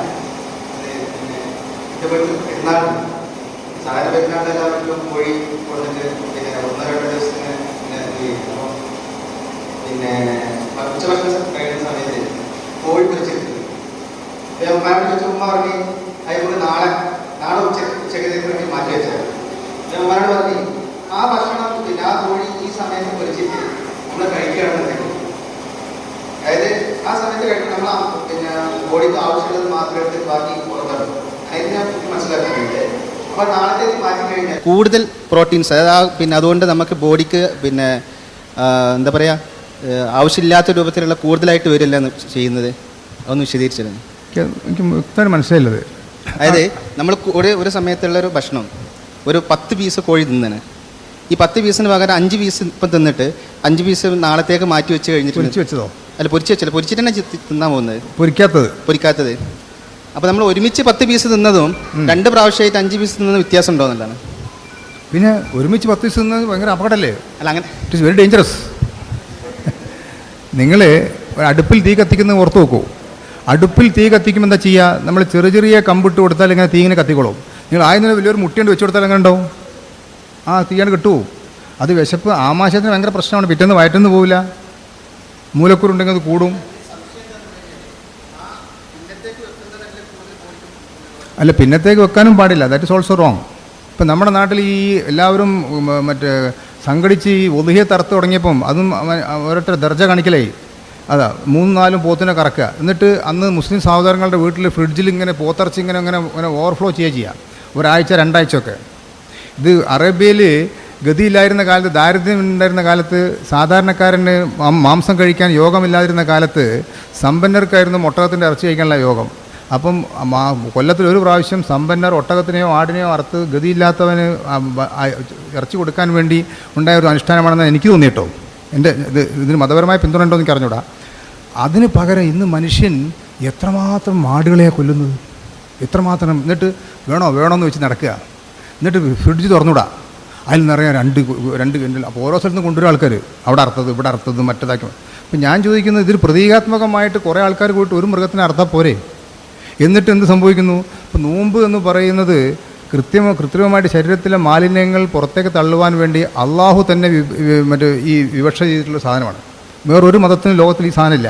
പെരുന്നാൾ സാധാരണ പെരുന്നാൾ എല്ലാവരും പോയി കൊടുത്തിട്ട് പിന്നെ 1-2 ദിവസത്തിന് പിന്നെ ഉച്ചഭക്ഷണം കഴിയുന്ന സമയത്ത് കോഴി പൊരിച്ചെടുത്തു. ഉമ്മാനോട് ചോദിച്ചു. ഉമ്മ പറഞ്ഞു അതുകൊണ്ട് നാളെ ഉച്ചക്കത്തേക്ക് വേണ്ടി മാറ്റി വെച്ചാൽ. ഉമ്മാനോട് പറഞ്ഞു ആ ഭക്ഷണം പിന്നെ ആ കോഴി ഈ സമയത്ത് പൊരിച്ചിട്ട് നമ്മൾ കഴിക്കുകയാണെന്നുണ്ടെങ്കിൽ, അതായത് ആ സമയത്ത് കഴിക്കും നമ്മൾ പിന്നെ ബോഡിക്ക് ആവശ്യമുള്ളത് മാത്രം എടുത്ത് ബാക്കി പുറത്താണ്. അതിന് ഞാൻ മനസ്സിലാക്കുന്നുണ്ട്. അപ്പോൾ നാളത്തേക്ക് മാറ്റി കഴിഞ്ഞാൽ കൂടുതൽ പ്രോട്ടീൻസ്, അതായത് പിന്നെ അതുകൊണ്ട് നമുക്ക് ബോഡിക്ക് പിന്നെ എന്താ പറയുക ആവശ്യമില്ലാത്ത രൂപത്തിലുള്ള കൂടുതലായിട്ട് വരില്ല ചെയ്യുന്നത്. അതൊന്ന് വിശദീകരിച്ചിരുന്നു. എനിക്ക് വ്യക്തമായി മനസ്സിലായില്ലത്. അതായത് നമ്മൾ ഒരു സമയത്തുള്ള ഒരു ഭക്ഷണം ഒരു 10 പീസ് കോഴി തിന്നാണ്. ഈ 10 പീസിന് പകരം 5 പീസ് ഇപ്പം തിന്നിട്ട് 5 പീസ് നാളത്തേക്ക് മാറ്റി വെച്ച് കഴിഞ്ഞിട്ട് പൊരിച്ച് വെച്ചതോ? അല്ല, പൊരിച്ച് വെച്ചല്ല, പൊരിച്ചിട്ട് തന്നെ തിന്നാൻ പോകുന്നത്. പൊരിക്കാത്തത്. അപ്പോൾ നമ്മൾ ഒരുമിച്ച് 10 പീസ് തിന്നതും 2 പ്രാവശ്യമായിട്ട് 5 പീസ് തിന്നതും വ്യത്യാസം ഉണ്ടോ എന്നുള്ളതാണ്. പിന്നെ ഒരുമിച്ച് 10 പീസ് തിന്നത് ഭയങ്കര അപകടമല്ലേ? അല്ല, അങ്ങനെ ഇറ്റ് ഈസ് വെരി ഡേഞ്ചറസ്. നിങ്ങൾ അടുപ്പിൽ തീ കത്തിക്കുന്നത് ഓർത്ത് നോക്കൂ. അടുപ്പിൽ തീ കത്തിക്കുമ്പോൾ എന്താ ചെയ്യുക? നമ്മൾ ചെറിയ കമ്പിട്ട് കൊടുത്താൽ ഇങ്ങനെ തീ ഇങ്ങനെ കത്തിക്കോളും. നിങ്ങൾ ആദ്യം വലിയൊരു മുട്ടിയുണ്ട് വെച്ച് കൊടുത്താൽ എങ്ങനെ ഉണ്ടാവും? ആ തീയാണ് കിട്ടുമോ? അത് വിശപ്പ് ആമാശയത്തിന് ഭയങ്കര പ്രശ്നമാണ്. പിറ്റേന്ന് വയറ്റുന്ന് പോവില്ല. മൂലക്കുരുണ്ടെങ്കിൽ അത് കൂടും. അല്ല, പിന്നത്തേക്ക് വെക്കാനും പാടില്ല. That is also wrong. ഇപ്പം നമ്മുടെ നാട്ടിൽ ഈ എല്ലാവരും മറ്റേ സംഘടിച്ച് ഈ ഒതുഹിയെ തറുത്ത് തുടങ്ങിയപ്പം അതും ഓരോരുത്തർ ദർജ കാണിക്കലായി. അതാ 3-4 പോത്തിനെ കറക്കുക. എന്നിട്ട് അന്ന് മുസ്ലിം സഹോദരങ്ങളുടെ വീട്ടിൽ ഫ്രിഡ്ജിൽ ഇങ്ങനെ പോത്തിറച്ചി ഇങ്ങനെ ഓവർഫ്ലോ ചെയ്യുക ഒരാഴ്ച 2 ആഴ്ചയൊക്കെ. ഇത് അറേബ്യയിൽ ഗതിയില്ലായിരുന്ന കാലത്ത്, ദാരിദ്ര്യം ഉണ്ടായിരുന്ന കാലത്ത്, സാധാരണക്കാരന് മാംസം കഴിക്കാൻ യോഗമില്ലാതിരുന്ന കാലത്ത് സമ്പന്നർക്കായിരുന്നു ഒട്ടകത്തിൻ്റെ ഇറച്ചി കഴിക്കാനുള്ള യോഗം. അപ്പം കൊല്ലത്തിലൊരു പ്രാവശ്യം സമ്പന്നർ ഒട്ടകത്തിനെയോ ആടിനെയോ അറുത്ത് ഗതിയില്ലാത്തവന് ഇറച്ചി കൊടുക്കാൻ വേണ്ടി ഉണ്ടായ ഒരു അനുഷ്ഠാനമാണെന്ന് എനിക്ക് തോന്നിയിട്ടോ. ഇതിന് മതപരമായ പിന്തുണ ഉണ്ടോ എന്ന് എനിക്ക് അറിഞ്ഞൂടാ. അതിന് പകരം ഇന്ന് മനുഷ്യൻ എത്രമാത്രം ആടുകളെയാണ് കൊല്ലുന്നത്, എത്രമാത്രം. എന്നിട്ട് വേണമെന്ന് വെച്ച് നടക്കുക. എന്നിട്ട് ഫ്രിഡ്ജ് തുറന്നുവിടാ, അതിൽ നിറയെ രണ്ട് കിൻഡൽ. അപ്പോൾ ഓരോ സ്ഥലത്തും കൊണ്ടുവരും ആൾക്കാർ, അവിടെ അറുത്തത് ഇവിടെ അറുത്തത് മറ്റേതാക്കി. അപ്പം ഞാൻ ചോദിക്കുന്നത്, ഇതിൽ പ്രതീകാത്മകമായിട്ട് കുറേ ആൾക്കാർ പോയിട്ട് ഒരു മൃഗത്തിനെ അറുത്താൽ പോരെ? എന്നിട്ട് എന്ത് സംഭവിക്കുന്നു? ഇപ്പം നോമ്പ് എന്ന് പറയുന്നത് കൃത്രിമമായിട്ട് ശരീരത്തിലെ മാലിന്യങ്ങൾ പുറത്തേക്ക് തള്ളുവാൻ വേണ്ടി അള്ളാഹു തന്നെ ഈ വിവക്ഷ ചെയ്തിട്ടുള്ള സാധനമാണ്. വേറൊരു മതത്തിനും ലോകത്തിൽ ഈ സാധനമില്ല.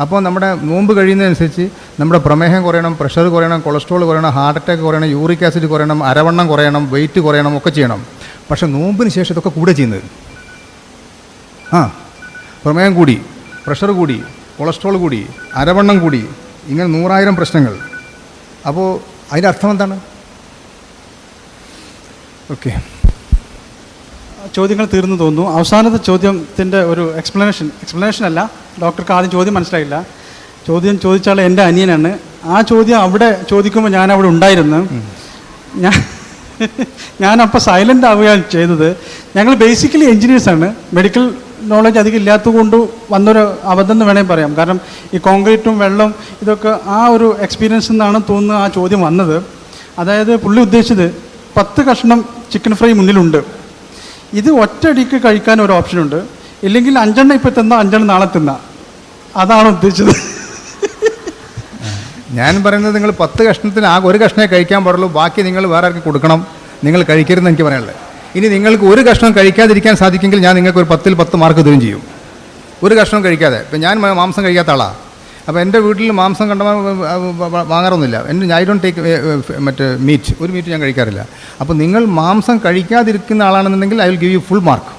അപ്പോൾ നമ്മുടെ നോമ്പ് കഴിയുന്നതനുസരിച്ച് നമ്മുടെ പ്രമേഹം കുറയണം, പ്രഷർ കുറയണം, കൊളസ്ട്രോൾ കുറയണം, ഹാർട്ട് അറ്റാക്ക് കുറയണം, യൂറിക് ആസിഡ് കുറയണം, അരവണ്ണം കുറയണം, വെയിറ്റ് കുറയണം, ഒക്കെ ചെയ്യണം. പക്ഷേ നോമ്പിന് ശേഷം ഇതൊക്കെ കൂടെ ചെയ്യുന്നത്. പ്രമേഹം കൂടി, പ്രഷർ കൂടി, കൊളസ്ട്രോൾ കൂടി, അരവണ്ണം കൂടി, ഇങ്ങനെ 100,000 പ്രശ്നങ്ങൾ. അപ്പോൾ അതിൻ്റെ അർത്ഥം എന്താണ്? ഓക്കെ, ചോദ്യങ്ങൾ തീർന്നു തോന്നുന്നു. അവസാനത്തെ ചോദ്യത്തിൻ്റെ ഒരു എക്സ്പ്ലനേഷൻ അല്ല, ഡോക്ടർക്ക് ആദ്യം ചോദ്യം മനസ്സിലായില്ല. ചോദ്യം ചോദിച്ചാൽ എൻ്റെ അനിയനാണ്. ആ ചോദ്യം അവിടെ ചോദിക്കുമ്പോൾ ഞാൻ അവിടെ ഉണ്ടായിരുന്നു. ഞാനപ്പോൾ സൈലൻ്റ് ആവുകയാണ് ചെയ്തത്. ഞങ്ങൾ ബേസിക്കലി എൻജിനീയേഴ്സാണ്. മെഡിക്കൽ നോളജ് അധികം ഇല്ലാത്തതുകൊണ്ട് വന്നൊരു അബദ്ധം എന്ന് വേണമെങ്കിൽ പറയാം. കാരണം ഈ കോൺക്രീറ്റും വെള്ളം ഇതൊക്കെ ആ ഒരു എക്സ്പീരിയൻസ് നിന്നാണ് തോന്നുന്നത് ആ ചോദ്യം വന്നത്. അതായത് പുള്ളി ഉദ്ദേശിച്ചത് 10 കഷ്ണം ചിക്കൻ ഫ്രൈ മുന്നിലുണ്ട്, ഇത് ഒറ്റയടിക്ക് കഴിക്കാൻ ഒരു ഓപ്ഷനുണ്ട്, ഇല്ലെങ്കിൽ 5 ഇപ്പോൾ തിന്ന 5 നാളെ തിന്ന, അതാണ് ഉദ്ദേശിച്ചത്. ഞാൻ പറയുന്നത്, നിങ്ങൾ 10 കഷ്ണത്തിന് ആകെ 1 കഷ്ണമേ കഴിക്കാൻ പാടുള്ളൂ, ബാക്കി നിങ്ങൾ വേറെ ആർക്ക് കൊടുക്കണം, നിങ്ങൾ കഴിക്കരുതെന്ന് എനിക്ക് പറയാനുള്ളത്. ഇനി നിങ്ങൾക്ക് 1 കഷ്ണം കഴിക്കാതിരിക്കാൻ സാധിക്കുമെങ്കിൽ ഞാൻ നിങ്ങൾക്ക് ഒരു 10-ൽ 10 മാർക്ക് തരും ചെയ്യും. 1 കഷ്ണം കഴിക്കാതെ. ഇപ്പം ഞാൻ മാംസം കഴിക്കാത്ത ആളാണ്. അപ്പോൾ എൻ്റെ വീട്ടിൽ മാംസം വാങ്ങാറൊന്നുമില്ല. ഐ ഡോണ്ട് ടേക്ക് മീറ്റ്, ഒരു മീറ്റ് ഞാൻ കഴിക്കാറില്ല. അപ്പോൾ നിങ്ങൾ മാംസം കഴിക്കാതിരിക്കുന്ന ആളാണെന്നുണ്ടെങ്കിൽ I will give you full mark.